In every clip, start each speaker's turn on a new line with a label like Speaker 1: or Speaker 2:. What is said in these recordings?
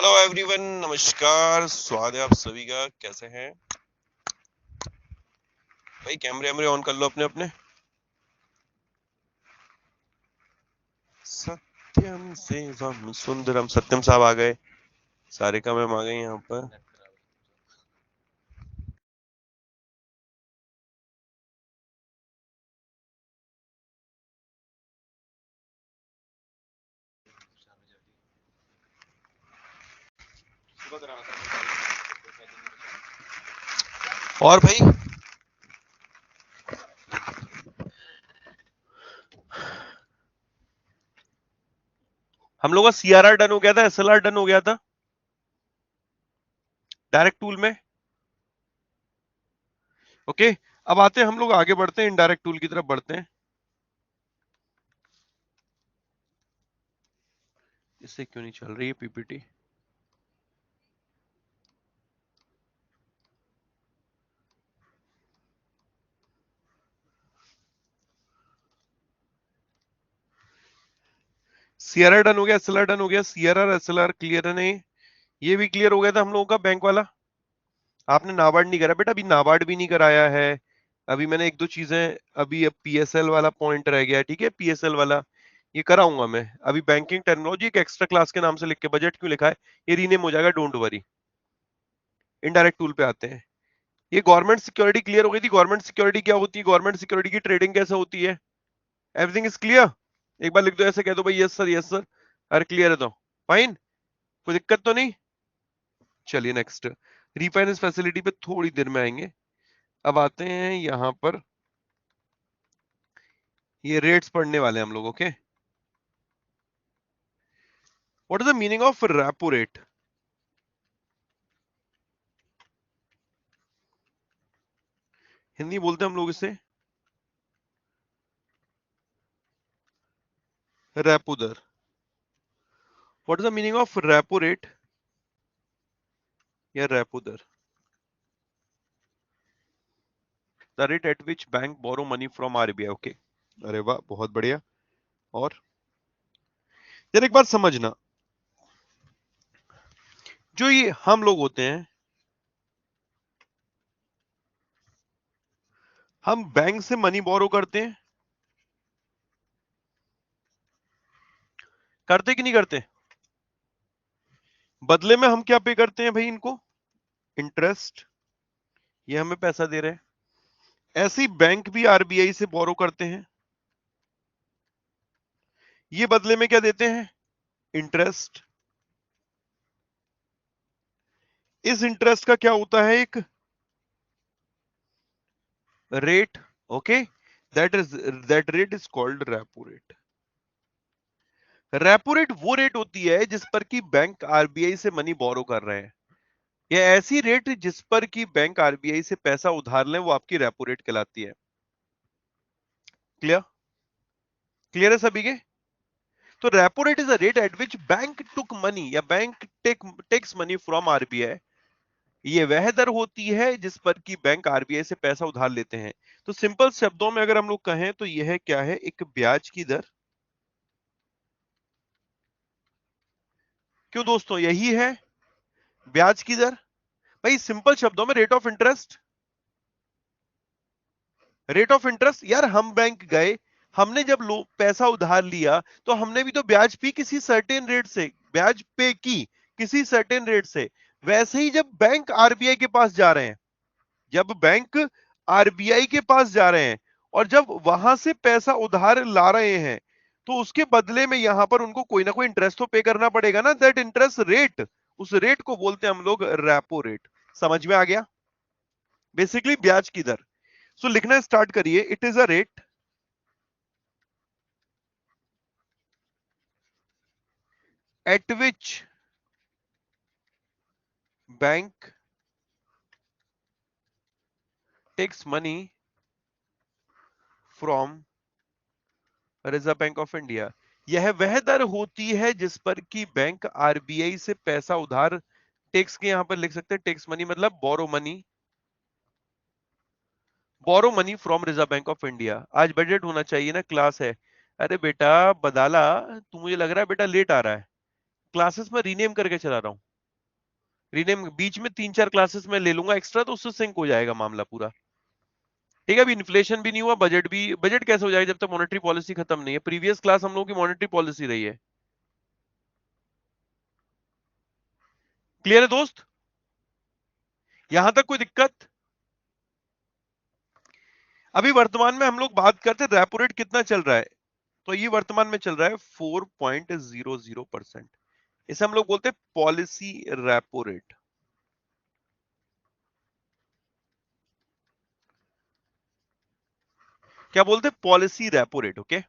Speaker 1: Hello everyone, नमस्कार। स्वागत है आप सभी का। कैसे हैं भाई? कैमरे ऑन कर लो अपने अपने। सत्यम से सुंदरम। सत्यम साहब आ गए, सारिका मैम आ गई यहाँ पर। और भाई हम लोग का सीआरआर डन हो गया था, एसएलआर डन हो गया था डायरेक्ट टूल में। ओके, अब आते हैं हम लोग आगे बढ़ते हैं, इनडायरेक्ट टूल की तरफ बढ़ते हैं। इससे क्यों नहीं चल रही है पीपीटी? सीआरआर डन हो गया, एसएलआर डन हो गया। सीआरआर एसएलआर क्लियर है? नहीं, ये भी क्लियर हो गया था हम लोगों का बैंक वाला। आपने नाबार्ड नहीं करा बेटा, अभी नाबार्ड भी नहीं कराया है। अभी मैंने एक दो चीजें, अभी अब पीएसएल वाला पॉइंट रह गया है। ठीक है, पीएसएल वाला ये कराऊंगा मैं। अभी बैंकिंग टेक्नोलॉजी एक एक्स्ट्रा क्लास के नाम से लिख के बजट क्यों लिखा है, ये रीनेम हो जाएगा, डोंट वरी। इनडायरेक्ट टूल पे आते हैं। ये गवर्नमेंट सिक्योरिटी क्लियर हो गई थी। गवर्नमेंट सिक्योरिटी क्या होती है, गवर्नमेंट सिक्योरिटी की ट्रेडिंग कैसे होती है? Everything is clear? एक बार लिख दो, ऐसे कह दो भाई यस सर यस सर। अरे क्लियर है तो फाइन, कोई दिक्कत तो नहीं। चलिए नेक्स्ट, रीफाइनेंस फैसिलिटी पे थोड़ी देर में आएंगे। अब आते हैं यहां पर, ये रेट्स पढ़ने वाले हैं हम लोग। Okay, what is the meaning of repo rate? Hindi बोलते हैं हम लोग इसे रेपो दर। What is the meaning of repo rate या रेपो दर? The rate at which bank borrow money from RBI. Okay, अरे वाह, बहुत बढ़िया। और यार एक बात समझना, जो ये हम लोग होते हैं, हम बैंक से मनी बोरो करते कि नहीं करते? बदले में हम क्या पे करते हैं भाई इनको? इंटरेस्ट। ये हमें पैसा दे रहे हैं। ऐसे ही बैंक भी आरबीआई से बोरो करते हैं, ये बदले में क्या देते हैं? इंटरेस्ट। इस इंटरेस्ट का क्या होता है? एक rate. Okay, that is, that rate is called repo rate. Repo rate वो रेट होती है जिस पर कि बैंक आरबीआई से मनी बोरो कर रहे हैं। ये ऐसी रेट जिस पर कि बैंक आरबीआई से पैसा उधार लें, वो आपकी रेपो रेट कहलाती है। क्लियर? क्लियर है सभी के? तो repo rate is a rate at which bank took money या bank takes money from RBI. ये वह दर होती है जिस पर कि बैंक आरबीआई से पैसा उधार लेते हैं। तो सिंपल शब्दों में अगर हम लोग कहें तो यह क्या है? एक ब्याज की दर। क्यों दोस्तों, यही है ब्याज की दर। भाई सिंपल शब्दों में rate of interest. Rate of interest यार, हम बैंक गए, हमने जब लो पैसा उधार लिया तो हमने भी तो ब्याज पी किसी सर्टेन रेट से, ब्याज पे की किसी सर्टेन रेट से। वैसे ही जब बैंक आरबीआई के पास जा रहे हैं, जब बैंक आरबीआई के पास जा रहे हैं और जब वहां से पैसा उधार ला रहे हैं, तो उसके बदले में यहां पर उनको कोई ना कोई इंटरेस्ट तो पे करना पड़ेगा ना। दैट इंटरेस्ट रेट, उस रेट को बोलते हैं हम लोग रेपो रेट। समझ में आ गया? बेसिकली ब्याज की दर। सो लिखना स्टार्ट करिए, it is a rate at which bank takes money from reserve Bank of India. यह वह दर होती है जिस पर कि बैंक आरबीआई से पैसा उधार, टेक्स के यहां पर लिख सकते हैं टेक्स मनी मतलब borrow money, borrow money from Reserve Bank of India. आज बजट होना चाहिए ना, क्लास है। अरे बेटा बदाला, तू मुझे लग रहा है बेटा लेट आ रहा है। क्लासेस में रीनेम करके चला रहा हूं। रीनेम बीच में 3-4 क्लासेस में ले लूंगा एक्स्ट्रा, तो उससे सिंक हो जाएगा मामला पूरा। ठीक है, अभी इन्फ्लेशन भी नहीं हुआ, बजट कैसे हो जाएगा जब तक मॉनेटरी पॉलिसी खत्म नहीं है। प्रीवियस क्लास हम लोगों की मॉनेटरी पॉलिसी रही है। क्लियर है दोस्त? यहां तक कोई दिक्कत? अभी वर्तमान में हम लोग बात करते हैं रेपो रेट कितना चल रहा है। तो ये वर्तमान में चल रहा है 4.00%। इसे हम लोग बोलते हैं पॉलिसी रेपो रेट। क्या बोलते हैं? Policy repo rate. ओके,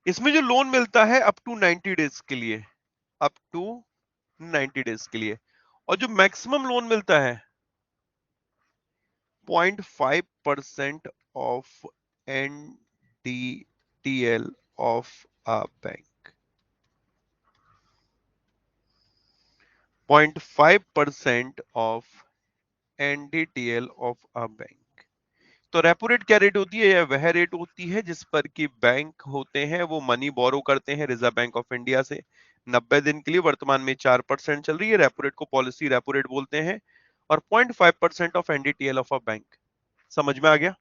Speaker 1: इसमें जो लोन मिलता है अप टू 90 डेज के लिए, अप टू 90 डेज के लिए, और जो मैक्सिमम लोन मिलता है 0.5% of NDTL of a bank. 0.5% of NDTL of a bank. तो रेपो रेट क्या रेट होती है? यह वह रेट होती है जिस पर कि बैंक होते हैं वो मनी बोरो करते हैं रिजर्व बैंक ऑफ इंडिया से 90 दिन के लिए। वर्तमान में 4% चल रही है। रेपो रेट को पॉलिसी रेपो रेट बोलते हैं, और 0.5% of NDTL of a bank. समझ में आ गया?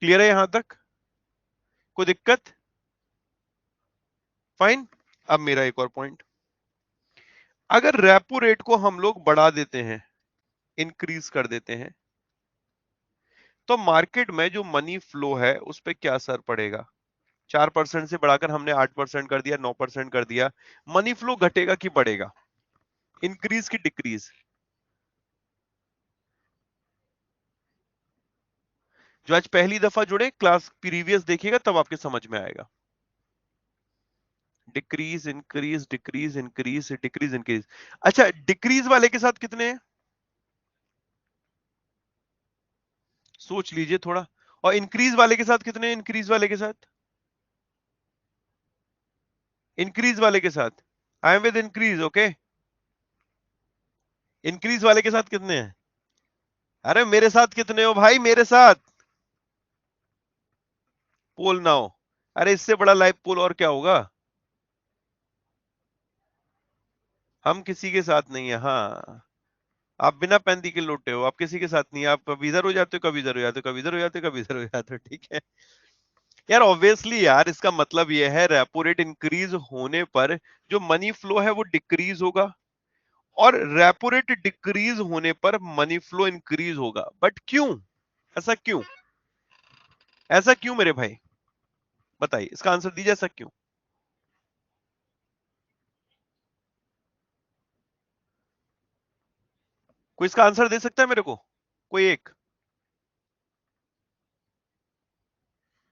Speaker 1: क्लियर है यहां तक? कोई दिक्कत? फाइन। अब मेरा एक और पॉइंट, अगर रेपो रेट को हम लोग बढ़ा देते हैं, इंक्रीज कर देते हैं, तो मार्केट में जो मनी फ्लो है उस पर क्या असर पड़ेगा? 4% से बढ़ाकर हमने 8% कर दिया, 9% कर दिया, मनी फ्लो घटेगा कि बढ़ेगा? इंक्रीज की डिक्रीज? जो आज पहली दफा जुड़े, क्लास प्रीवियस देखिएगा तब आपके समझ में आएगा। Decrease, increase, decrease, increase, decrease, increase. अच्छा, डिक्रीज वाले के साथ कितने हैं? सोच लीजिए थोड़ा। और इंक्रीज वाले के साथ कितने हैं? इंक्रीज वाले के साथ, इंक्रीज वाले के साथ, I am with increase. Okay, increase वाले के साथ कितने हैं? अरे मेरे साथ कितने हो भाई? मेरे साथ पोल ना हो। अरे इससे बड़ा लाइव पोल और क्या होगा? हम किसी के साथ नहीं है। हाँ, आप बिना पैंती के लौटे हो, आप किसी के साथ नहीं है। आप कभी इधर हो जाते हो, कभी इधर हो जाते हो, कभी इधर हो जाते हो, कभी इधर हो जाते हो। ठीक है यार, ऑब्वियसली यार, इसका मतलब यह है रेपो रेट इंक्रीज होने पर जो मनी फ्लो है वो डिक्रीज होगा, और रेपो रेट डिक्रीज होने पर मनी फ्लो इंक्रीज होगा। बट क्यों? ऐसा क्यों? ऐसा क्यों मेरे भाई? बताइए, इसका आंसर दीजिए, ऐसा क्यों? कोई इसका आंसर दे सकता है मेरे को? कोई एक?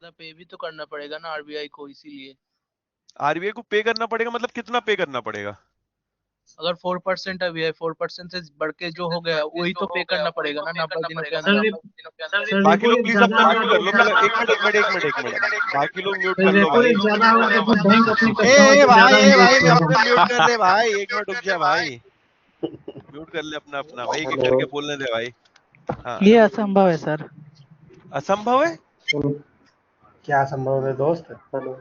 Speaker 2: पे भी तो करना पड़ेगा ना आरबीआई को, इसीलिए।
Speaker 1: आरबीआई को पे करना पड़ेगा? मतलब कितना पे करना पड़ेगा?
Speaker 2: अगर 4% अभी है, 4% से बढ़ के जो हो गया वही तो पे करना पड़ेगा ना 90 दिनों के
Speaker 3: सर
Speaker 2: अंदर।
Speaker 3: सर
Speaker 1: बाकी
Speaker 3: रेपो
Speaker 1: लोग
Speaker 3: रेट
Speaker 1: प्लीज
Speaker 3: ज्यादा
Speaker 1: अपना
Speaker 3: होगा
Speaker 1: म्यूट
Speaker 3: तो
Speaker 1: कर लो पहले। एक मिनट, एक मिनट, एक मिनट, एक मिनट, बाकी लोग म्यूट
Speaker 3: सर
Speaker 1: कर लो
Speaker 3: रेपो
Speaker 1: भाई।
Speaker 3: रेट ज्यादा होगा तो बैंक अपने कस्टमर
Speaker 1: ए
Speaker 3: से
Speaker 1: भाई,
Speaker 3: ज्यादा
Speaker 1: ए भाई,
Speaker 3: इंटरेस्ट
Speaker 1: मैं
Speaker 3: चार्ज
Speaker 1: अपने म्यूट कर
Speaker 3: करेगा।
Speaker 1: ले भाई, एक मिनट रुक जा भाई। म्यूट कर ले अपना अपना भाई, एक एक
Speaker 4: हेलो।
Speaker 1: करके बोलने दे भाई। हाँ,
Speaker 5: ये असंभव है सर।
Speaker 1: असंभव है?
Speaker 4: क्या संभव है दोस्त? हेलो।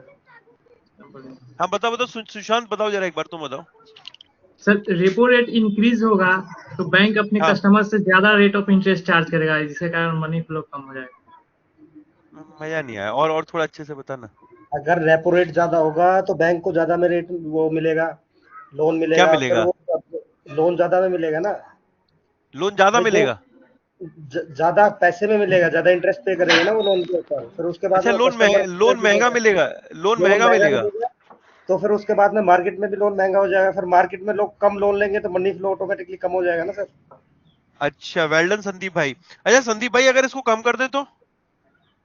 Speaker 1: हाँ बताओ बताओ, सुशांत बताओ जरा, एक बार तुम बताओ।
Speaker 3: सर रेपो रेट इंक्रीज होगा तो बैंक अपने
Speaker 1: हाँ,
Speaker 3: कस्टमर से ज्यादा रेट ऑफ इंटरेस्ट चार्ज करेगा, जिसके कारण मनी फ्लो कम हो जाएगा।
Speaker 1: मजा नहीं आया, और थोड़ा अच्छे से बताना।
Speaker 4: अगर रेपो रेट ज्यादा होगा तो बैंक को ज्यादा में रेट वो मिलेगा, लोन
Speaker 1: क्या
Speaker 4: मिलेगा, फिर
Speaker 1: मिलेगा?
Speaker 4: वो लोन ज्यादा में मिलेगा ना
Speaker 1: लोन ज्यादा
Speaker 4: भाई। जो
Speaker 1: मिलेगा?
Speaker 4: ज्यादा पैसे में मिलेगा, ज्यादा इंटरेस्ट पे करेंगे ना वो लोन के ऊपर, फिर उसके बाद
Speaker 1: अच्छा,
Speaker 4: में कस्टमर
Speaker 1: लोन महंगा
Speaker 4: मिलेगा,
Speaker 1: मिलेगा? लोन
Speaker 4: लोन
Speaker 1: महंगा
Speaker 4: महंगा
Speaker 1: मिलेगा?
Speaker 4: मिलेगा। तो फिर उसके बाद में मार्केट में भी लोन महंगा हो जाएगा, फिर मार्केट में लोग कम लोन लेंगे तो मनी फ्लो ऑटोमेटिकली कम हो जाएगा ना सर।
Speaker 1: अच्छा, वेल डन संदीप भाई। अच्छा संदीप भाई, अगर इसको कम कर दे तो?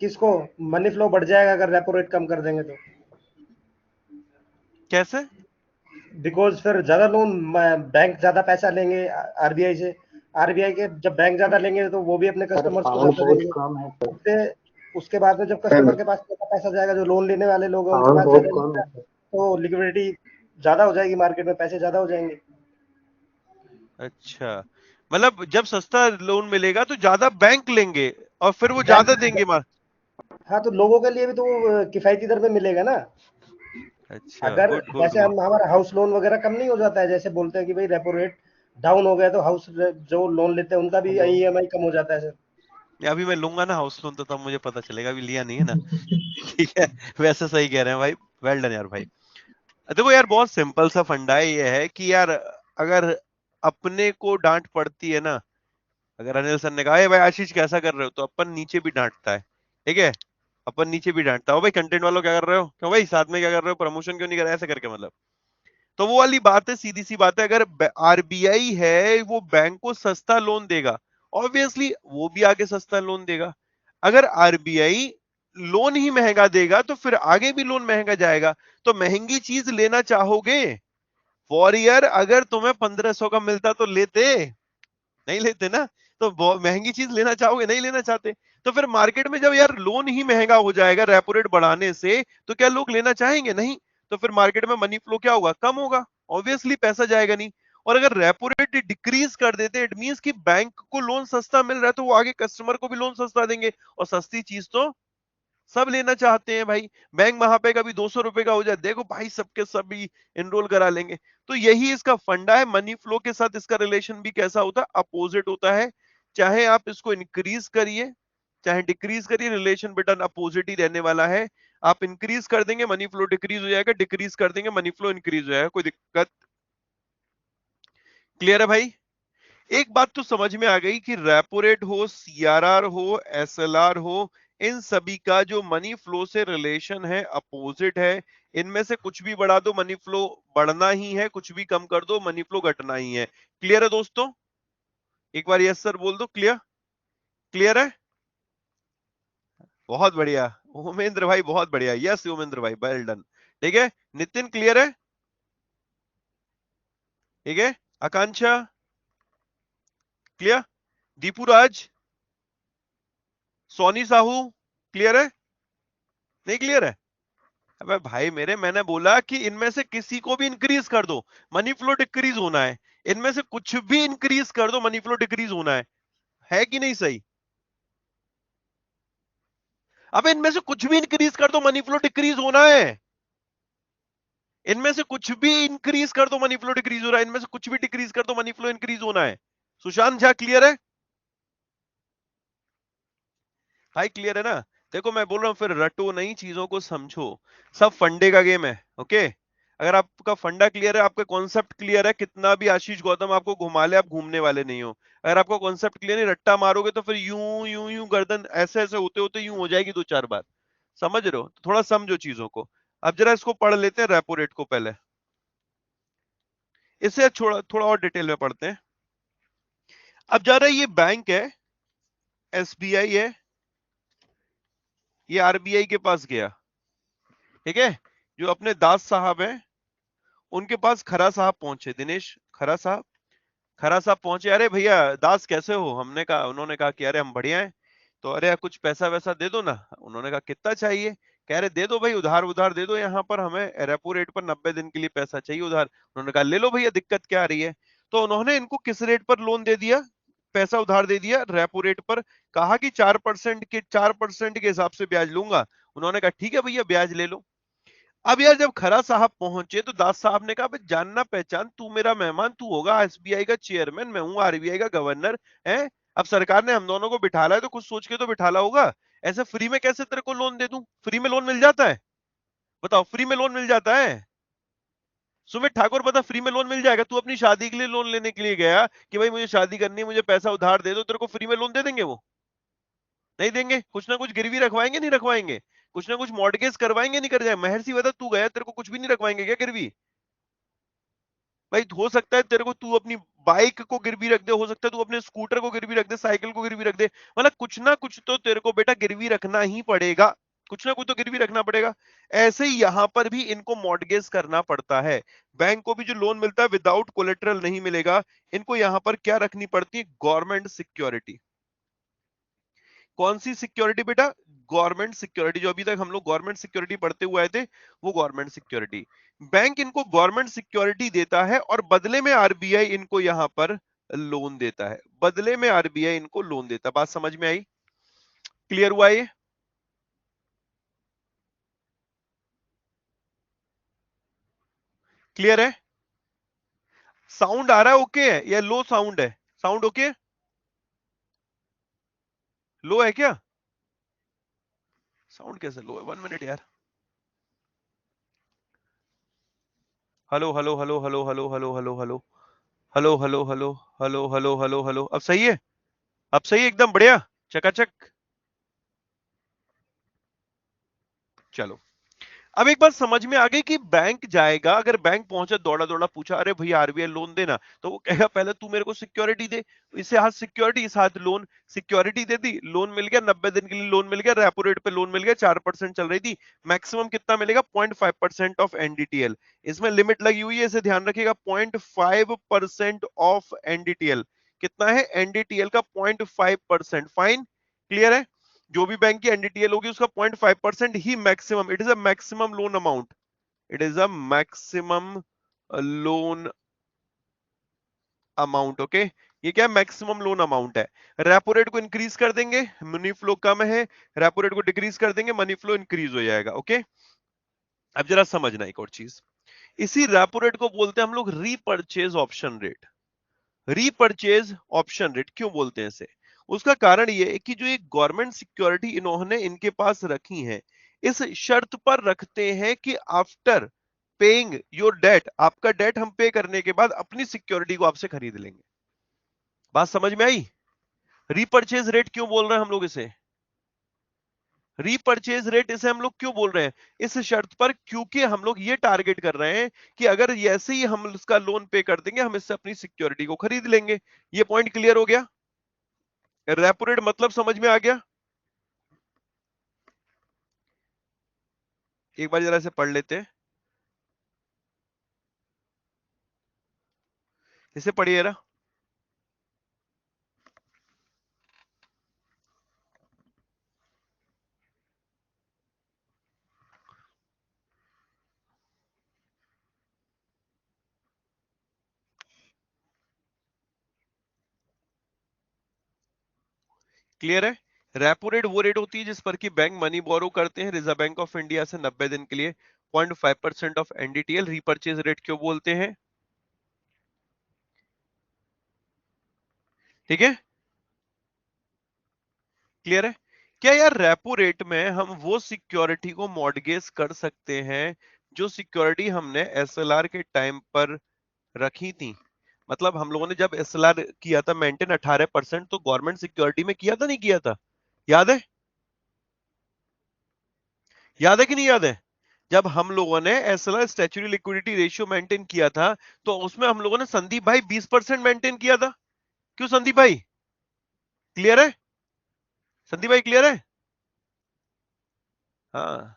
Speaker 4: किसको? मनी फ्लो बढ़ जाएगा अगर रेपो रेट कम कर देंगे तो।
Speaker 1: कैसे?
Speaker 4: बिकॉज फिर ज्यादा लोन, बैंक ज्यादा पैसा लेंगे आरबीआई से, आरबीआई के जब बैंक ज्यादा लेंगे तो वो भी अपने कस्टमर्स को
Speaker 6: साउंड
Speaker 4: ज्यादा
Speaker 6: बहुत
Speaker 4: देंगे।
Speaker 6: कम है सर।
Speaker 4: उससे उसके बाद में जब कस्टमर के पास ज्यादा पैसा जाएगा, जो लोन लेने वाले लोग हैं उनके
Speaker 6: साउंड
Speaker 4: पास
Speaker 6: बहुत
Speaker 4: ज्यादा
Speaker 6: कम है
Speaker 4: जाएगा,
Speaker 6: सर।
Speaker 4: तो लिक्विडिटी ज्यादा हो जाएगी, मार्केट में पैसे ज्यादा हो जाएंगे।
Speaker 1: अच्छा, मतलब जब सस्ता लोन मिलेगा तो ज्यादा बैंक लेंगे, और फिर वो ज्यादा
Speaker 4: बैंक,
Speaker 1: देंगे मार।
Speaker 4: हाँ तो लोगों के लिए भी तो वो किफायती दर में मिलेगा ना।
Speaker 1: अच्छा,
Speaker 4: अगर
Speaker 1: गुड गुड
Speaker 4: जैसे
Speaker 1: गुड।
Speaker 4: हम हमारा हाउस लोन वगैरह कम नहीं हो जाता है, जैसे बोलते हैं कि भाई रेपो रेट डाउन हो गया तो हाउस जो लोन लेते हैं उनका भी
Speaker 2: हेलो।
Speaker 4: ईएमआई कम हो जाता है सर।
Speaker 1: अभी मैं लूंगा ना हाउस लोन तो तब मुझे पता चलेगा, अभी लिया नहीं है ना। ठीक है, वैसे सही कह रहे हैं भाई, वेल डन यार भाई। देखो यार, बहुत सिंपल सा फंडा है, ये है कि यार अगर अपने को डांट पड़ती है ना, अगर अनिल सर ने कहा भाई आशीष कैसा कर रहे हो, तो अपन नीचे भी डांटता है, ठीक है, अपन नीचे भी डांटता हो भाई कंटेंट वालों क्या कर रहे हो, क्यों भाई साथ में क्या कर रहे हो, प्रमोशन क्यों नहीं कर रहे, ऐसे करके मतलब। तो वो वाली बात है, सीधी सी बात है, अगर आरबीआई है वो बैंक को सस्ता लोन देगा, ऑब्वियसली वो भी आगे सस्ता लोन देगा। अगर आरबीआई लोन ही महंगा देगा तो फिर आगे भी लोन महंगा जाएगा। तो महंगी चीज लेना चाहोगे फॉर ईयर, अगर तुम्हें 1500 का मिलता तो लेते, नहीं लेते ना। तो महंगी चीज लेना चाहोगे, नहीं लेना चाहते। तो फिर मार्केट में जब यार लोन ही महंगा हो जाएगा रेपो रेट बढ़ाने से, तो क्या लोग लेना चाहेंगे, नहीं। तो फिर मार्केट में मनी फ्लो क्या होगा, कम होगा, ऑब्वियसली पैसा जाएगा नहीं। और अगर रेपो रेट डिक्रीज कर देते, इट मींस कि बैंक को लोन सस्ता मिल रहा है, तो वो आगे कस्टमर को भी लोन सस्ता देंगे, और सस्ती चीज तो सब लेना चाहते हैं भाई। बैंक वहां पे कभी 200 रुपए का हो जाए, देखो भाई सबके सभी एनरोल करा लेंगे। तो यही इसका फंडा है। मनी फ्लो के साथ इसका रिलेशन भी कैसा होता है, अपोजिट होता है। चाहे आप इसको इंक्रीज करिए चाहे डिक्रीज करिए, रिलेशन बेटन अपोजिट ही रहने वाला है। आप इंक्रीज कर देंगे मनी फ्लो डिक्रीज हो जाएगा, डिक्रीज कर देंगे मनी फ्लो इंक्रीज हो जाएगा, कोई दिक्कत। क्लियर है भाई। एक बात तो समझ में आ गई कि रेपो रेट हो, सीआरआर हो, एसएलआर हो, इन सभी का जो मनी फ्लो से रिलेशन है अपोजिट है। इनमें से कुछ भी बढ़ा दो मनी फ्लो बढ़ना ही है, कुछ भी कम कर दो मनी फ्लो घटना ही है। क्लियर है दोस्तों, एक बार यस सर बोल दो। क्लियर, क्लियर है, बहुत बढ़िया। उमेंद्र भाई बहुत बढ़िया, यस उमेंद्र भाई वेल डन। ठीक है, नितिन क्लियर है, ठीक है, आकांक्षा क्लियर, दीपू राज, सोनी साहू क्लियर है, नहीं क्लियर है। अबे भाई मेरे, मैंने बोला कि इनमें से किसी को भी इंक्रीज कर दो मनी फ्लो डिक्रीज होना है, इनमें से कुछ भी इंक्रीज कर दो मनी फ्लो डिक्रीज होना है कि नहीं सही। अबे इनमें से कुछ भी इंक्रीज कर दो मनी फ्लो डिक्रीज होना है, इनमें से कुछ भी इंक्रीज कर दो मनी फ्लो डिक्रीज हो रहा है, इनमें से कुछ भी डिक्रीज कर दो मनी फ्लो इंक्रीज होना है। सुशांत झा क्लियर है भाई, क्लियर है ना। देखो मैं बोल रहा हूं, फिर रटो नहीं, चीजों को समझो, सब फंडे का गेम है, ओके। अगर आपका फंडा क्लियर है, आपका कॉन्सेप्ट क्लियर है, कितना भी आशीष गौतम आपको घुमा ले, आप घूमने वाले नहीं हो। अगर आपका कॉन्सेप्ट क्लियर नहीं, रट्टा मारोगे तो फिर यूं यूं यूं गर्दन ऐसे ऐसे होते होते यूं हो जाएगी 2-4 बार। समझ रहे हो, तो थोड़ा समझो चीजों को। अब जरा इसको पढ़ लेते हैं रेपो रेट को पहले, इससे थोड़ा थोड़ा और डिटेल में पढ़ते हैं। अब जा रहा है, ये बैंक है, एसबीआई है, ये आरबीआई के पास गया, ठीक है। जो अपने दास साहब हैं उनके पास खरा साहब पहुंचे, दिनेश खरा साहब, खरा साहब पहुंचे, अरे भैया दास कैसे हो, हमने कहा, उन्होंने कहा कि अरे हम बढ़िया हैं। तो अरे कुछ पैसा वैसा दे दो ना, उन्होंने कहा कितना चाहिए, कह रहे दे दो भाई उधार उधार दे दो, यहाँ पर हमें रेपो रेट पर 90 दिन के लिए पैसा चाहिए उधार। उन्होंने कहा ले लो भैया, दिक्कत क्या आ रही है। तो उन्होंने इनको किस रेट पर लोन दे दिया, पैसा उधार दे दिया रेपो रेट पर। कहा कि 4% के हिसाब से ब्याज लूंगा। उन्होंने कहा ठीक है भैया ब्याज ले लो। अब यार जब खरा साहब पहुंचे तो दास साहब ने कहा भाई जानना पहचान, तू मेरा मेहमान, तू होगा एसबीआई का चेयरमैन, मैं हूं आरबीआई का गवर्नर है। अब सरकार ने हम दोनों को बिठाला है तो कुछ सोच के तो बिठाला होगा। ऐसे फ्री में कैसे तेरे को लोन दे दूं, फ्री में लोन मिल जाता है, बताओ फ्री में लोन मिल जाता है। सुमित ठाकुर बता, फ्री में लोन मिल जाएगा। तू अपनी शादी के लिए लोन लेने के लिए गया कि भाई मुझे शादी करनी है, मुझे पैसा उधार दे दो, तेरे को फ्री में लोन दे देंगे वो, नहीं देंगे। कुछ ना कुछ गिरवी रखवाएंगे, नहीं रखवाएंगे, कुछ ना कुछ मॉर्टगेज करवाएंगे, नहीं कर जाए। महर्षि बता, तू गया, तेरे को कुछ भी नहीं रखवाएंगे क्या गिरवी। भाई हो सकता है तेरे को, तू अपनी बाइक को गिरवी रख दे, हो सकता है तू अपने स्कूटर को गिरवी रख दे, साइकिल को गिरवी रख दे, मतलब कुछ ना कुछ तो तेरे को बेटा गिरवी रखना ही पड़ेगा, कुछ ना कुछ तो गिरवी रखना पड़ेगा। ऐसे ही यहां पर भी इनको मॉर्टगेज करना पड़ता है। बैंक को भी जो लोन मिलता है विदाउट कोलेटरल नहीं मिलेगा, इनको यहां पर क्या रखनी पड़ती है, गवर्नमेंट सिक्योरिटी। कौन सी सिक्योरिटी बेटा, गवर्नमेंट सिक्योरिटी। जो अभी तक हम लोग गवर्नमेंट सिक्योरिटी पढ़ते हुए आए थे, वो गवर्नमेंट सिक्योरिटी। बैंक इनको गवर्नमेंट सिक्योरिटी देता है और बदले में आरबीआई इनको यहां पर लोन देता है, बदले में आरबीआई इनको लोन देता है। बात समझ में आई, क्लियर हुआ ये। क्लियर है? साउंड आ रहा है ओके है या लो साउंड है? Sound okay? लो है क्या? साउंड कैसे लो है? 1 मिनट यार। Hello hello hello hello hello hello hello hello hello hello hello hello hello hello hello. अब सही है? अब सही है एकदम बढ़िया चकाचक। चलो, अब एक बात समझ में आ गई कि बैंक जाएगा, अगर बैंक पहुंचा दौड़ा दौड़ा पूछा अरे भैया आरबीआई लोन देना, तो वो कहेगा पहले तू मेरे को सिक्योरिटी दे। इसे हाथ सिक्योरिटी, इस हाथ लोन। सिक्योरिटी दे दी, लोन मिल गया, 90 दिन के लिए लोन मिल गया, रेपो रेट पे लोन मिल गया, 4% चल रही थी। मैक्सिमम कितना मिलेगा? 0.5% ऑफ एनडीटीएल। इसमें लिमिट लगी हुई है, इसे ध्यान रखिएगा, 0.5% ऑफ एनडीटीएल। कितना है एनडीटीएल का? 0.5%। फाइन, क्लियर है? जो भी बैंक की एनडीटीएल होगी उसका 0.5% ही maximum. It is a maximum loan amount. It is a maximum loan amount. Okay, ये क्या मैक्सिमम लोन अमाउंट है। रेपो रेट को इंक्रीज कर देंगे, मनी फ्लो कम है। रेपो रेट को डिक्रीज कर देंगे, मनी फ्लो इंक्रीज हो जाएगा। ओके, अब जरा समझना एक और चीज। इसी रेपो रेट को बोलते हैं हम लोग repurchase option rate. Repurchase option rate क्यों बोलते हैं इसे? उसका कारण यह है कि जो एक गवर्नमेंट सिक्योरिटी इन्होंने इनके पास रखी है, इस शर्त पर रखते हैं कि आफ्टर पेइंग योर डेट, आपका डेट हम पे करने के बाद अपनी सिक्योरिटी को आपसे खरीद लेंगे। बात समझ में आई? रीपर्चेज रेट क्यों बोल रहे हैं हम लोग इसे? रीपर्चेज रेट इसे हम लोग क्यों बोल रहे हैं? इस शर्त पर, क्योंकि हम लोग ये टारगेट कर रहे हैं कि अगर ऐसे ही हम इसका लोन पे कर देंगे, हम इससे अपनी सिक्योरिटी को खरीद लेंगे। ये पॉइंट क्लियर हो गया? रेपो रेट मतलब समझ में आ गया? एक बार जरा इसे पढ़ लेते हैं, इसे पढ़िए जरा। क्लियर है? रेपो रेट वो रेट होती है जिस पर कि बैंक मनी बोरो करते हैं रिजर्व बैंक ऑफ इंडिया से 90 दिन के लिए, 0.5% ऑफ एनडीटीएल। रीपर्चेज रेट क्यों बोलते हैं? ठीक है, क्लियर है? क्या यार रेपो रेट में हम वो सिक्योरिटी को मॉर्टगेज कर सकते हैं जो सिक्योरिटी हमने एसएलआर के टाइम पर रखी थी? मतलब हम लोगों ने जब एसएलआर किया था मेंटेन 18%, तो गवर्नमेंट सिक्योरिटी में किया था नहीं किया था? याद है? याद है कि नहीं याद है? जब हम लोगों ने SLR statutory liquidity ratio maintain किया था, तो उसमें हम लोगों ने संदीप भाई 20% मेंटेन किया था। क्यों संदीप भाई? क्लियर है? संदीप भाई क्लियर है? हाँ,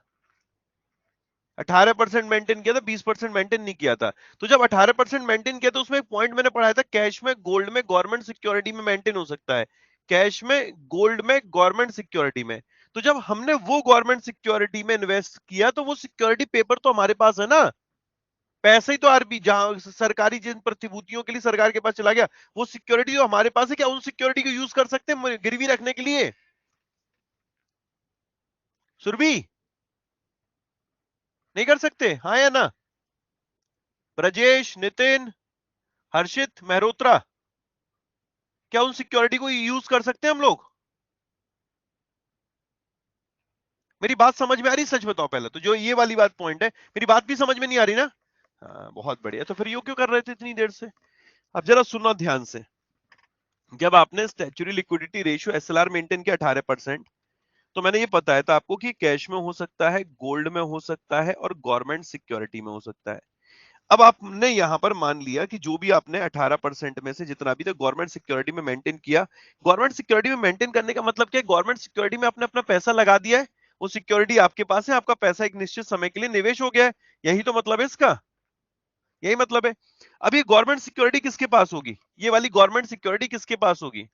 Speaker 1: 18% मेंटेन किया था, 20% मेंटेन नहीं किया था। तो जब 18% मेंटेन किया, तो उसमें एक पॉइंट मैंने पढ़ाया था, कैश में, गोल्ड में, गवर्नमेंट सिक्योरिटी में मेंटेन हो सकता है। कैश में, गोल्ड में, गवर्नमेंट सिक्योरिटी में। तो जब हमने वो गवर्नमेंट सिक्योरिटी में इन्वेस्ट किया, तो वो सिक्योरिटी पेपर तो हमारे पास है ना। पैसे ही तो आरबी, जहां सरकारी जिन प्रतिभूतियों के लिए सरकार के पास चला गया, वो सिक्योरिटी तो हमारे पास है। क्या उन सिक्योरिटी को यूज कर सकते हैं गिरवी रखने के लिए? सुरभि, नहीं कर सकते? हाँ या ना? ब्रजेश, नितिन, हर्षित, मेहरोत्रा, क्या उन सिक्योरिटी को यूज कर सकते हैं हम लोग? मेरी बात समझ में आ रही? सच बताओ पहले तो, जो ये वाली बात पॉइंट है, मेरी बात भी समझ में नहीं आ रही ना? हाँ, बहुत बढ़िया। तो फिर ये क्यों कर रहे थे इतनी देर से? अब जरा सुनना ध्यान से। जब आपने statutory liquidity ratio SLR maintain किया 18%, तो मैंने ये बताया था आपको कि कैश में हो सकता है, गोल्ड में हो सकता है, और गवर्नमेंट सिक्योरिटी में हो सकता है। अब आपने यहां पर मान लिया कि जो भी आपने 18% में से जितना भी था गवर्नमेंट सिक्योरिटी में मेंटेन किया। गवर्नमेंट सिक्योरिटी में मेंटेन करने का मतलब क्या है? गवर्नमेंट सिक्योरिटी में आपने अपना पैसा लगा दिया है, वो सिक्योरिटी आपके पास है, आपका पैसा एक निश्चित समय के लिए निवेश हो गया है। यही तो मतलब है इसका, यही मतलब है। अब ये गवर्नमेंट सिक्योरिटी किसके पास होगी? ये वाली गवर्नमेंट सिक्योरिटी किसके पास होगी?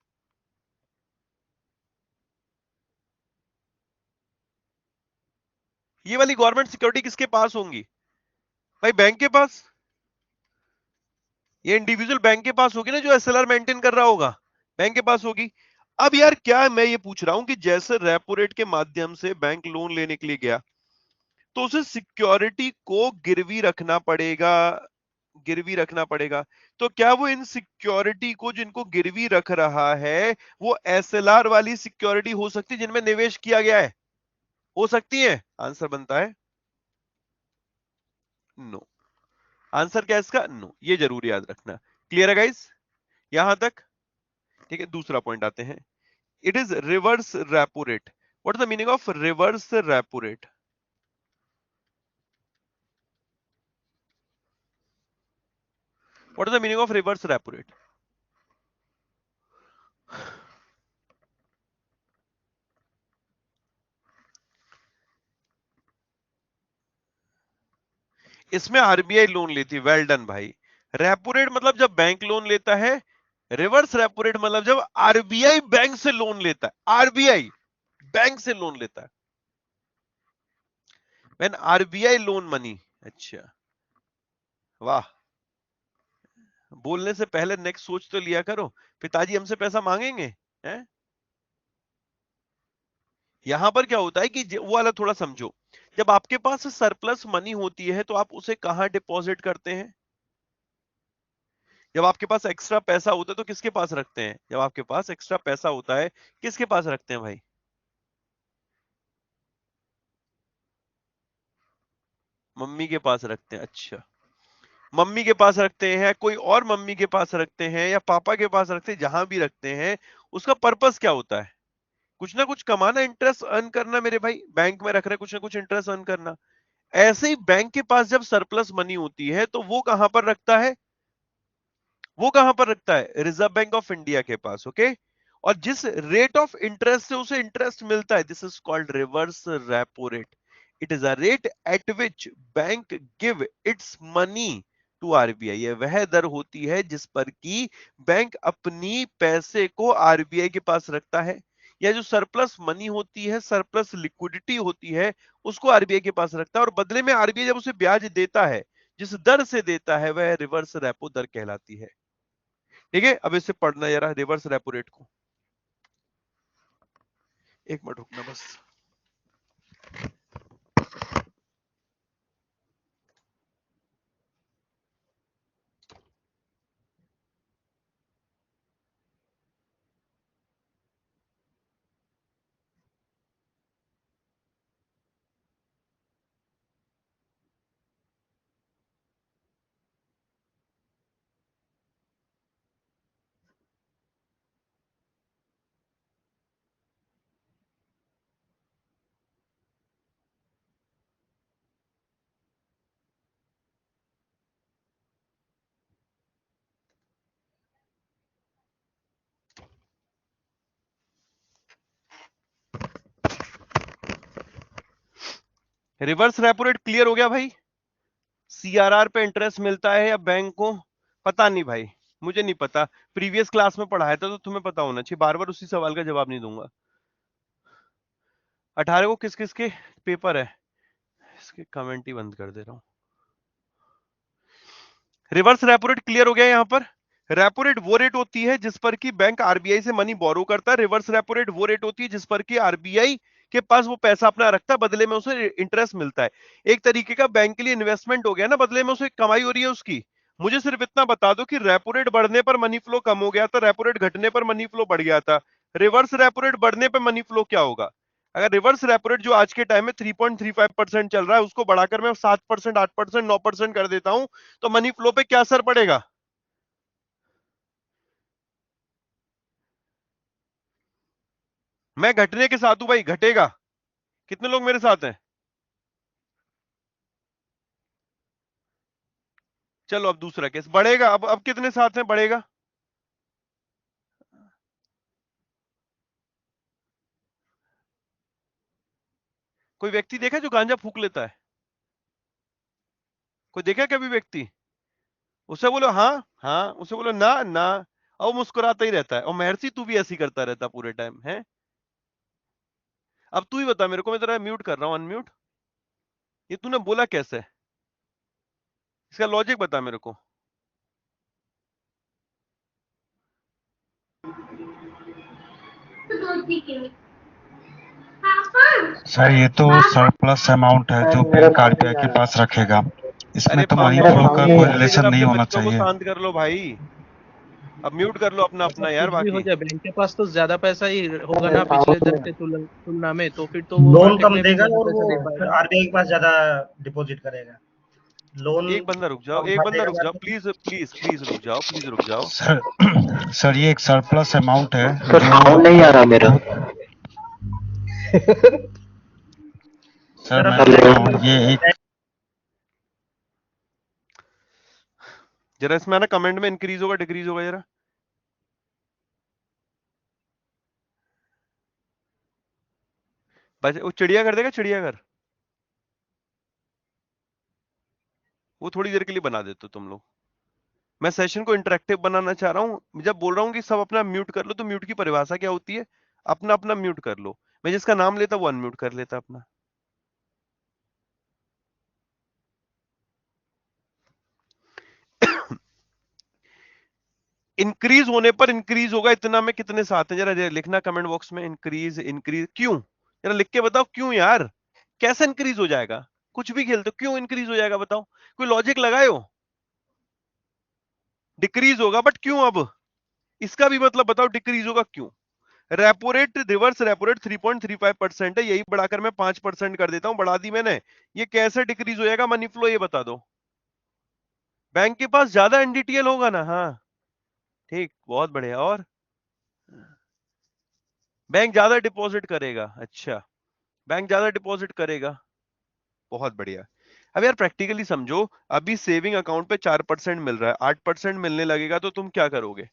Speaker 1: ये वाली गवर्नमेंट सिक्योरिटी किसके पास होंगी? भाई बैंक के पास। ये इंडिविजुअल बैंक के पास होगी ना, जो एसएलआर मेंटेन कर रहा होगा, बैंक के पास होगी। अब यार क्या मैं ये पूछ रहा हूं कि जैसे रेपो रेट के माध्यम से बैंक लोन लेने के लिए गया, तो उसे सिक्योरिटी को गिरवी रखना पड़ेगा गिरवी रखना पड़ेगा। तो क्या वो इन सिक्योरिटी को जिनको गिरवी रख रहा है वो एसएलआर वाली सिक्योरिटी हो सकती है जिनमें निवेश किया गया है? हो सकती है? आंसर बनता है नो। आंसर क्या है इसका? नो। ये जरूर याद रखना। क्लियर है गाइस यहां तक? ठीक है, दूसरा पॉइंट आते हैं। It is reverse repo rate. What is the meaning of reverse repo rate? What is the meaning of reverse repo rate? इसमें आरबीआई लोन लेती है। वेल डन भाई। रेपो रेट मतलब जब बैंक लोन लेता है, रिवर्स रेपो रेट मतलब जब आरबीआई बैंक से लोन लेता है। आरबीआई बैंक से लोन लेता है। When RBI loan money. अच्छा, वाह। बोलने से पहले नेक्स्ट सोच तो लिया करो। पिताजी हमसे पैसा मांगेंगे हैं? यहां पर क्या होता है कि वो वाला थोड़ा समझो। जब आपके पास सरप्लस मनी होती है तो आप उसे कहां डिपॉजिट करते हैं? जब आपके पास एक्स्ट्रा पैसा होता है तो किसके पास रखते हैं? जब आपके पास एक्स्ट्रा पैसा होता है किसके पास रखते हैं भाई? मम्मी के पास रखते हैं। अच्छा, मम्मी के पास रखते हैं, कोई और मम्मी के पास रखते हैं, या पापा के पास रखते हैं, जहां भी रखते हैं उसका पर्पस क्या होता है? कुछ ना कुछ कमाना, इंटरेस्ट अर्न करना मेरे भाई। बैंक में रख रहे कुछ ना कुछ इंटरेस्ट अर्न करना। ऐसे ही बैंक के पास जब सरप्लस मनी होती है तो वो कहां पर रखता है? वो कहां पर रखता है? रिजर्व बैंक ऑफ इंडिया के पास। ओके। और जिस रेट ऑफ इंटरेस्ट से उसे इंटरेस्ट मिलता है, this is called reverse repo rate. It is a rate at which bank give its money to RBI. यह वह दर होती है जिस पर कि बैंक अपनी पैसे को आरबीआई के पास रखता है, या जो सरप्लस मनी होती है, सरप्लस लिक्विडिटी होती है, उसको आरबीआई के पास रखता है, और बदले में आरबीआई जब उसे ब्याज देता है, जिस दर से देता है, वह रिवर्स रेपो दर कहलाती है। ठीक है, अब इसे पढ़ना जरा, रिवर्स रेपो रेट को। एक मिनट रुकना बस। रिवर्स रेपो रेट क्लियर हो गया भाई? सीआरआर पे इंटरेस्ट मिलता है या बैंक को? पता नहीं भाई, मुझे नहीं पता। प्रीवियस क्लास में पढ़ाया था तो तुम्हें पता होना चाहिए। बार बार उसी सवाल का जवाब नहीं दूंगा। 18 को किस किस के पेपर है? इसके कमेंट ही बंद कर दे रहा हूं। रिवर्स रेपो रेट क्लियर हो गया यहां पर? रेपो रेट वो रेट होती है जिस पर कि बैंक आरबीआई से मनी बोरो करता है। रिवर्स रेपो रेट वो रेट होती है जिस पर कि आरबीआई के पास वो पैसा अपना रखता है, बदले में उसे इंटरेस्ट मिलता है। एक तरीके का बैंक के लिए इन्वेस्टमेंट हो गया ना, बदले में उसे कमाई हो रही है उसकी। मुझे सिर्फ इतना बता दो कि रेपो रेट बढ़ने पर मनी फ्लो कम हो गया था, रेपो रेट घटने पर मनी फ्लो बढ़ गया था। रिवर्स रेपो रेट बढ़ने पर मनी फ्लो क्या होगा? अगर रिवर्स रेपो रेट जो आज के टाइम में 3.35% चल रहा है, उसको बढ़ाकर मैं 7%, 8%, 9% कर देता हूं, तो मनी फ्लो पे क्या असर पड़ेगा? मैं घटने के साथ हूं भाई, घटेगा। कितने लोग मेरे साथ हैं? चलो अब दूसरा केस, बढ़ेगा। अब कितने साथ हैं? बढ़ेगा। कोई व्यक्ति देखा जो गांजा फूक लेता है? कोई देखा कभी व्यक्ति? उसे बोलो हाँ हाँ, उसे बोलो ना ना, और वो मुस्कुराता ही रहता है। और महर्षि तू भी ऐसी करता रहता पूरे टाइम है। अब तू ही बता मेरे को, मैं तेरा म्यूट कर रहा हूं, अनम्यूट। ये तूने बोला कैसे? इसका लॉजिक बता मेरे को।
Speaker 5: सर ये तो सरप्लस अमाउंट है जो बैंक आरबीआई के पास रखेगा, इसमें
Speaker 1: अरे
Speaker 5: तो मनी
Speaker 1: पंकज
Speaker 5: फ्लो का
Speaker 1: भाई
Speaker 5: कोई
Speaker 1: थोड़ी
Speaker 5: रिलेशन
Speaker 1: देर
Speaker 5: नहीं
Speaker 1: अपने
Speaker 5: होना
Speaker 1: बच्चों को
Speaker 5: चाहिए।
Speaker 1: शांत कर लो भाई। अब म्यूट कर लो अपना
Speaker 2: ऐसा
Speaker 1: अपना यार
Speaker 2: कुछ भी हो
Speaker 1: बाकी।
Speaker 2: जाए, बैंक के पास तो ज्यादा पैसा ही होगा ना पिछले दर के तुलना में, तो फिर तो वो
Speaker 4: लोन
Speaker 2: मार्केट
Speaker 4: कम
Speaker 2: में भी
Speaker 4: देगा
Speaker 2: ज्यादा
Speaker 4: और
Speaker 2: पैसा
Speaker 4: वो
Speaker 2: दे
Speaker 4: फिर
Speaker 2: पाएगा।
Speaker 4: आरबीआई के पास ज्यादा डिपॉजिट करेगा। लोन
Speaker 1: एक बंदा रुक जाओ,
Speaker 4: कम
Speaker 1: एक
Speaker 4: उठा
Speaker 1: बंदा
Speaker 4: देगा
Speaker 1: रुक जाओ,
Speaker 4: मार्केट।
Speaker 1: प्लीज प्लीज प्लीज रुक जाओ, प्लीज रुक जाओ।
Speaker 5: सर ये एक सरप्लस अमाउंट है
Speaker 6: सर साउंड नहीं आ रहा मेरा।
Speaker 5: सर
Speaker 4: सर
Speaker 5: मैं
Speaker 4: अब
Speaker 5: कह
Speaker 6: हेलो।
Speaker 5: रहा हूँ ये एक
Speaker 1: जरा इसमें आना कमेंट में इंक्रीज होगा डिक्रीज होगा जरा। बस वो चिड़ियाघर देगा, चिड़ियाघर वो थोड़ी देर के लिए बना देते हो तुम लोग। मैं सेशन को इंटरेक्टिव बनाना चाह रहा हूं। जब बोल रहा हूं कि सब अपना म्यूट कर लो, तो म्यूट की परिभाषा क्या होती है? अपना अपना म्यूट कर लो। मैं जिसका नाम लेता वो अनम्यूट कर लेता अपना। इंक्रीज होने पर इंक्रीज होगा इतना में कितने साथ हैं? जरा लिखना कमेंट बॉक्स में, इंक्रीज इंक्रीज क्यों? जरा लिख के बताओ क्यों यार। कैसे इंक्रीज हो जाएगा? कुछ भी खेलते हो, क्यों इंक्रीज हो जाएगा बताओ, कोई लॉजिक लगाए हो? डिक्रीज होगा बट क्यों? अब इसका भी मतलब बताओ, डिक्रीज होगा क्यों? Repo rate, reverse repo rate 3.35% है, यही बढ़ाकर मैं 5% कर देता हूं, बढ़ा दी मैंने। ये कैसे डिक्रीज हो जाएगा मनी फ्लो, ये बता दो। बैंक के पास ज्यादा एनडीटीएल होगा ना? हाँ ठीक, बहुत बढ़िया। और बैंक ज्यादा डिपॉजिट करेगा। अच्छा, बैंक ज्यादा डिपॉजिट करेगा, बहुत बढ़िया। अब यार प्रैक्टिकली समझो, अभी सेविंग अकाउंट पे 4% मिल रहा है, 8% मिलने लगेगा तो तुम क्या करोगे?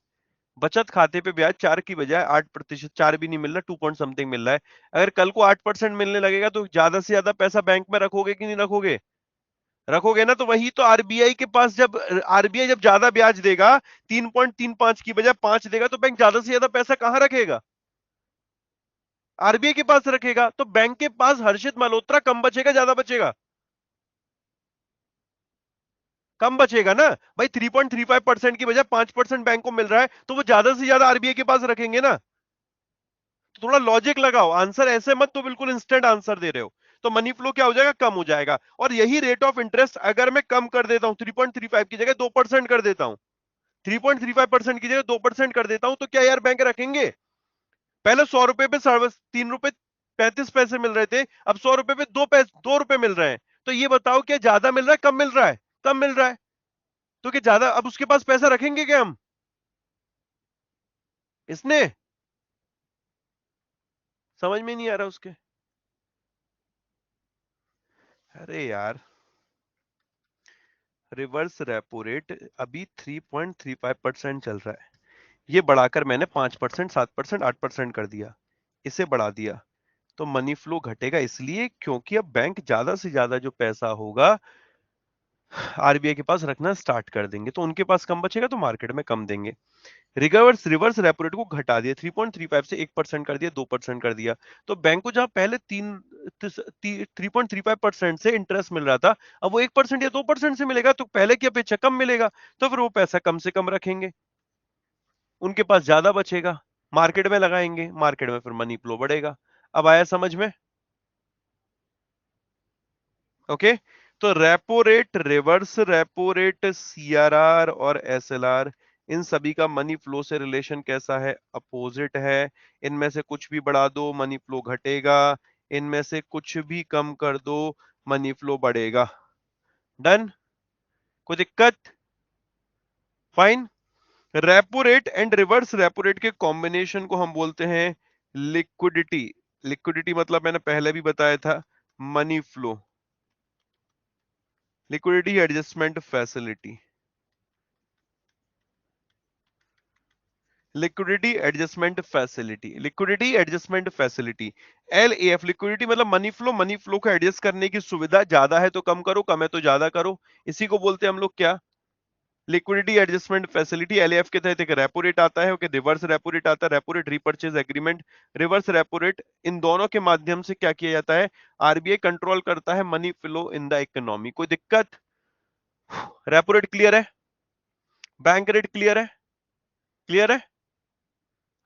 Speaker 1: बचत खाते पे ब्याज 4 की बजाय 8%, 4 भी नहीं मिल रहा, 2 पॉइंट समथिंग मिल रहा है। अगर कल को 8% मिलने लगेगा तो ज्यादा से ज्यादा पैसा बैंक में रखोगे कि नहीं रखोगे? रखोगे ना। तो वही तो आरबीआई के पास, जब आरबीआई जब ज्यादा ब्याज देगा, 3.35 की बजाय 5 देगा, तो बैंक ज्यादा से ज्यादा पैसा कहां रखेगा? आरबीआई के पास रखेगा। तो बैंक के पास हर्षित मल्होत्रा कम बचेगा ज्यादा बचेगा? कम बचेगा ना भाई। 3.35% की बजाय 5% बैंक को मिल रहा है, तो वो ज्यादा से ज्यादा आरबीआई के पास रखेंगे ना। तो थोड़ा लॉजिक लगाओ, आंसर ऐसे मत तो बिल्कुल इंस्टेंट आंसर दे रहे हो। तो मनी फ्लो क्या हो जाएगा? कम हो जाएगा। और यही रेट ऑफ इंटरेस्ट अगर मैं कम कर देता हूं, 3.35 की जगह 2% कर देता हूं, 3.35% की जगह 2% कर देता हूं, तो क्या यार बैंक रखेंगे? पहले 100 रुपए पे 3 रुपए 35 पैसे मिल रहे थे, अब 100 रुपए पे 2 रुपए मिल रहे हैं। तो ये बताओ, क्या ज्यादा मिल रहा है कम मिल रहा है? कम मिल रहा है। तो क्या ज्यादा अब उसके पास पैसा रखेंगे क्या हम? इसने समझ में नहीं आ रहा उसके। अरे यार, रिवर्स रेपो रेट अभी 3.35% चल रहा है, ये बढ़ाकर मैंने 5%, 7%, 8% कर दिया, इसे बढ़ा दिया। तो मनी फ्लो घटेगा इसलिए क्योंकि अब बैंक ज्यादा से ज्यादा जो पैसा होगा आरबीआई के पास रखना स्टार्ट कर देंगे, तो उनके पास कम बचेगा तो मार्केट में कम देंगे। रिवर्स रिवर्स रेपो रेट को घटा दिया, 3.35 से 1% कर दिया, 2% कर दिया। तो बैंक को जहां पहले 3.35% से इंटरेस्ट मिल रहा था, अब वो 1% या 2% से मिलेगा, तो पहले की अपेक्षा कम मिलेगा। तो फिर वो पैसा कम से कम रखेंगे, उनके पास ज्यादा बचेगा, मार्केट में लगाएंगे, मार्केट में फिर मनी फ्लो बढ़ेगा। अब आया समझ में? ओके। तो repo rate, reverse repo rate, CRR और एसएलआर, इन सभी का मनी फ्लो से रिलेशन कैसा है? अपोजिट है। इनमें से कुछ भी बढ़ा दो मनी फ्लो घटेगा, इनमें से कुछ भी कम कर दो मनी फ्लो बढ़ेगा। डन? कोई दिक्कत? Fine. Repo rate and reverse repo rate के कॉम्बिनेशन को हम बोलते हैं लिक्विडिटी। लिक्विडिटी मतलब मैंने पहले भी बताया था, money flow, liquidity adjustment facility, liquidity adjustment facility, liquidity adjustment facility, LAF. Liquidity मतलब मनी फ्लो, मनी फ्लो को एडजस्ट करने की सुविधा, ज्यादा है तो कम करो, कम है तो ज्यादा करो, इसी को बोलते हैं हम लोग क्या? Liquidity adjustment facility. एलएएफ के तहत एक रेपो रेट आता है, ओके, रिवर्स रेपो रेट आता है, repo rate repurchase agreement, reverse repo rate, इन दोनों के माध्यम से क्या किया जाता है? आरबीआई कंट्रोल करता है money flow in the economy. कोई दिक्कत? रेपो रेट क्लियर है? बैंक रेट क्लियर है? क्लियर है?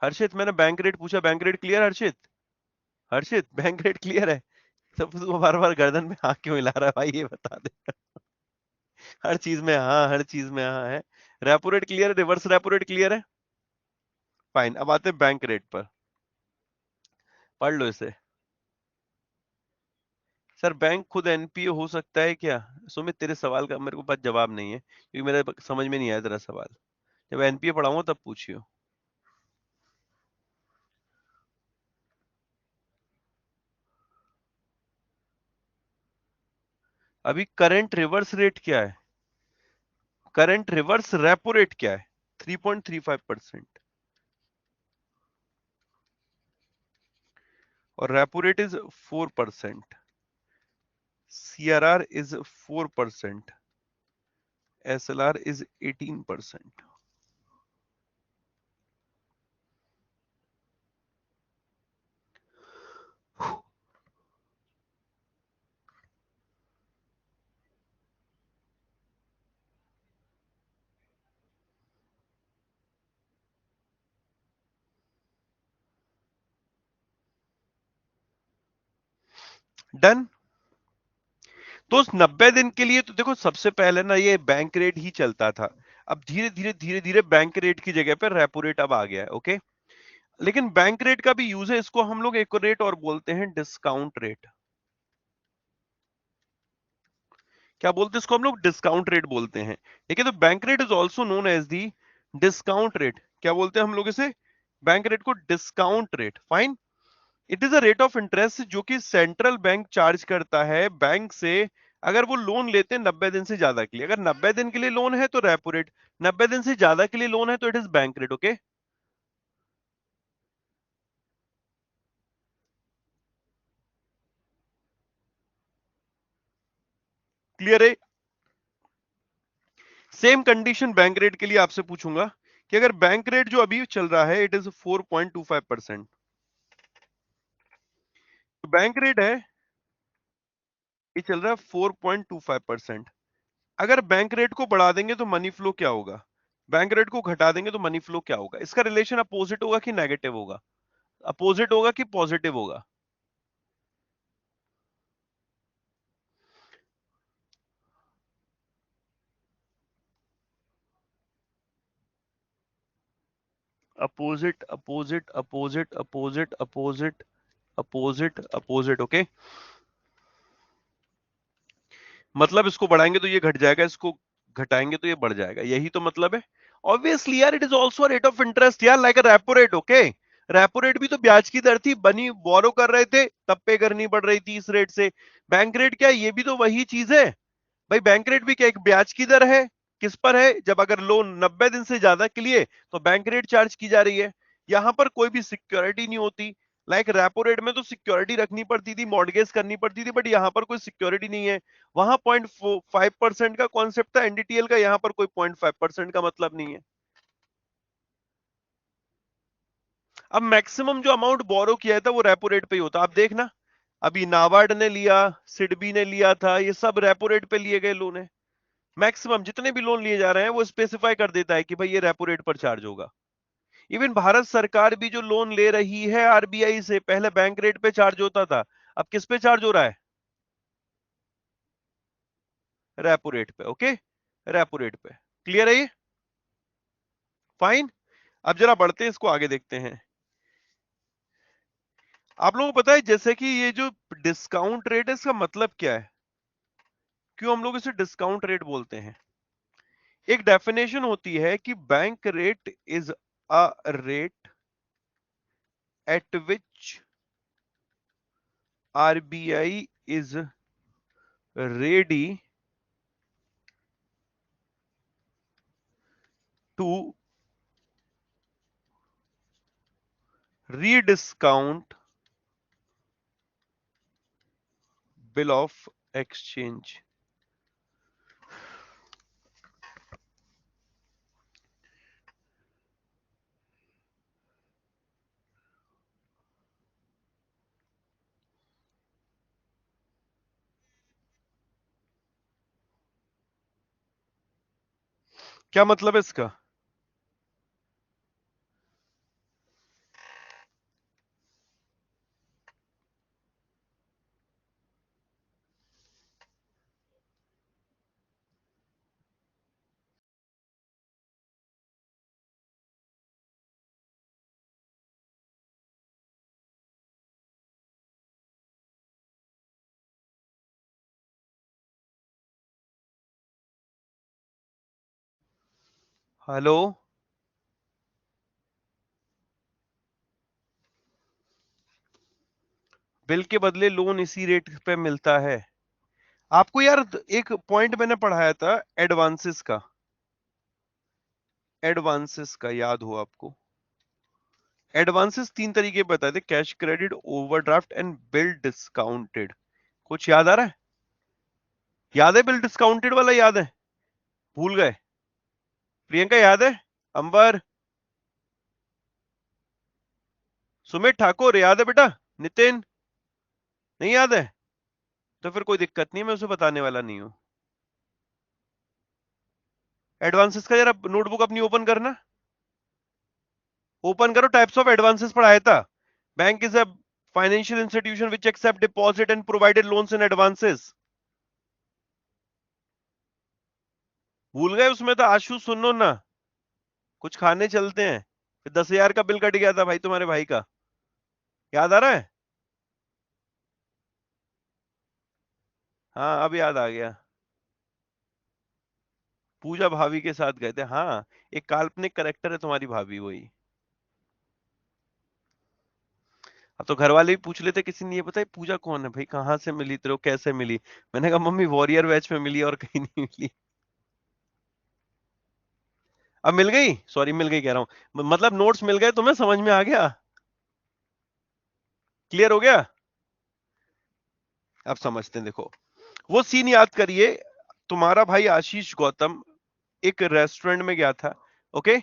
Speaker 1: हर्षित, मैंने बैंक रेट पूछा, बैंक रेट क्लियर? हर्षित, हर्षित बैंक रेट क्लियर है? सब तो बार बार गर्दन में हाथ क्यों हिला रहा है भाई, ये बता दे। हर चीज में हाँ, हर चीज में हाँ है। रेपो रेट क्लियर है, रिवर्स रेपो रेट क्लियर है, फाइन। अब आते हैं बैंक रेट पर, पढ़ लो इसे। सर बैंक खुद एनपीए हो सकता है क्या? सुमित तेरे सवाल का मेरे को पास जवाब नहीं है, क्योंकि मेरे समझ में नहीं आया तेरा सवाल। जब एनपीए पढ़ाऊंगा तब पूछियो। अभी करंट रिवर्स रेट क्या है? करंट रिवर्स रेपो रेट क्या है? 3.35%। और repo rate is 4%, CRR is 4%, SLR is 18%। Done. तो उस 90 दिन के लिए तो देखो, सबसे पहले ना ये बैंक रेट ही चलता था। अब धीरे धीरे धीरे धीरे बैंक रेट की जगह पर रेपो रेट अब आ गया है, ओके। लेकिन बैंक रेट का भी यूज है, इसको हम लोग एक रेट और बोलते हैं, डिस्काउंट रेट। क्या बोलते हैं इसको हम लोग? डिस्काउंट रेट बोलते हैं, ठीक है। तो bank rate is also known as the discount rate. क्या बोलते हैं हम लोग इसे? बैंक रेट को discount rate, fine. It is a rate of interest जो कि सेंट्रल बैंक चार्ज करता है बैंक से, अगर वो लोन लेते हैं 90 दिन से ज्यादा के लिए। अगर 90 दिन के लिए लोन है तो रेपो रेट, 90 दिन से ज्यादा के लिए लोन है तो it is bank rate, okay. Clear है? सेम कंडीशन बैंक रेट के लिए आपसे पूछूंगा कि अगर बैंक रेट जो अभी चल रहा है इट इज 4.25%, तो बैंक रेट है, ये चल रहा है 4.25%। अगर बैंक रेट को बढ़ा देंगे तो मनी फ्लो क्या होगा? बैंक रेट को घटा देंगे तो मनी फ्लो क्या होगा? इसका रिलेशन अपोजिट होगा कि नेगेटिव होगा? अपोजिट होगा कि पॉजिटिव होगा? Opposite opposite opposite opposite opposite opposite opposite, okay. मतलब इसको बढ़ाएंगे तो ये घट जाएगा, इसको घटाएंगे तो ये बढ़ जाएगा, यही तो मतलब है। ऑब्वियसली यार, it is also rate of interest यार, like a repo rate, okay. Repo rate भी तो ब्याज की दर थी, बनी बोरो कर रहे थे तब पे करनी पड़ रही थी इस रेट से। बैंक रेट क्या है? ये भी तो वही चीज है भाई। बैंक रेट भी क्या एक ब्याज की दर है? किस पर है? जब अगर लोन 90 दिन से ज्यादा के लिए तो बैंक रेट चार्ज की जा रही है। यहां पर कोई भी सिक्योरिटी नहीं होती। लाइक रेपो रेट में तो सिक्योरिटी रखनी पड़ती थी, मॉर्गेज करनी पड़ती थी, बट यहां पर कोई सिक्योरिटी नहीं है। वहां 0.5% का कॉन्सेप्ट था एनडीटीएल का, यहां पर कोई 0.5% का मतलब नहीं है। अब मैक्सिमम जो अमाउंट बोरो किया था वो रेपो रेट पे ही होता। आप देखना, अभी नाबार्ड ने लिया, सिडबी ने लिया था, ये सब रेपो रेट पे लिए गए लोन है। मैक्सिमम जितने भी लोन लिए जा रहे हैं वो स्पेसिफाई कर देता है कि भाई ये रेपो रेट पर चार्ज होगा। इवन भारत सरकार भी जो लोन ले रही है आरबीआई से, पहले बैंक रेट पे चार्ज होता था, अब किस पे चार्ज हो रहा है? रेपो रेट पे, ओके। रेपो रेट पे। क्लियर है ये? फाइन। अब जरा बढ़ते हैं, इसको आगे देखते हैं। आप लोगों को पता है जैसे कि ये जो डिस्काउंट रेट है, इसका मतलब क्या है? क्यों हम लोग इसे डिस्काउंट रेट बोलते हैं? एक डेफिनेशन होती है कि bank rate is a rate at which RBI is ready to rediscount bill of exchange. क्या मतलब है इसका? हेलो, बिल के बदले लोन इसी रेट पे मिलता है। आपको यार एक पॉइंट मैंने पढ़ाया था एडवांसेस का, एडवांसेस का याद हो आपको? एडवांसेस तीन तरीके बताए थे, cash credit, overdraft and bill discounted. कुछ याद आ रहा है? याद है बिल डिस्काउंटेड वाला? याद है? भूल गए? प्रियंका याद है? अंबर, सुमित ठाकुर याद है बेटा? नितिन नहीं याद है? तो फिर कोई दिक्कत नहीं, मैं उसे बताने वाला नहीं हूं। एडवांसेस का जरा नोटबुक अपनी ओपन करना, ओपन करो। टाइप्स ऑफ एडवांसेस पढ़ाया था। Bank is a financial institution which accept deposit and provided loans in advances. भूल गए? उसमें था आशु, सुनो ना, कुछ खाने चलते हैं। फिर 10,000 का बिल कट गया था भाई तुम्हारे भाई का, याद आ रहा है? हाँ अब याद आ गया। पूजा भाभी के साथ गए थे, हाँ। एक काल्पनिक करेक्टर है तुम्हारी भाभी, वही। अब तो घर वाले भी पूछ लेते, किसी ने ये बताया पूजा कौन है भाई, कहाँ से मिली तेरे को, कैसे मिली? मैंने कहा मम्मी वॉरियर बैच में मिली और कहीं नहीं मिली। अब मिल गई, सॉरी मिल गई कह रहा हूं, मतलब नोट्स मिल गए तुम्हें, समझ में आ गया? क्लियर हो गया? अब समझते हैं, देखो वो सीन याद करिए। तुम्हारा भाई आशीष गौतम एक रेस्टोरेंट में गया था, ओके।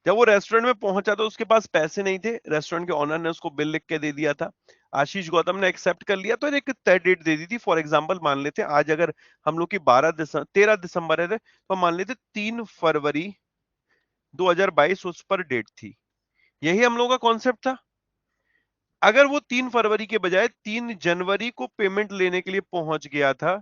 Speaker 1: जब वो रेस्टोरेंट में पहुंचा तो उसके पास पैसे नहीं थे, रेस्टोरेंट के ओनर ने उसको बिल लिख के दे दिया था। आशीष गौतम ने एक्सेप्ट कर लिया, तो एक तय डेट दे दी थी। फॉर एग्जांपल मान लेते आज अगर हम लोग की 13 दिसंबर है तो मान लेते 3 फरवरी 2022 उस पर डेट थी। यही हम लोगों का कॉन्सेप्ट था। अगर वो 3 फरवरी के बजाय 3 जनवरी को पेमेंट लेने के लिए पहुंच गया था,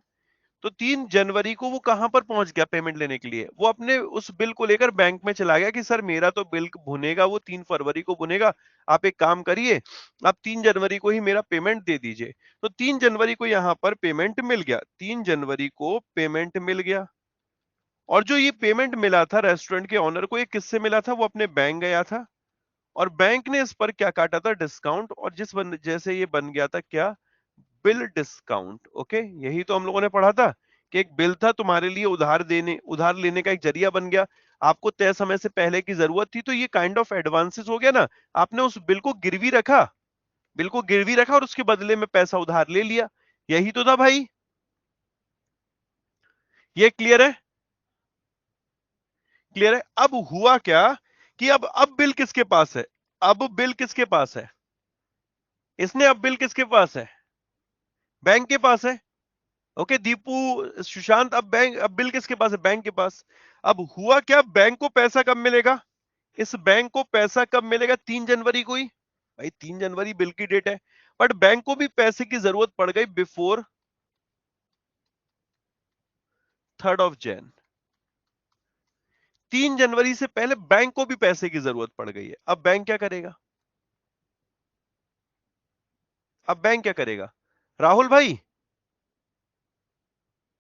Speaker 1: तो 3 जनवरी को वो कहां पर पहुंच गया पेमेंट लेने के लिए? वो अपने उस बिल को लेकर बैंक में चला गया कि सर मेरा तो बिल भुनेगा, वो 3 फरवरी को भुनेगा, आप एक काम करिए, आप 3 जनवरी को ही मेरा पेमेंट दे दीजिए। तो 3 जनवरी को यहां पर पेमेंट मिल गया, 3 जनवरी को पेमेंट मिल गया। और जो ये पेमेंट मिला था रेस्टोरेंट के ऑनर को, ये किससे मिला था? वो अपने बैंक गया था और बैंक ने इस पर क्या काटा था? डिस्काउंट। और जैसे ये बन गया था क्या? Bill discount. ओके, यही तो हम लोगों ने पढ़ा था कि एक बिल था तुम्हारे लिए उधार लेने का एक जरिया बन गया। आपको तय समय से पहले की जरूरत थी, तो ये काइंड ऑफ एडवांसेस हो गया ना। आपने उस बिल को गिरवी रखा, बिल को गिरवी रखा और उसके बदले में पैसा उधार ले लिया। यही तो था भाई। ये क्लियर है? क्लियर है? अब हुआ क्या कि अब बिल किसके पास है? अब बिल किसके पास है? इसने अब बिल किसके पास है? बैंक के पास है। ओके दीपू, सुशांत, अब बिल किसके पास है? बैंक के पास। अब हुआ क्या, बैंक को पैसा कब मिलेगा? इस बैंक को पैसा कब मिलेगा? 3 जनवरी को ही। भाई 3 जनवरी बिल की डेट है, बट बैंक को भी पैसे की जरूरत पड़ गई बिफोर 3rd ऑफ जैन। 3 जनवरी से पहले बैंक को भी पैसे की जरूरत पड़ गई है। अब बैंक क्या करेगा? अब बैंक क्या करेगा? राहुल भाई,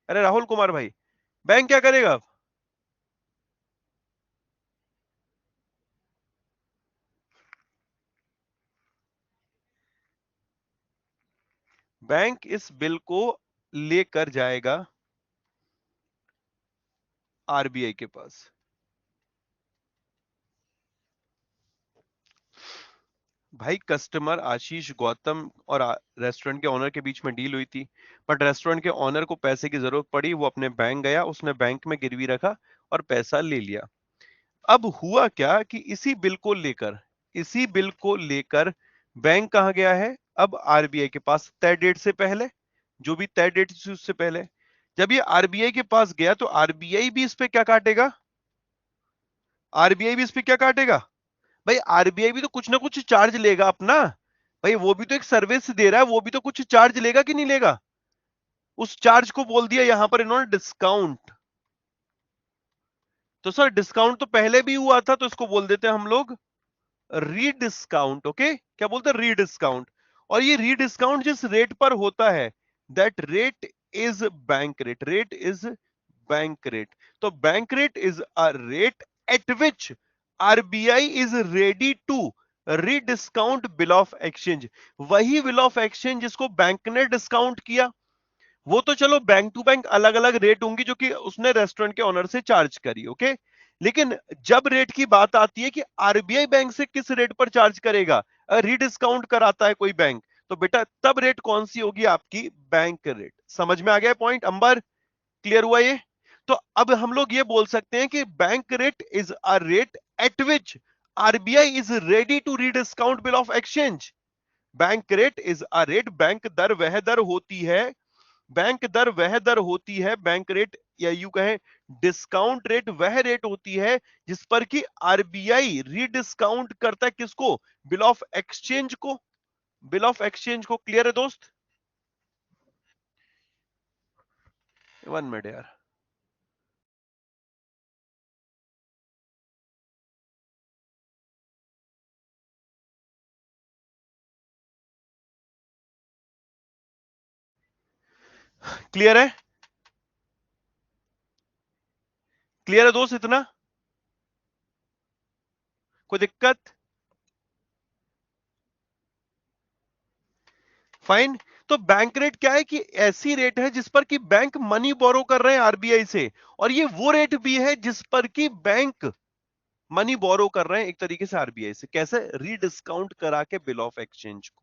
Speaker 1: अरे राहुल कुमार भाई, बैंक क्या करेगा अब? बैंक इस बिल को लेकर जाएगा आरबीआई के पास। भाई कस्टमर आशीष गौतम और रेस्टोरेंट के ओनर के बीच में डील हुई थी, बट रेस्टोरेंट के ओनर को पैसे की जरूरत पड़ी, वो अपने बैंक गया, उसने बैंक में गिरवी रखा और पैसा ले लिया। अब हुआ क्या कि इसी बिल को लेकर बैंक कहां गया है? अब आरबीआई के पास, तय डेट से पहले, जो भी तय डेट थी उससे पहले। जब ये आरबीआई के पास गया तो आरबीआई भी इस पे क्या काटेगा? आरबीआई भी इस पे क्या काटेगा? भाई आरबीआई भी तो कुछ ना कुछ चार्ज लेगा अपना। भाई वो भी तो एक सर्विस दे रहा है, वो भी तो कुछ चार्ज लेगा कि नहीं लेगा? उस चार्ज को बोल दिया यहां पर इन्होंने डिस्काउंट। तो सर डिस्काउंट तो पहले भी हुआ था, तो इसको बोल देते हैं हम लोग रीडिस्काउंट। ओके, क्या बोलते हैं? रीडिस्काउंट। और ये रीडिस्काउंट जिस रेट पर होता है, that rate is bank rate. Rate is bank rate. तो bank rate is a rate at which RBI is ready to rediscount bill of exchange. वही बिल ऑफ एक्सचेंज जिसको बैंक ने डिस्काउंट किया, वो तो चलो बैंक टू बैंक अलग अलग रेट होंगी जो कि उसने रेस्टोरेंट के ओनर से चार्ज करी, ओके। लेकिन जब रेट की बात आती है कि आरबीआई बैंक से किस रेट पर चार्ज करेगा, रीडिस्काउंट कराता है कोई बैंक, तो बेटा तब रेट कौन सी होगी, आपकी बैंक रेट। समझ में आ गया पॉइंट अंबर, क्लियर हुआ ये? तो अब हम लोग ये बोल सकते हैं कि bank rate is a rate at which RBI is ready to rediscount bill of exchange. Bank rate is a rate, bank दर वह दर होती है, बैंक दर वह दर होती है, बैंक रेट या यूं कहें डिस्काउंट रेट वह रेट होती है जिस पर कि आरबीआई रीडिस्काउंट करता है किसको, बिल ऑफ एक्सचेंज को, बिल ऑफ एक्सचेंज को। क्लियर है दोस्त? 1 मिनट यार, क्लियर है? क्लियर है दोस्त इतना? कोई दिक्कत? फाइन। तो बैंक रेट क्या है कि ऐसी रेट है जिस पर कि बैंक मनी बोरो कर रहे हैं आरबीआई से, और ये वो रेट भी है जिस पर कि बैंक मनी बोरो कर रहे हैं एक तरीके से आरबीआई से, कैसे, रीडिस्काउंट करा के बिल ऑफ एक्सचेंज को।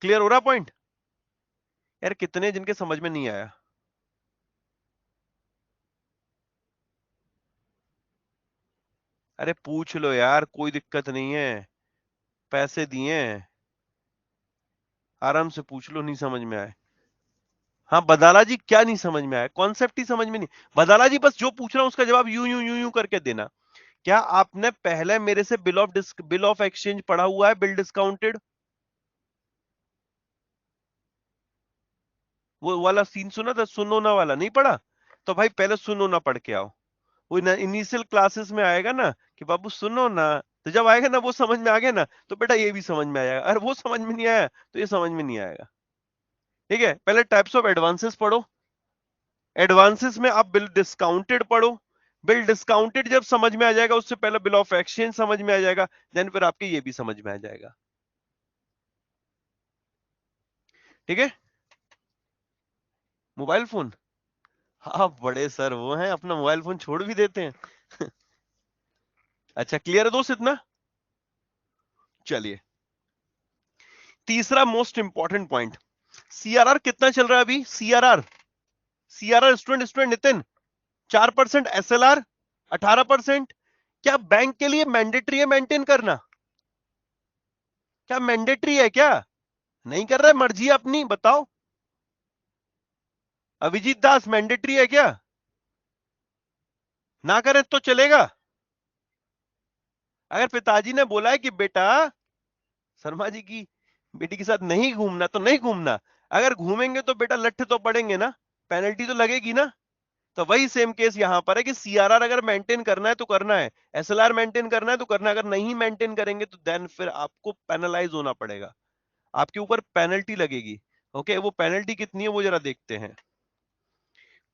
Speaker 1: क्लियर हो रहा पॉइंट? यार कितने जिनके समझ में नहीं आया? अरे पूछ लो यार, कोई दिक्कत नहीं है, पैसे दिए हैं, आराम से पूछ लो, नहीं समझ में आए। हाँ बदाला जी, क्या नहीं समझ में आया? कॉन्सेप्ट ही समझ में नहीं। बदाला जी बस जो पूछ रहा हूं उसका जवाब यूं यूं यूं यूं करके देना। क्या आपने पहले मेरे से बिल ऑफ एक्सचेंज पढ़ा हुआ है, बिल डिस्काउंटेड, वो वाला सीन सुना था, सुनोना वाला नहीं पढ़ा? तो भाई पहले सुनोना पढ़ के आओ, वो इनिशियल क्लासेस में आएगा ना कि बाबू सुनो ना, तो जब आएगा ना वो समझ में आ गया ना तो बेटा ये भी समझ में आएगा, अरे वो समझ में नहीं आया तो ये समझ में नहीं आएगा। ठीक है, पहले टाइप्स ऑफ एडवांसेस पढ़ो, एडवांसेस में आप बिल डिस्काउंटेड पढ़ो, बिल डिस्काउंटेड जब समझ में आ जाएगा उससे पहले बिल ऑफ एक्सचेंज समझ में आ जाएगा, देन फिर आपके ये भी समझ में आ जाएगा। ठीक है, मोबाइल फोन, हाँ बड़े सर वो हैं, अपना मोबाइल फोन छोड़ भी देते हैं। अच्छा क्लियर है दोस्त इतना? चलिए तीसरा मोस्ट इंपॉर्टेंट पॉइंट, सीआरआर कितना चल रहा है अभी? CRR, CRR student student Nitin 4%, SLR 18%। क्या बैंक के लिए मैंडेटरी है मेंटेन करना? क्या मैंडेटरी है क्या? नहीं कर रहा है, मर्जी है अपनी, बताओ। अभिजीत दास मैंडेटरी है क्या? ना करें तो चलेगा? अगर पिताजी ने बोला है कि बेटा शर्मा जी की बेटी के साथ नहीं घूमना तो नहीं घूमना, अगर घूमेंगे तो बेटा लठ तो पड़ेंगे ना, पेनल्टी तो लगेगी ना। तो वही सेम केस यहां पर है कि सीआरआर अगर मेंटेन करना है तो करना है, एसएलआर मेंटेन करना है तो करना है, अगर नहीं मेंटेन करेंगे तो देन फिर आपको पेनलाइज होना पड़ेगा, आपके ऊपर पेनल्टी लगेगी। ओके, वो पेनल्टी कितनी है वो जरा देखते हैं।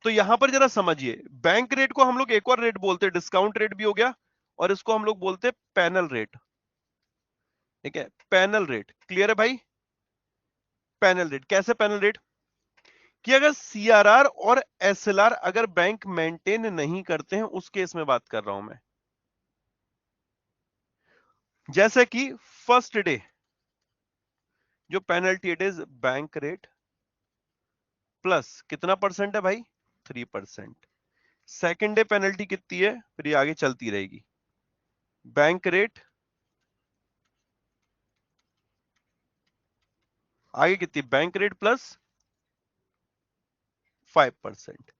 Speaker 1: तो यहां पर जरा समझिए, बैंक रेट को हम लोग एक और रेट बोलते हैं, डिस्काउंट रेट भी हो गया, और इसको हम लोग बोलते हैं पैनल रेट। ठीक है, पैनल रेट, क्लियर है भाई? पैनल रेट कैसे? पैनल रेट कि अगर सीआरआर और एसएलआर अगर बैंक मेंटेन नहीं करते हैं, उस केस में बात कर रहा हूं मैं। जैसे कि फर्स्ट डे जो penalty it is bank rate plus कितना परसेंट है भाई? 3%। सेकेंड डे पेनल्टी कितनी है? फिर ये आगे चलती रहेगी, बैंक रेट आगे कितनी, बैंक रेट प्लस 5%।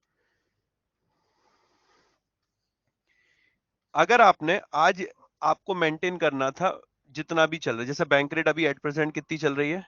Speaker 1: अगर आपने आज आपको मेंटेन करना था जितना भी चल रहा है, जैसे बैंक रेट अभी 8% कितनी चल रही है?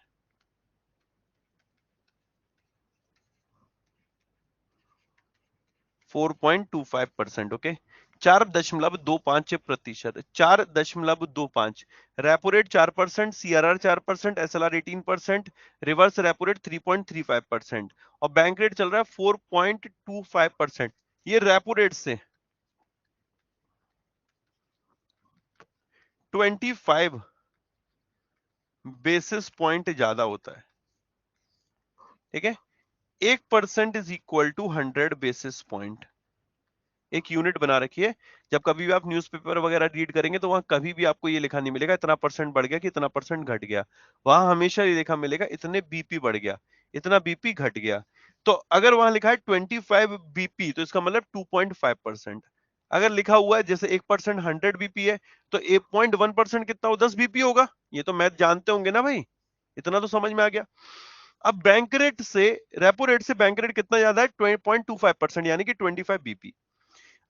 Speaker 1: 4.25%। Okay, 4.25%, 4.25। Repo rate 4%, CRR 4%, SLR 18%, reverse repo rate 3.35%, और बैंक रेट चल रहा है 4.25%। ये रेपो रेट से, 25 बेसिस पॉइंट ज्यादा होता है, ठीक है। 1% is equal to 100 basis point, एक यूनिट बना रखी है। जब कभी भी आप न्यूज़पेपर वगैरह रीड करेंगे तो वहां कभी भी आपको ये लिखा नहीं मिलेगा इतना परसेंट बढ़ गया कि इतना परसेंट घट गया, वहां हमेशा ये लिखा मिलेगा इतने बीपी बढ़ गया, इतना बीपी घट गया। तो अगर वहां लिखा है 25 बीपी तो इसका मतलब 2.5%। अगर लिखा हुआ है जैसे 1% 100 बीपी है तो 8.1% कितना हो 10 बीपी होगा। ये तो मैथ जानते होंगे ना भाई, इतना तो समझ में आ गया। अब बैंक रेट से रेपो रेट से बैंक रेट कितना ज्यादा है 20.25% यानी कि 25 बीपी।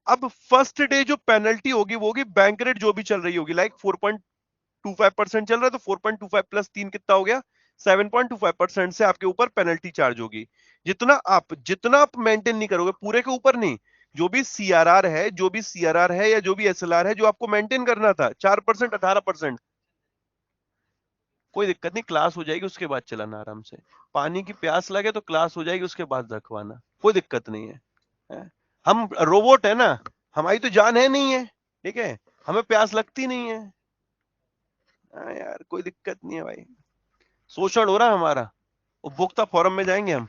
Speaker 1: अब फर्स्ट डे जो पेनल्टी होगी वो होगी बैंक रेट जो भी चल रही होगी, लाइक 4.25% चल रहा है तो 4.25 प्लस 3 कितना हो गया 7.25% से आपके ऊपर पेनल्टी चार्ज होगी। जितना आप मेंटेन नहीं करोगे पूरे के ऊपर नहीं, जो भी सीआरआर है, जो भी सीआरआर है या जो भी एसएलआर है जो आपको मेंटेन करना था 4% 18%, कोई दिक्कत नहीं, क्लास हो जाएगी उसके बाद चलाना आराम से। पानी की प्यास लगे तो क्लास हो जाएगी उसके बाद रखवाना, कोई दिक्कत नहीं है। हम रोबोट है ना, हमारी तो जान है नहीं है, ठीक है, हमें प्यास लगती नहीं है। यार कोई दिक्कत नहीं है भाई, शोषण हो रहा है हमारा, उपभोक्ता फोरम में जाएंगे हम।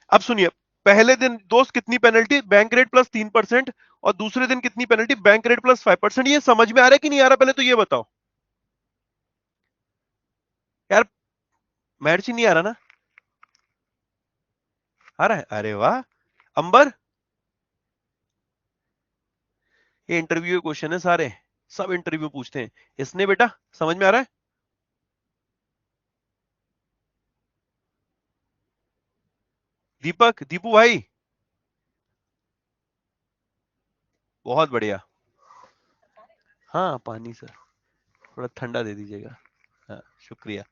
Speaker 1: अब सुनिए, पहले दिन दोस्त कितनी पेनल्टी बैंक रेट प्लस 3% और दूसरे दिन कितनी पेनल्टी बैंक रेट प्लस 5%। ये समझ में आ रहा है कि नहीं आ रहा, पहले तो ये बताओ यार। महर्षि नहीं आ रहा ना, आ रहा है, अरे वाह। अंबर, ये इंटरव्यू के क्वेश्चन है सारे, सब इंटरव्यू पूछते हैं। इसने बेटा समझ में आ रहा है? दीपक, दीपू भाई, बहुत बढ़िया। हाँ पानी सर, थोड़ा ठंडा दे दीजिएगा। हाँ शुक्रिया।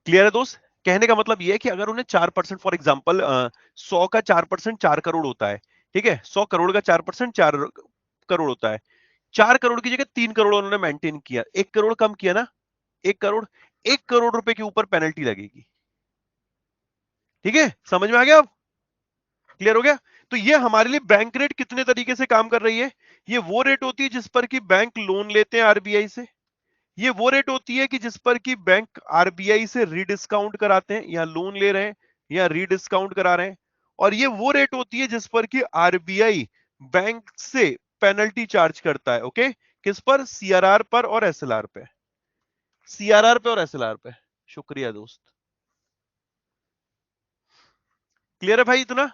Speaker 1: क्लियर है दोस्त? कहने का मतलब यह है कि अगर उन्हें 4% फॉर एग्जाम्पल 100 का 4% 4 करोड़ होता है, ठीक है, 100 करोड़ का 4% 4 करोड़ होता है, 4 करोड़ की जगह 3 करोड़ उन्होंने मेंटेन किया, 1 करोड़ कम किया ना, 1 करोड़, 1 करोड़ रुपए के ऊपर पेनल्टी लगेगी। ठीक है, समझ में आ गया अब? क्लियर हो गया? तो ये हमारे लिए बैंक रेट कितने तरीके से काम कर रही है। ये वो रेट होती है जिस पर कि बैंक लोन लेते हैं आरबीआई से, ये वो रेट होती है कि जिस पर कि बैंक आरबीआई से रीडिस्काउंट कराते हैं, या लोन ले रहे हैं या रीडिस्काउंट करा रहे हैं, और ये वो रेट होती है जिस पर कि आरबीआई बैंक से पेनल्टी चार्ज करता है। ओके, किस पर? सीआरआर पर और एसएलआर पे, सीआरआर पे और एसएलआर पे। शुक्रिया दोस्त। क्लियर है भाई इतना?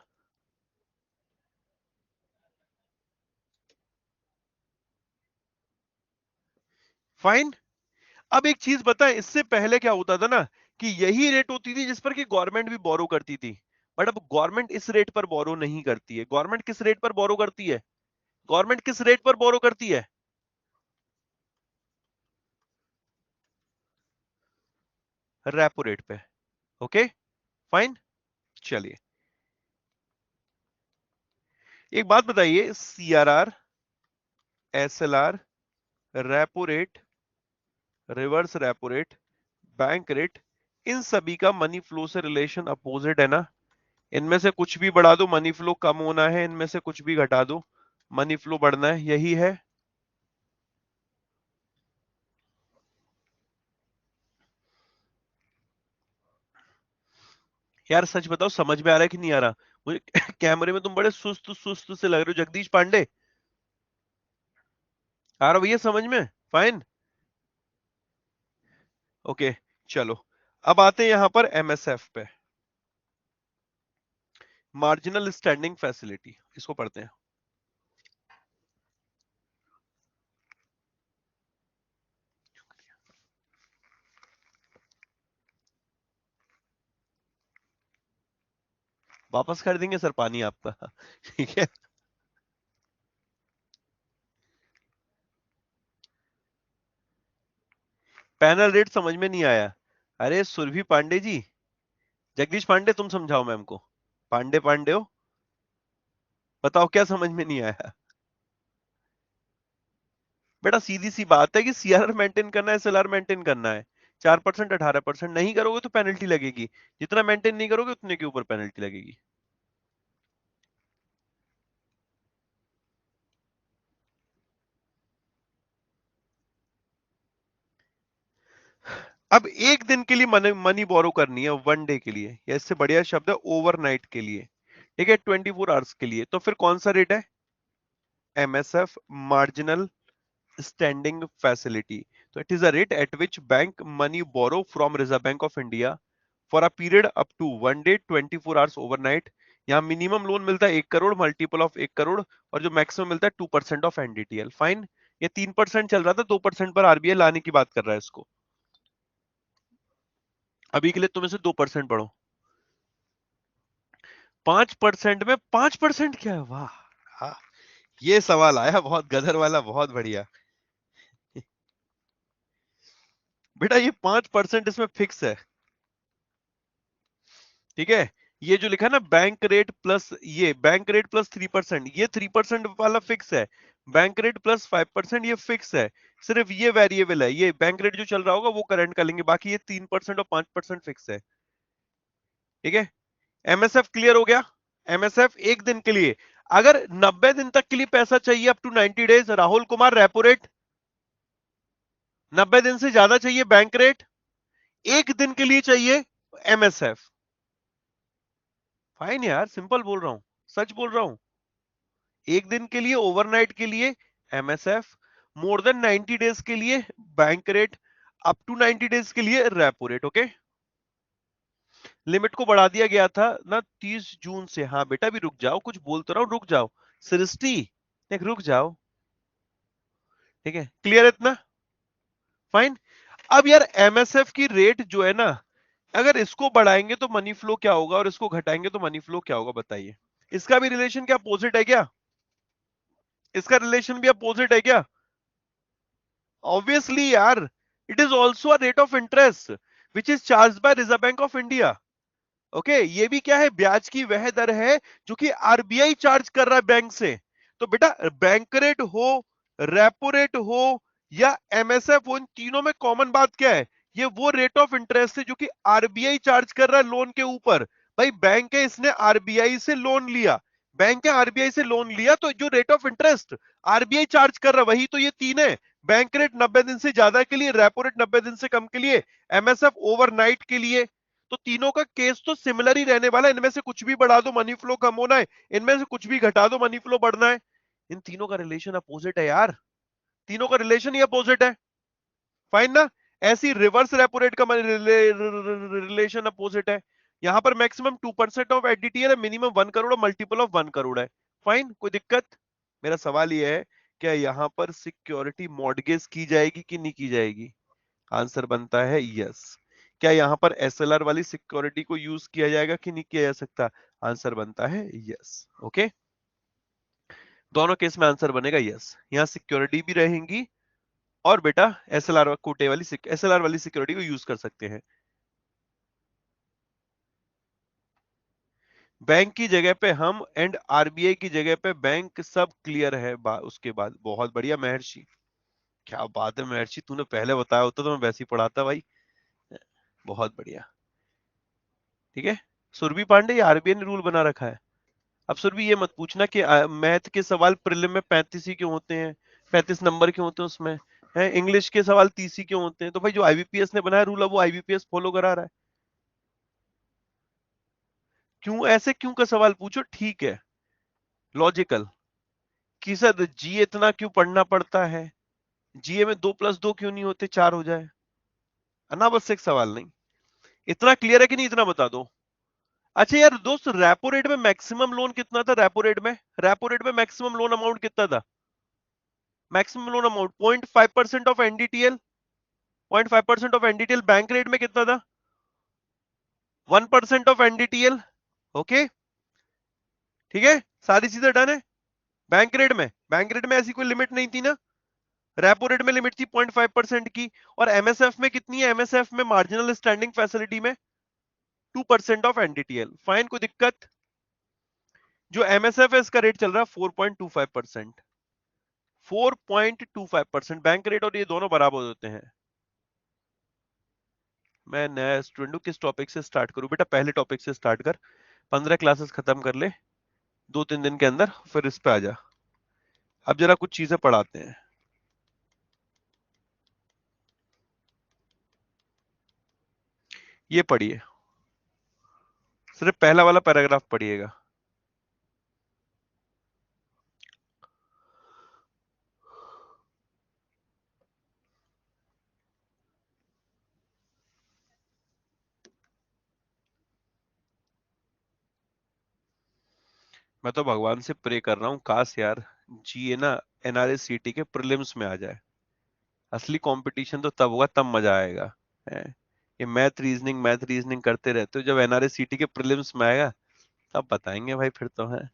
Speaker 1: फाइन। अब एक चीज बताएं, इससे पहले क्या होता था ना कि यही रेट होती थी जिस पर कि गवर्नमेंट भी बोरो करती थी, बट अब गवर्नमेंट इस रेट पर बोरो नहीं करती है। गवर्नमेंट किस रेट पर बोरो करती है? गवर्नमेंट किस रेट पर बोरो करती है? रेपो रेट पे। Okay fine. चलिए एक बात बताइए, CRR, SLR, repo rate, reverse repo rate, bank rate, इन सभी का मनी फ्लो से रिलेशन अपोजिट है ना। इनमें से कुछ भी बढ़ा दो मनी फ्लो कम होना है, इनमें से कुछ भी घटा दो मनी फ्लो बढ़ना है, यही है। यार सच बताओ समझ में आ रहा है कि नहीं आ रहा? मुझे कैमरे में तुम बड़े सुस्त सुस्त से लग रहे हो। जगदीश पांडे, आ रहा भैया समझ में? फाइन। ओके चलो, अब आते हैं यहां पर एमएसएफ पे, मार्जिनल स्टैंडिंग फैसिलिटी, इसको पढ़ते हैं। वापस कर देंगे सर पानी आपका ठीक है। पैनल रेट समझ में नहीं आया? अरे सुरभि पांडे जी, जगदीश पांडे तुम समझाओ मैम को। पांडे पांडे हो, बताओ क्या समझ में नहीं आया? बेटा सीधी सी बात है कि सीआरआर मेंटेन करना है, एसएलआर मेंटेन करना है। 4% 18% नहीं करोगे तो पेनल्टी लगेगी, जितना मेंटेन नहीं करोगे उतने के ऊपर पेनल्टी लगेगी। अब एक दिन के लिए मनी बोरो करनी है, वन डे के लिए, या इससे बढ़िया शब्द है ओवरनाइट के लिए, ठीक है, 24 आवर्स के लिए, तो फिर कौन सा रेट है? MSF, marginal standing facility. तो it is a rate at which bank money borrow from Reserve Bank of India for a period up to one day 24 hours overnight. यहाँ मिनिमम लोन मिलता है 1 करोड़, मल्टीपल ऑफ 1 करोड़, और जो maximum मिलता है 2% of NDTL। Fine, ये 3% चल रहा था, 2% पर RBI लाने की बात कर रहा है इसको। अभी के लिए तुम इसे 2% पढ़ो। 5% में 5% क्या है? वाह, हाँ, ये सवाल आया बहुत गदर वाला, बहुत बढ़िया। बेटा ये 5% इसमें फिक्स है, ठीक है। ये जो लिखा है ना बैंक रेट प्लस, ये बैंक रेट प्लस 3%, ये 3% वाला फिक्स है। बैंक रेट प्लस 5% ये फिक्स है। सिर्फ ये वेरिएबल है, ये बैंक रेट जो चल रहा होगा वो करंट कर लेंगे, बाकी ये 3% और 5% फिक्स है, ठीक है। MSF क्लियर हो गया? MSF एक दिन के लिए, अगर 90 दिन तक के लिए पैसा चाहिए up to 90 days, Rahul Kumar repo rate 90 दिन से ज्यादा चाहिए, बैंक रेट एक दिन के लिए चाहिए, MSF। फाइन यार, सिंपल बोल रहा हूं, सच बोल रहा हूं। एक दिन के लिए ओवरनाइट के लिए MSF, मोर देन 90 डेज के लिए bank rate, up to 90 days के लिए रेपो रेट। ओके, लिमिट को बढ़ा दिया गया था ना 30 जून से। हाँ बेटा भी रुक जाओ, कुछ बोल तो रहा हूं, रुक जाओ सृष्टि, एक रुक जाओ, ठीक है, क्लियर इतना? फाइन। अब यार MSF की रेट जो है ना, अगर इसको बढ़ाएंगे तो मनी फ्लो क्या होगा और इसको घटाएंगे तो मनी फ्लो क्या होगा, बताइए। इसका भी रिलेशन क्या अपोजिट है क्या? इसका रिलेशन भी अपोजिट है क्या? ऑब्वियसली यार, it is also a rate of interest which is charge by reserve Bank of India. Okay, ये भी क्या है? ब्याज की वह दर है जो कि RBI चार्ज कर रहा है बैंक से। तो बेटा बैंक रेट हो, रेपो रेट हो या MSF हो, इन तीनों में कॉमन बात क्या है? ये वो रेट ऑफ इंटरेस्ट है जो कि RBI चार्ज कर रहा है लोन के ऊपर। भाई बैंक है, इसने RBI से लोन लिया, बैंक है RBI से लोन लिया, तो जो rate of interest RBI charge कर रहा है वही तो ये तीन है। बैंक रेट 90 दिन से ज्यादा के लिए, रेपो रेट 90 दिन से कम के लिए, MSF ओवरनाइट के लिए। तो तीनों का केस तो सिमिलर ही रहने वाला है। इनमें से कुछ भी बढ़ा दो मनी फ्लो कम होना है, इनमें से कुछ भी घटा दो मनी फ्लो बढ़ना है। इन तीनों का रिलेशन अपोजिट है यार, तीनों का रिलेशन ही अपोजिट है। फाइन ना? ऐसी रिवर्स रेपो रेट का रिलेशन अपोजिट है। यहां पर मैक्सिमम 2% ऑफ एडीटीएल है, मिनिमम 1 करोड़ और मल्टीपल ऑफ 1 करोड़ है। फाइन, कोई दिक्कत? मेरा सवाल यह है, क्या यहां पर सिक्योरिटी मॉर्गेज की जाएगी कि नहीं की जाएगी? आंसर बनता है यस। क्या यहां पर SLR वाली सिक्योरिटी को यूज किया जाएगा कि नहीं किया जा सकता? आंसर बनता है यस। ओके, दोनों केस में आंसर बनेगा यस। यहां सिक्योरिटी भी रहेंगी और बेटा SLR कोटे वाली SLR वाली सिक्योरिटी को यूज कर सकते हैं। बैंक की जगह पे हम एंड RBI की जगह पे बैंक, सब क्लियर है। उसके बाद बहुत बढ़िया महर्षि, क्या बात है महर्षि, तूने पहले बताया होता तो मैं वैसे ही पढ़ाता भाई। बहुत बढ़िया, ठीक है। सुरभि पांडे, ये RBI ने रूल बना रखा है। अब सुरभि ये मत पूछना कि मैथ के सवाल प्रीलिम में 35 ही क्यों होते हैं, 35 नंबर क्यों होते हैं उसमें, है इंग्लिश के सवाल 30 ही क्यों होते हैं। तो भाई जो IBPS ने बनाया रूल है वो IBPS फॉलो करा रहा है। क्यों ऐसे क्यों का सवाल पूछो, ठीक है, लॉजिकल। कि सर जी इतना क्यों पढ़ना पड़ता है, जीए में 2 + 2 क्यों नहीं होते, 4 हो जाए। अनावश्यक सवाल नहीं। इतना क्लियर है कि नहीं, इतना बता दो। अच्छा यार दोस्त, रेपो रेट में मैक्सिमम लोन कितना था? रेपो रेट में मैक्सिमम लोन अमाउंट कितना था? Maximum loan amount 0.5% of NDTL, 0.5% of NDTL। Bank rate में कितना था? 1% ऑफ NDTL। ओके, ठीक है, सारी चीजें डन है। बैंक रेट में ऐसी कोई लिमिट नहीं थी ना, रेपो रेट में लिमिट थी 0.5% की। और MSF में कितनी है? MSF में मार्जिनल स्टैंडिंग फैसिलिटी में 2% ऑफ NDTL। फाइन, कोई दिक्कत? जो MSF है इसका रेट चल रहा है 4.25%। 4.25% बैंक रेट और ये दोनों बराबर होते हैं। मैं नया स्टूडेंट हूं, किस टॉपिक से स्टार्ट करूं? बेटा पहले टॉपिक से स्टार्ट कर, 15 क्लासेस खत्म कर ले 2-3 दिन के अंदर, फिर इस पे आ जा। अब जरा कुछ चीजें पढ़ाते हैं। ये पढ़िए, सिर्फ पहला वाला पैराग्राफ पढ़िएगा। मैं तो भगवान से प्रे कर रहा हूँ, काश यार जी ना NRSCT के प्रीलिम्स में आ जाए। असली कंपटीशन तो तब होगा, तब मजा आएगा। है ये मैथ रीजनिंग करते रहते हो, जब NRSCT के प्रीलिम्स में आएगा तब बताएंगे भाई, फिर तो है।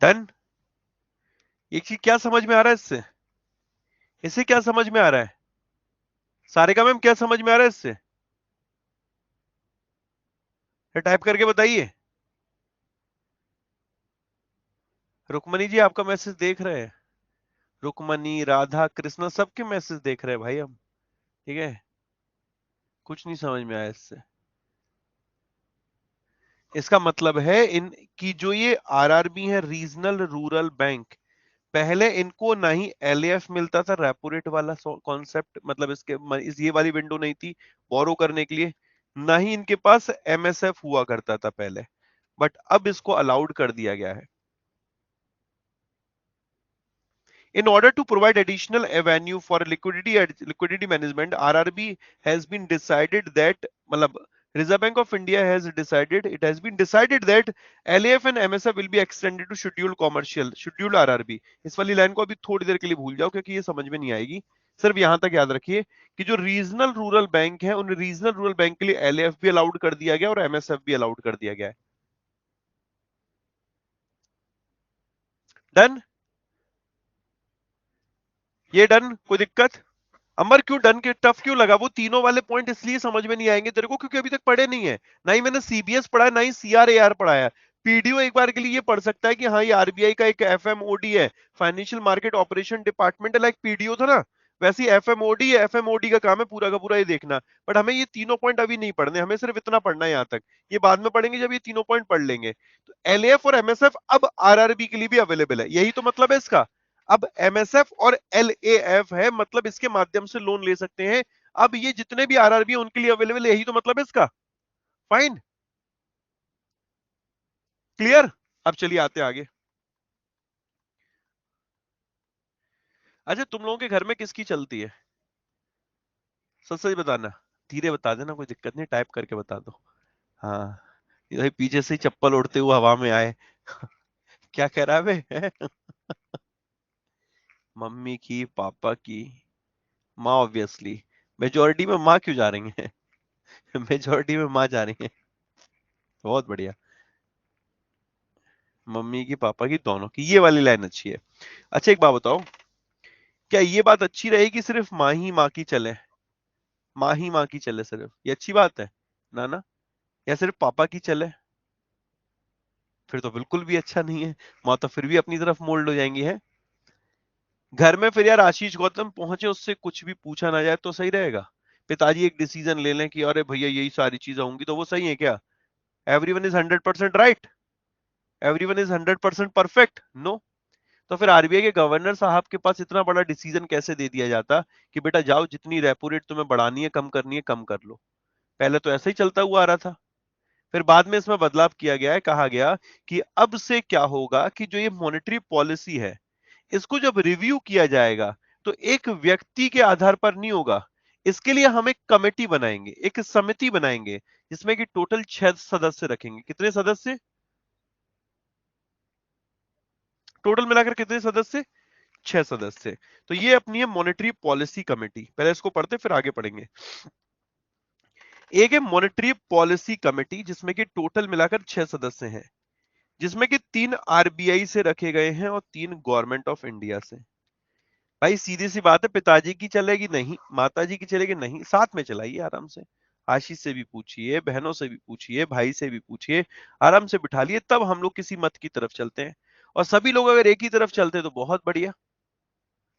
Speaker 1: डन। एक चीज क्या समझ में आ रहा है इससे? इसे क्या समझ में आ रहा है? सारिका मैम क्या समझ में आ रहा है इससे? टाइप करके बताइए। रुकमणी जी आपका मैसेज देख रहे हैं, रुकमणी, राधा, कृष्णा, सबके मैसेज देख रहे हैं भाई हम। ठीक है, कुछ नहीं समझ में आया इससे। इसका मतलब है इन की जो ये RRB है, रीजनल रूरल बैंक, पहले इनको ना ही LAF मिलता था, रेपो रेट वाला कॉन्सेप्ट, मतलब ये वाली विंडो नहीं थी बोरो करने के लिए, ना ही इनके पास MSF हुआ करता था पहले, बट अब इसको अलाउड कर दिया गया है। In order to provide additional avenue for liquidity management, RRB has been decided that, मतलब Reserve Bank of India has decided, it has been decided that LAF and MSF will be extended to scheduled commercial, scheduled RRB। इस वाली line को अभी थोड़ी देर के लिए भूल जाओ क्योंकि ये समझ में नहीं आएगी, सिर्फ यहां तक याद रखिए कि जो रीजनल रूरल बैंक है उन रीजनल रूरल बैंक के लिए LAF भी अलाउड कर दिया गया और MSF भी अलाउड कर दिया गया है। डन? ये डन? कोई दिक्कत? अमर क्यों डन के टफ क्यों लगा? वो तीनों वाले पॉइंट इसलिए समझ में नहीं आएंगे तेरे को क्योंकि अभी तक पढ़े नहीं है, ना ही मैंने CBS पढ़ा है, ना ही CRAR पढ़ा है। PDO एक बार के लिए ये पढ़ सकता है कि हाँ ये RBI का एक FMOD है, financial market operation department, like PDO था ना, वैसे ही FMOD है, FMOD का काम है पूरा का पूरा ये देखना। बट हमें ये तीनों पॉइंट अभी नहीं पढ़ने, हमें सिर्फ इतना पढ़ना है यहाँ तक, ये बाद में पढ़ेंगे जब ये तीनों पॉइंट पढ़ लेंगे। तो LAF और MSF अब RRB के लिए भी अवेलेबल है, यही तो मतलब है इसका। अब MSF और LAF है, मतलब इसके माध्यम से लोन ले सकते हैं। अब ये जितने भी RRB है उनके लिए अवेलेबल है, यही तो मतलब है इसका। Fine, clear? अब चलिए आते आगे। अच्छा, तुम लोगों के घर में किसकी चलती है? सच सच बताना, धीरे बता देना, कोई दिक्कत नहीं, टाइप करके बता दो। हाँ, ये भाई पीछे से ही चप्पल उड़ते हुए हवा में आए। क्या कह रहा है बे? मम्मी की, पापा की, माँ ऑब्वियसली। मेजोरिटी में माँ क्यों जा रही है? मेजोरिटी में माँ जा रही है, बहुत बढ़िया। मम्मी की, पापा की, दोनों की, ये वाली लाइन अच्छी है। अच्छा एक बात बताओ, क्या ये बात अच्छी रहेगी सिर्फ माँ ही माँ की चले, माँ ही माँ की चले सिर्फ, ये अच्छी बात है ना? ना, या सिर्फ पापा की चले? फिर तो बिल्कुल भी अच्छा नहीं है, माँ तो फिर भी अपनी तरफ मोल्ड हो जाएंगी है। घर में फिर यार आशीष गौतम पहुंचे, उससे कुछ भी पूछा ना जाए तो सही रहेगा। पिताजी एक डिसीजन ले लें कि अरे भैया यही सारी चीजें होंगी, तो वो सही है क्या? Everyone is 100% right? Everyone is 100% perfect? No. तो फिर RBI के गवर्नर साहब के पास इतना बड़ा डिसीजन कैसे दे दिया जाता कि बेटा जाओ, जितनी रेपो रेट तुम्हें बढ़ानी है, कम करनी है, कम कर लो? पहले तो ऐसे ही चलता हुआ आ रहा था, फिर बाद में इसमें बदलाव किया गया है, कहा गया कि अब से क्या होगा कि जो ये मॉनेटरी पॉलिसी है इसको जब रिव्यू किया जाएगा तो एक व्यक्ति के आधार पर नहीं होगा, इसके लिए हम एक कमेटी बनाएंगे, एक समिति बनाएंगे जिसमें कि टोटल 6 सदस्य रखेंगे। कितने सदस्य टोटल मिलाकर? कितने सदस्य? 6 सदस्य। तो ये अपनी है मॉनेटरी पॉलिसी कमेटी, पहले इसको पढ़ते फिर आगे पढ़ेंगे। एक है मॉनेटरी पॉलिसी कमेटी जिसमें कि टोटल मिलाकर 6 सदस्य हैं, जिसमें कि 3 RBI से रखे गए हैं और 3 गवर्नमेंट ऑफ इंडिया से। भाई सीधी सी बात है, पिताजी की चलेगी नहीं, माताजी की चलेगी नहीं, साथ में चलाइए आराम से, आशीष से भी पूछिए, बहनों से भी पूछिए, भाई से भी पूछिए, आराम से बिठा लिए, तब हम लोग किसी मत की तरफ चलते हैं। और सभी लोग अगर एक ही तरफ चलते तो बहुत बढ़िया।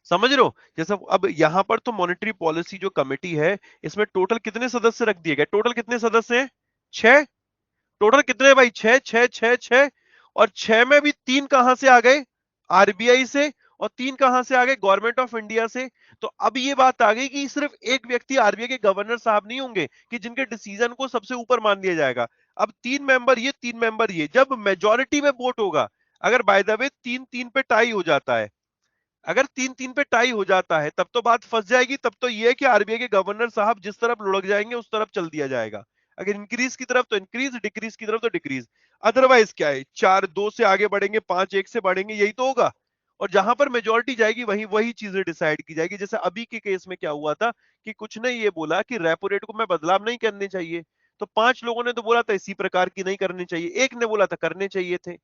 Speaker 1: समझ रहे हो? जैसे अब यहां पर तो मॉनेटरी पॉलिसी जो कमेटी है, इसमें टोटल कितने सदस्य रख दिए गए? टोटल कितने सदस्य हैं? 6। टोटल कितने भाई? 6 6 6 6। और 6 में भी 3 कहां से आ गए? आरबीआई से। और 3 कहां से आ गए? गवर्नमेंट ऑफ इंडिया से। तो अब ये बात आ गई कि सिर्फ एक व्यक्ति आरबीआई के गवर्नर साहब नहीं होंगे कि जिनके डिसीजन को सबसे ऊपर मान लिया जाएगा। अब 3 मेंबर ये, 3 मेंबर ये, जब मेजोरिटी में वोट होगा, अगर बाय द वे 3-3 पे टाई हो जाता है, अगर 3-3 पे टाई हो जाता है, तब तो बात फंस जाएगी। तब तो ये है कि आरबीआई के गवर्नर साहब जिस तरफ लुढ़क जाएंगे उस तरफ चल दिया जाएगा। अगर इंक्रीज की तरफ तो इंक्रीज, डिक्रीज की तरफ तो डिक्रीज। अदरवाइज क्या है? 4-2 से आगे बढ़ेंगे, 5-1 से बढ़ेंगे, यही तो होगा। और जहां पर मेजोरिटी जाएगी वही वही चीजें डिसाइड की जाएगी। जैसे अभी के केस में क्या हुआ था कि कुछ ने ये बोला कि रेपो रेट को मैं बदलाव नहीं करने चाहिए, तो 5 लोगों ने तो बोला था इसी प्रकार की नहीं करनी चाहिए, एक ने बोला था करने चाहिए थे।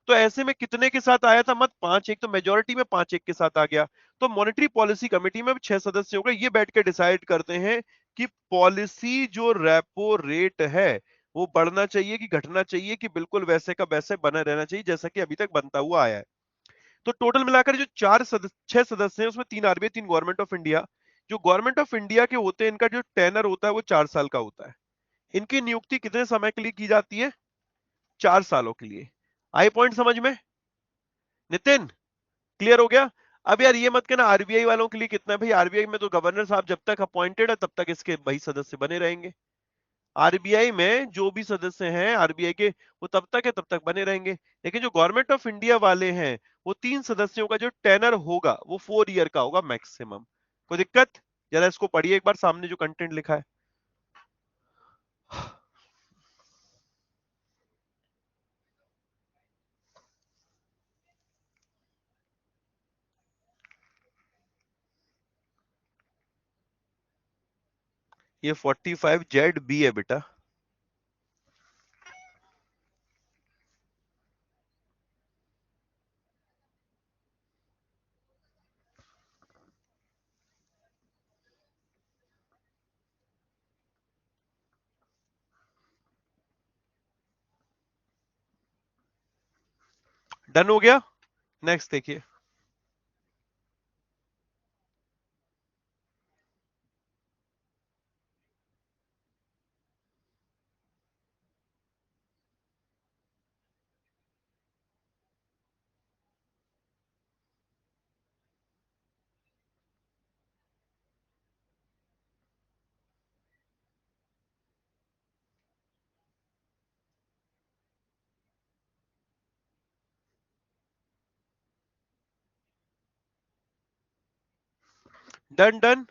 Speaker 1: तो ऐसे में कितने के साथ आया था मत? 5-1। तो मेजोरिटी में 5-1 के साथ आ गया। तो मॉनेटरी पॉलिसी कमेटी में 6 सदस्य हो गए, ये बैठ के डिसाइड करते हैं कि पॉलिसी जो रेपो रेट है वो बढ़ना चाहिए कि घटना चाहिए, कि बिल्कुल वैसे का वैसे बना रहना चाहिए जैसा कि अभी तक बनता हुआ आया है। तो टोटल मिलाकर जो 6 सदस्य हैं, उसमें 3 आरबीआई, 3 गवर्नमेंट ऑफ इंडिया। जो गवर्नमेंट ऑफ इंडिया के होते हैं, इनका जो टेनर होता है वो 4 साल का होता है। इनकी नियुक्ति कितने समय के लिए की जाती है? 4 सालों के लिए। आई पॉइंट समझ में? नितिन, क्लियर हो गया? अब यार ये मत कहना आरबीआई वालों के लिए कितना है। भाई आरबीआई में तो गवर्नर साहब जब तक अपॉइंटेड है तब तक इसके भाई सदस्य बने रहेंगे। आरबीआई में जो भी सदस्य हैं आरबीआई के, वो तब तक है तब तक बने रहेंगे। लेकिन जो गवर्नमेंट ऑफ इंडिया वाले हैं, वो 3 सदस्यों का जो टेनर होगा वो 4 ईयर का होगा मैक्सिमम। कोई दिक्कत? जरा इसको पढ़िए एक बार, सामने जो कंटेंट लिखा है। ये 45Z B है बेटा। डन हो गया? नेक्स्ट देखिए। Done done.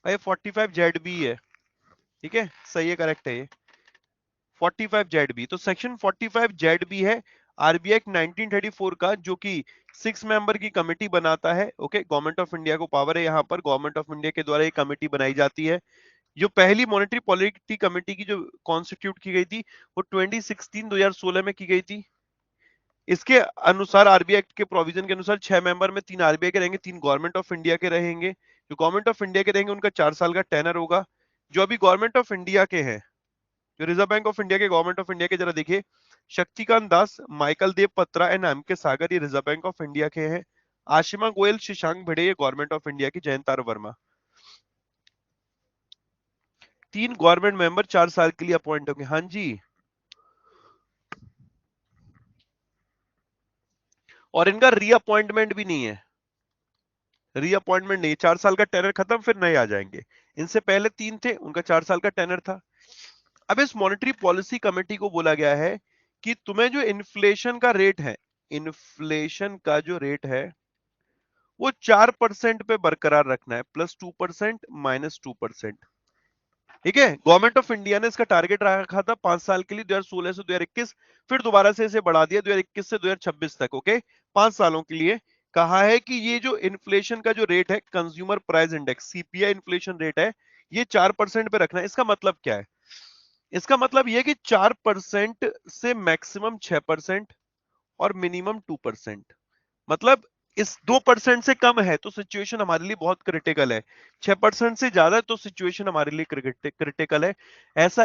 Speaker 1: ये 45Z B है, ठीक है, सही है, करेक्ट है ये 45Z B। तो सेक्शन 45Z B है आरबीआई एक्ट 1934 का, जो कि 6 मेंबर की कमेटी बनाता है। ओके, गवर्नमेंट ऑफ इंडिया को पावर है, यहाँ पर गवर्नमेंट ऑफ इंडिया के द्वारा ये कमेटी बनाई जाती है। जो पहली मॉनेटरी पॉलिसी कमेटी की जो कॉन्स्टिट्यूट की गई थी वो 2016 में की गई थी। इसके अनुसार आरबीआई एक्ट के प्रोविजन के अनुसार 6 मेंबर में 3 आरबीआई के रहेंगे, 3 गवर्नमेंट ऑफ इंडिया के रहेंगे। जो गवर्नमेंट ऑफ इंडिया के रहेंगे उनका 4 साल का टेनर होगा। जो अभी गवर्नमेंट ऑफ इंडिया के हैं, जो रिजर्व बैंक ऑफ इंडिया के, गवर्नमेंट ऑफ इंडिया के, जरा देखिए, शक्तिकांत दास, माइकल देव पत्रा एंड एम के सागर, ये रिजर्व बैंक ऑफ इंडिया के हैं। आशिमा गोयल, शशांक भिड़े, ये गवर्नमेंट ऑफ इंडिया की। जयंतार वर्मा। 3 गवर्नमेंट मेंबर 4 साल के लिए अपॉइंट होंगे। हाँ जी। और इनका रीअपॉइंटमेंट भी नहीं है, रीअपॉइंटमेंट नहीं, 4 साल का टेनर खत्म फिर नए आ जाएंगे। इनसे पहले 3 थे, उनका 4 साल का टेनर था। अब इस मॉनेटरी पॉलिसी कमेटी को बोला गया है कि तुम्हें जो इन्फ्लेशन का रेट है, इन्फ्लेशन का जो रेट है वो 4% पे बरकरार रखना है, +2%, -2%। ठीक है। गवर्नमेंट ऑफ इंडिया ने इसका टारगेट रखा था 5 साल के लिए 2016 से 2021, फिर दोबारा से इसे बढ़ा दिया 2021 से 2026 तक। ओके, 5 सालों के लिए कहा है कि ये जो इन्फ्लेशन का जो रेट है, consumer price index CPI inflation rate है, ये 4% पे रखना है। इसका मतलब क्या है? इसका मतलब ये कि 4% से मैक्सिमम 6% और मिनिमम 2%। मतलब इस 2% से कम है तो सिचुएशन हमारे लिए बहुत क्रिटिकल है, 6% से ज्यादा है तो सिचुएशन हमारे लिए क्रिटिकल है। ऐसा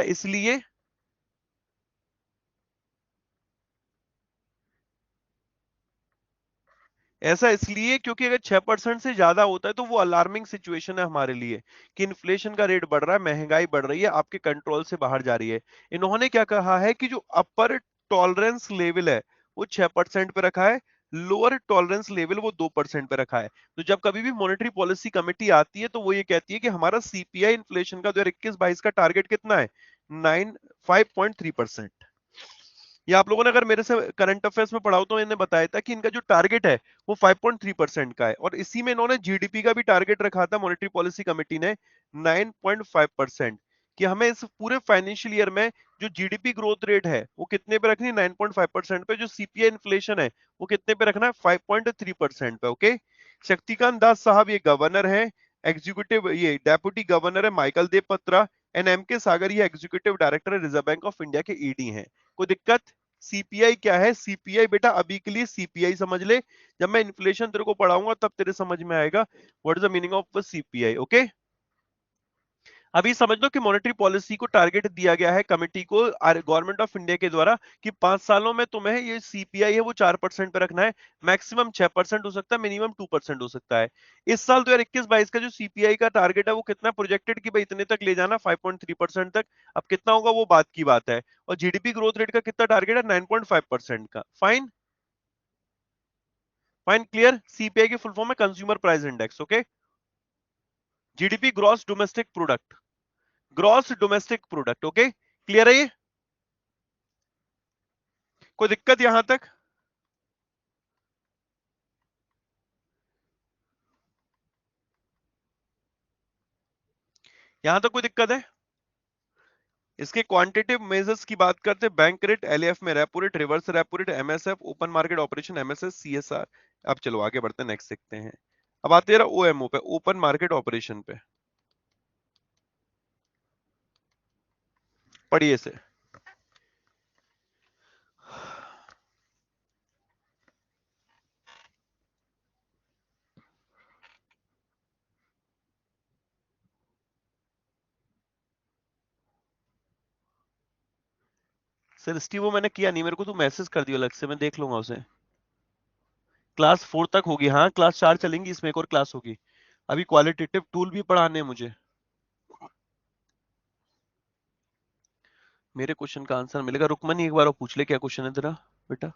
Speaker 1: इसलिए क्योंकि अगर 6% से ज्यादा होता है तो वो अलार्मिंग सिचुएशन है हमारे लिए कि इन्फ्लेशन का रेट बढ़ रहा है, महंगाई बढ़ रही है, आपके कंट्रोल से बाहर जा रही है। इन्होंने क्या कहा है कि जो अपर टॉलरेंस लेवल है वो 6% पे रखा है, लोअर टॉलरेंस लेवल वो 2% पे रखा है। तो जब कभी भी मॉनेटरी पॉलिसी कमेटी आती है तो वो ये कहती है कि हमारा सीपीआई इन्फ्लेशन का 2021-22 का टारगेट कितना है, 5.3%। ये आप लोगों ने अगर मेरे से करंट अफेयर्स में पढ़ा हो तो इन्हें बताया था कि इनका जो टारगेट है वो 5.3% का है, और इसी में इन्होंने जीडीपी का भी टारगेट रखा था मॉनेटरी पॉलिसी कमेटी ने 9.5%, कि हमें इस पूरे फाइनेंशियल ईयर में जो जीडीपी ग्रोथ रेट है वो कितने पे रखनी है, 9.5% पे। जो सीपीआई इन्फ्लेशन है वो कितने पे रखना है, 5.3% पे। ओके, शक्तिकांत दास साहब ये गवर्नर है, एग्जीक्यूटिव ये डेप्यूटी गवर्नर है माइकल देव पत्रा, एंड एम के सागर ये एग्जीक्यूटिव डायरेक्टर है रिजर्व बैंक ऑफ इंडिया के ईडी हैं। कोई दिक्कत? सीपीआई क्या है? सीपीआई बेटा अभी के लिए सीपीआई समझ ले, जब मैं इन्फ्लेशन तेरे को पढ़ाऊंगा तब तेरे समझ में आएगा what is the meaning of CPI. Okay, अभी समझ लो कि मॉनेटरी पॉलिसी को टारगेट दिया गया है कमेटी को गवर्नमेंट ऑफ इंडिया के द्वारा कि 5 सालों में तुम्हें ये सीपीआई है वो 4% पे रखना है, मैक्सिमम 6% हो सकता है, मिनिमम 2% हो सकता है। इस साल 2021-22 का जो सीपीआई का टारगेट है वो कितना प्रोजेक्टेड कि भाई इतने तक ले जाना, 5.3% तक। अब कितना होगा वो बात की बात है। और जीडीपी ग्रोथ रेट का कितना टारगेट है, 9.5% का। Fine, fine, clear. सीपीआई की फुल फॉर्म है consumer price index. Okay, GDP gross domestic product, gross domestic product. Okay, clear है ये? कोई दिक्कत यहां तक? यहां तक कोई दिक्कत है? इसके क्वांटिटेटिव मेजर्स की बात करते हैं, बैंक रेट, एलएफ में repo rate, reverse repo rate, MSF, open market operation, MSS, CSR. अब चलो आगे बढ़ते हैं, नेक्स्ट देखते हैं। अब आते हैं ओएमओ पे, ओपन मार्केट ऑपरेशन पे। पढ़िए से। सर स्टीव वो मैंने किया नहीं, मेरे को तो मैसेज कर दिया अलग से, मैं देख लूंगा उसे। क्लास 4 तक होगी, हाँ क्लास 4 चलेंगी, इसमें एक और क्लास होगी। अभी क्वालिटेटिव टूल भी पढ़ाने हैं मुझे। मेरे क्वेश्चन का आंसर मिलेगा, रुकमनी एक बार और पूछ ले क्या क्वेश्चन है तेरा बेटा।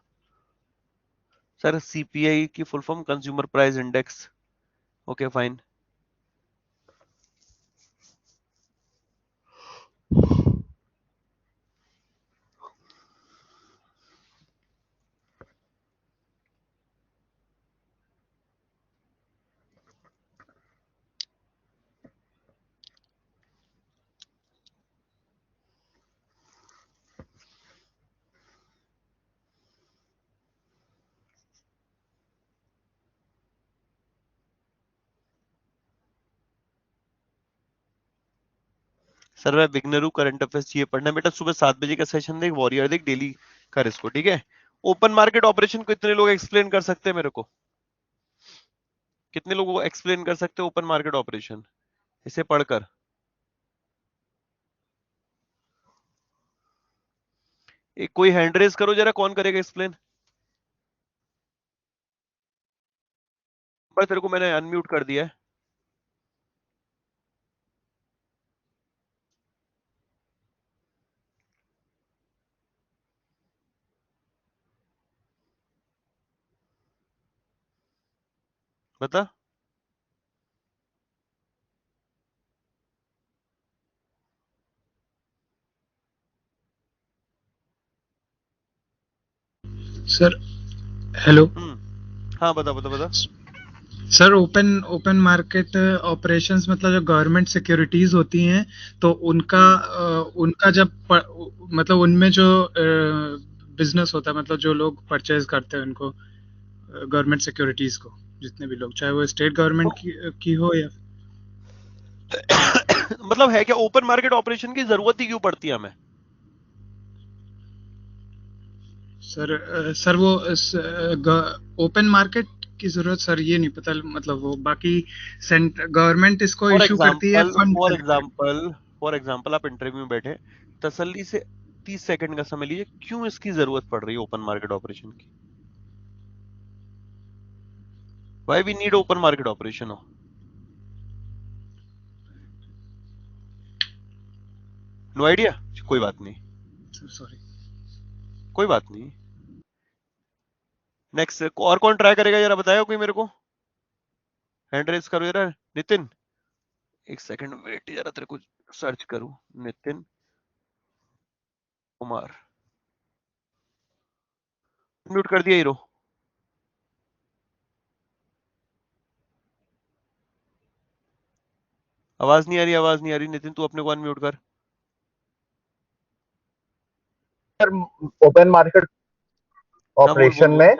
Speaker 1: सर सीपीआई की full form consumer price index. Okay fine. Sir मैं बिगनर हूँ, करंट अफेयर्स चाहिए पढ़ना बेटा, सुबह 7 बजे का सेशन देख, वॉरियर देख, डेली कर इसको, ठीक है। ओपन मार्केट ऑपरेशन को इतने लोग एक्सप्लेन कर सकते हैं मेरे को? कितने लोगों को एक्सप्लेन कर सकते हैं ओपन मार्केट ऑपरेशन इसे पढ़कर? एक कोई हैंड रेज करो जरा, कौन करेगा एक्सप्लेन? पर तेरे को मैंने अनम्यूट कर दिया है। बता।
Speaker 6: Sir hello.
Speaker 1: हाँ बता बता बता।
Speaker 5: Sir open open market operations मतलब जो गवर्नमेंट सिक्योरिटीज होती हैं तो उनका जब मतलब उनमें जो बिजनेस होता है मतलब जो लोग परचेज करते हैं उनको गवर्नमेंट सिक्योरिटीज को जितने भी लोग चाहे वो स्टेट गवर्नमेंट की हो या
Speaker 1: मतलब है क्या ओपन मार्केट ऑपरेशन की जरूरत ही क्यों पड़ती है हमें?
Speaker 5: सर वो ओपन मार्केट की जरूरत सर ये नहीं पता मतलब वो बाकी गवर्नमेंट इसको
Speaker 1: फॉर
Speaker 5: इशू करती है
Speaker 1: एग्जाम्पल
Speaker 5: फंड
Speaker 1: फॉर
Speaker 5: कलेक्ट करके।
Speaker 1: एग्जाम्पल फॉर एग्जाम्पल आप इंटरव्यू में बैठे, तसल्ली से 30 सेकंड का समय लीजिए, क्यों इसकी जरूरत पड़ रही है ओपन मार्केट ऑपरेशन की? Why we need open market operation हो? No idea? कोई बात नहीं,
Speaker 5: सॉरी।
Speaker 1: कोई बात नहीं। नेक्स्ट और कौन ट्राई करेगा जरा बताएगा कोई मेरे को, हैंड रेस करो जरा। नितिन, एक सेकंड वेट जरा, तेरे को सर्च करूं। नितिन कुमार, म्यूट कर दिया हीरो। आवाज नहीं आ रही, आवाज नहीं आ रही। नितिन तू अपने को अनम्यूट कर।
Speaker 6: ओपन मार्केट
Speaker 1: हाँ बोल बोल
Speaker 6: ऑपरेशन
Speaker 1: बोल।
Speaker 6: में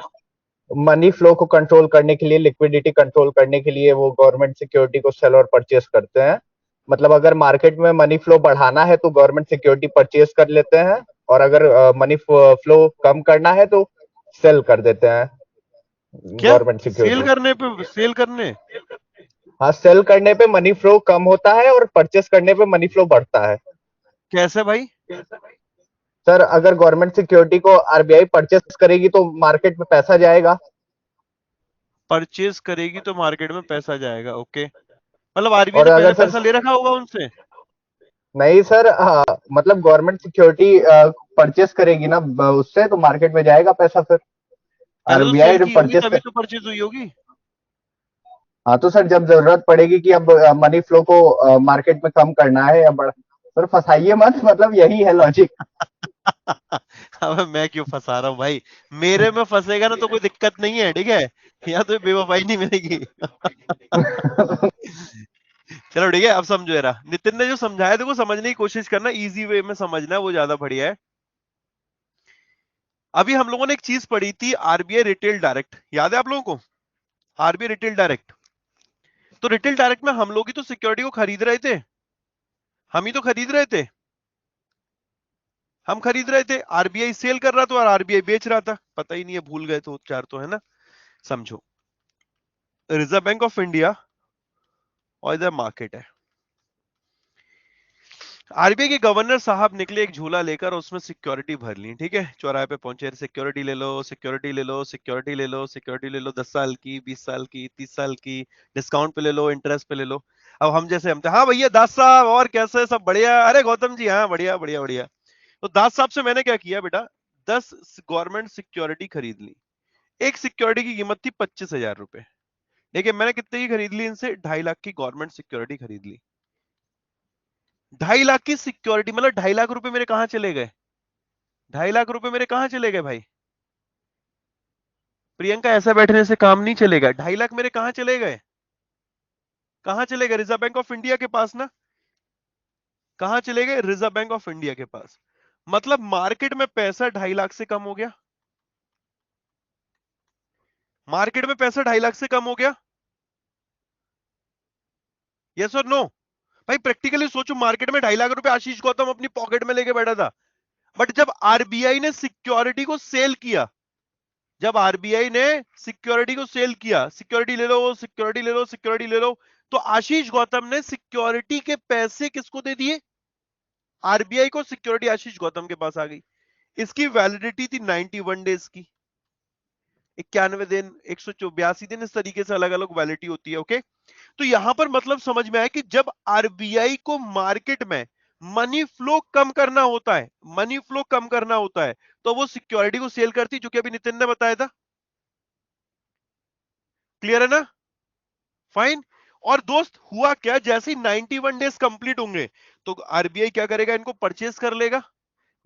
Speaker 6: मनी फ्लो को कंट्रोल करने के लिए, लिक्विडिटी कंट्रोल करने के लिए वो गवर्नमेंट सिक्योरिटी को सेल और परचेस करते हैं। मतलब अगर मार्केट में मनी फ्लो बढ़ाना है तो गवर्नमेंट सिक्योरिटी परचेस कर लेते हैं, और अगर मनी फ्लो कम करना है तो सेल कर देते हैं
Speaker 1: क्या
Speaker 6: गवर्नमेंट
Speaker 1: सेल
Speaker 6: सिक्योरिटी।
Speaker 1: करने पे, सेल करने?
Speaker 6: हाँ, सेल करने पे मनी फ्लो कम होता है और परचेस करने पे मनी फ्लो बढ़ता है।
Speaker 1: कैसे भाई?
Speaker 6: सर अगर गवर्नमेंट सिक्योरिटी को आरबीआई परचेस करेगी तो मार्केट में पैसा जाएगा।
Speaker 1: परचेज करेगी तो मार्केट में पैसा जाएगा, ओके। मतलब आरबीआई
Speaker 6: और
Speaker 1: ने
Speaker 6: अगर
Speaker 1: पहले
Speaker 6: सर
Speaker 1: पैसा ले रखा होगा उनसे?
Speaker 6: नहीं सर, मतलब गवर्नमेंट सिक्योरिटी परचेस करेगी ना उससे, तो मार्केट में जाएगा पैसा फिर।
Speaker 1: पहले तो सेल
Speaker 6: आरबीआई
Speaker 1: की होगी
Speaker 6: परचेस
Speaker 1: तभी
Speaker 6: कर।
Speaker 1: तो परचेज हुई होगी।
Speaker 6: हाँ तो सर जब जरूरत पड़ेगी कि अब मनी फ्लो को मार्केट में कम करना है या बढ़, सर फंसाइए मत, मतलब यही है लॉजिक।
Speaker 1: अब मैं क्यों फंसा रहा हूँ भाई? मेरे में फंसेगा ना तो कोई दिक्कत नहीं है, ठीक है? यहाँ तो बेवफाई नहीं मिलेगी। चलो ठीक है, अब समझो जरा। नितिन ने जो समझाया देखो, समझने की कोशिश करना, इजी वे में समझना, वो ज्यादा बढ़िया है। अभी हम लोगों ने एक चीज पढ़ी थी, आरबीआई रिटेल डायरेक्ट, याद है आप लोगों को? RBI retail direct. तो रिटेल डायरेक्ट में हम लोग ही तो सिक्योरिटी को खरीद रहे थे, हम ही तो खरीद रहे थे, हम खरीद रहे थे। आरबीआई सेल कर रहा था और आरबीआई बेच रहा था, पता ही नहीं है, भूल गए तो चार तो, है ना? समझो, रिजर्व बैंक ऑफ इंडिया और इधर मार्केट है। आरबीआई के गवर्नर साहब निकले एक झोला लेकर, उसमें सिक्योरिटी भर ली, ठीक है? चौराहे पे पहुंचे, सिक्योरिटी ले लो, सिक्योरिटी ले लो, सिक्योरिटी ले लो, सिक्योरिटी ले लो, 10 साल की, 20 साल की, 30 साल की, डिस्काउंट पे ले लो, इंटरेस्ट पे ले लो। अब हम जैसे हम थे, हाँ भैया दास साहब और कैसे, सब बढ़िया? अरे गौतम जी हाँ बढ़िया बढ़िया बढ़िया। तो दास साहब से मैंने क्या किया बेटा, 10 गवर्नमेंट सिक्योरिटी खरीद ली। एक सिक्योरिटी की कीमत थी 25,000 रुपए। लेकिन मैंने कितने की खरीद ली इनसे? 2.5 लाख की गवर्नमेंट सिक्योरिटी खरीद ली। 2.5 लाख की सिक्योरिटी, मतलब 2.5 लाख रुपए मेरे कहां चले गए? 2.5 लाख रुपए मेरे कहां चले गए भाई? प्रियंका, ऐसा बैठने से काम नहीं चलेगा। 2.5 लाख मेरे कहां चले गए? कहां चले गए? रिजर्व बैंक ऑफ इंडिया के पास ना। कहां चले गए? रिजर्व बैंक ऑफ इंडिया के पास। मतलब मार्केट में पैसा 2.5 लाख से कम हो गया। मार्केट में पैसा 2.5 लाख से कम हो गया। यस और नो? भाई प्रैक्टिकली सोचो, मार्केट में 2.5 लाख रुपए आशीष गौतम अपनी पॉकेट में लेके बैठा था, बट जब आरबीआई ने सिक्योरिटी को सेल किया, जब आरबीआई ने सिक्योरिटी को सेल किया, सिक्योरिटी ले लो, सिक्योरिटी ले लो, सिक्योरिटी ले लो, तो आशीष गौतम ने सिक्योरिटी के पैसे किसको दे दिए? आरबीआई को। सिक्योरिटी आशीष गौतम के पास आ गई। इसकी वैलिडिटी थी 91 डेज की, 91 दिन, 182 दिन, इस तरीके से अलग अलग वैलिडिटी होती है, ओके? तो यहां पर मतलब समझ में आया कि जब आरबीआई को मार्केट में मनी फ्लो कम करना होता है, मनी फ्लो कम करना होता है, तो वो सिक्योरिटी को सेल करती, जो कि अभी नितिन ने बताया था। क्लियर है ना? फाइन। और दोस्त हुआ क्या, जैसे ही 91 डेज कंप्लीट होंगे तो आरबीआई क्या करेगा? इनको परचेस कर लेगा।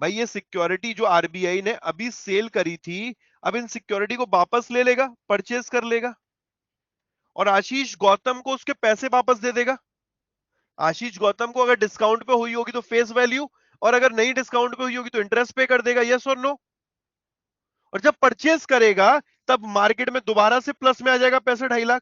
Speaker 1: भाई ये सिक्योरिटी जो आरबीआई ने अभी सेल करी थी, अब इन सिक्योरिटी को वापस ले लेगा, परचेस कर लेगा। और आशीष गौतम को उसके पैसे वापस दे देगा। आशीष गौतम को अगर डिस्काउंट पे हुई होगी तो फेस वैल्यू, और अगर नहीं डिस्काउंट पे हुई होगी तो इंटरेस्ट पे कर देगा, यस और नो। और जब परचेस करेगा तब मार्केट में दोबारा से प्लस में आ जाएगा पैसे 2.5 लाख,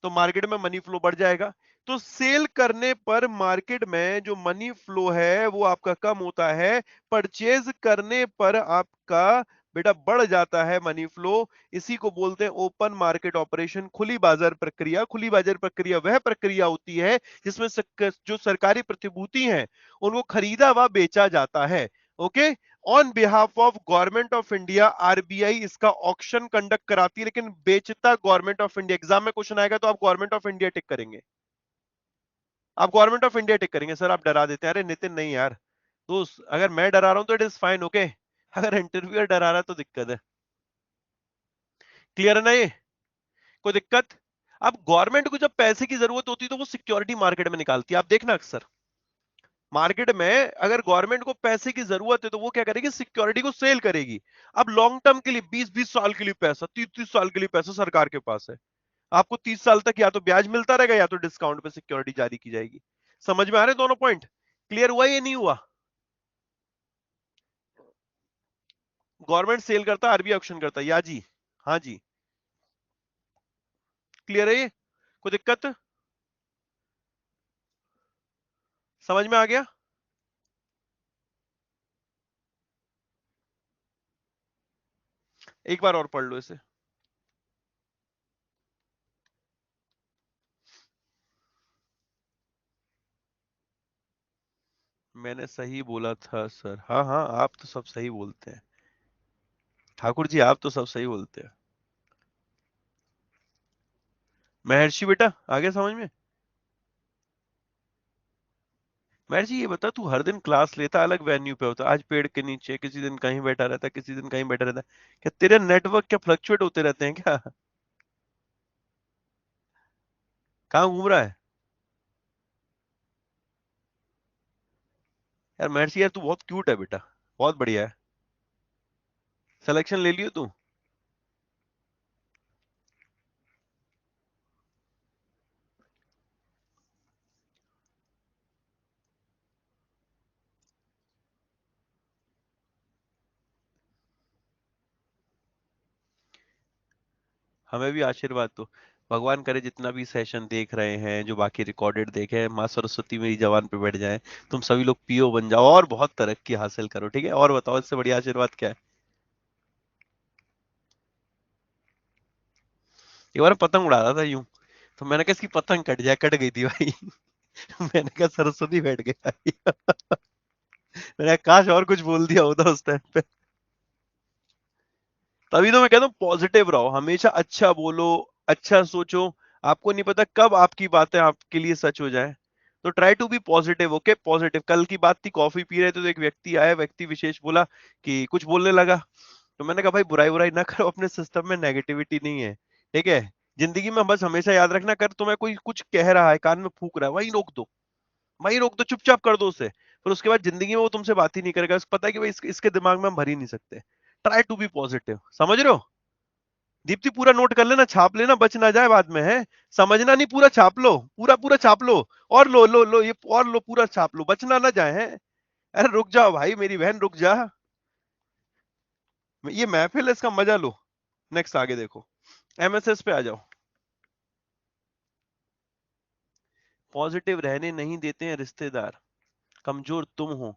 Speaker 1: तो मार्केट में मनी फ्लो बढ़ जाएगा। तो सेल करने पर मार्केट में जो मनी फ्लो है वो आपका कम होता है, परचेज करने पर आपका बेटा बढ़ जाता है मनी फ्लो। इसी को बोलते हैं ओपन मार्केट ऑपरेशन, खुली बाजार प्रक्रिया। खुली बाजार प्रक्रिया वह प्रक्रिया होती है जिसमें जो सरकारी प्रतिभूति हैं उनको खरीदा व बेचा जाता है। Okay, on behalf of government of India RBI इसका ऑक्शन कंडक्ट कराती है, लेकिन बेचता गवर्नमेंट ऑफ इंडिया। एग्जाम में क्वेश्चन आएगा तो आप गवर्नमेंट ऑफ इंडिया टिक करेंगे, आप गवर्नमेंट ऑफ इंडिया टिक करेंगे। सर आप डरा देते हैं। अरे नितिन नहीं यार, तो अगर मैं डरा रहा हूं तो इट इज फाइन, ओके। अगर इंटरव्यूअर डरा रहा है तो दिक्कत है। क्लियर है ना ये? कोई दिक्कत? अब गवर्नमेंट को जब पैसे की जरूरत होती है तो वो सिक्योरिटी मार्केट में निकालती है। आप देखना अक्सर मार्केट में अगर गवर्नमेंट को पैसे की जरूरत है तो वो क्या करेगी, सिक्योरिटी को सेल करेगी। अब लॉन्ग टर्म के लिए 20-20 साल के लिए पैसा, 30-30 साल के लिए पैसा सरकार के पास है। आपको 30 साल तक या तो ब्याज मिलता रहेगा या तो डिस्काउंट पे सिक्योरिटी जारी की जाएगी। समझ में आ रहे दोनों पॉइंट? क्लियर हुआ ये नहीं हुआ? गवर्नमेंट सेल करता है, आरबीआई ऑक्शन करता है, या जी? हाँ जी, क्लियर है ये? कोई दिक्कत? समझ में आ गया? एक बार और पढ़ लो इसे। मैंने सही बोला था सर। हाँ हाँ, आप तो सब सही बोलते हैं ठाकुर जी, आप तो सब सही बोलते हैं। महर्षि बेटा आ गया समझ में? महर्षि ये बता, तू हर दिन क्लास लेता अलग वेन्यू पे होता, आज पेड़ के नीचे, किसी दिन कहीं बैठा रहता, किसी दिन कहीं बैठा रहता, क्या तेरे नेटवर्क क्या फ्लक्चुएट होते रहते हैं क्या? कहाँ घूम रहा है यार? महर्षि यार तू बहुत क्यूट है बेटा, बहुत बढ़िया है। सिलेक्शन ले लियो तू। हमें भी आशीर्वाद दो। भगवान करे जितना भी सेशन देख रहे हैं, जो बाकी रिकॉर्डेड देखे हैं, माँ सरस्वती मेरी जबान पे बैठ जाए, तुम सभी लोग पीओ बन जाओ और बहुत तरक्की हासिल करो, ठीक है? और बताओ इससे बढ़िया आशीर्वाद क्या है? एक बार पतंग उड़ा रहा था यूं, तो मैंने कहा इसकी पतंग कट जाए, कट गई थी भाई। मैंने कहा सरस्वती बैठ गई भाई। मैंने कहा काश और कुछ बोल दिया होता उस टाइम पे। तभी तो मैं कहता हूँ पॉजिटिव रहो, हमेशा अच्छा बोलो, अच्छा सोचो। आपको नहीं पता कब आपकी बातें आपके लिए सच हो जाए, तो try to be positive. Okay, positive. कल की बात थी, कॉफी पी रहे थे तो एक व्यक्ति आया, व्यक्ति विशेष बोला कि कुछ बोलने लगा, तो मैंने कहा भाई बुराई बुराई ना करो, अपने सिस्टम में नेगेटिविटी नहीं है, ठीक है? जिंदगी में बस हमेशा याद रखना, कर तुम्हें कोई कुछ कह रहा है, कान में फूक रहा है, वही रोक दो, वही रोक दो, चुपचाप कर दो उसे। फिर उसके बाद जिंदगी में वो तुमसे बात ही नहीं करेगा, उसको पता है कि भाई इसके दिमाग में हम भर ही नहीं सकते। ट्राई टू बी पॉजिटिव, समझ रहे हो? दीप्ति पूरा नोट कर लेना, छाप लेना, बच ना जाए बाद में, है? समझना नहीं, पूरा छाप लो, पूरा पूरा छाप लो। और लो लो लो, ये और लो, पूरा छाप लो, बचना ना जाए, है? अरे रुक जाओ भाई, मेरी बहन रुक जा, ये महफिल है, इसका मजा लो। नेक्स्ट आगे देखो, एमएसएस पे आ जाओ। पॉजिटिव रहने नहीं देते हैं रिश्तेदार, कमजोर तुम हो,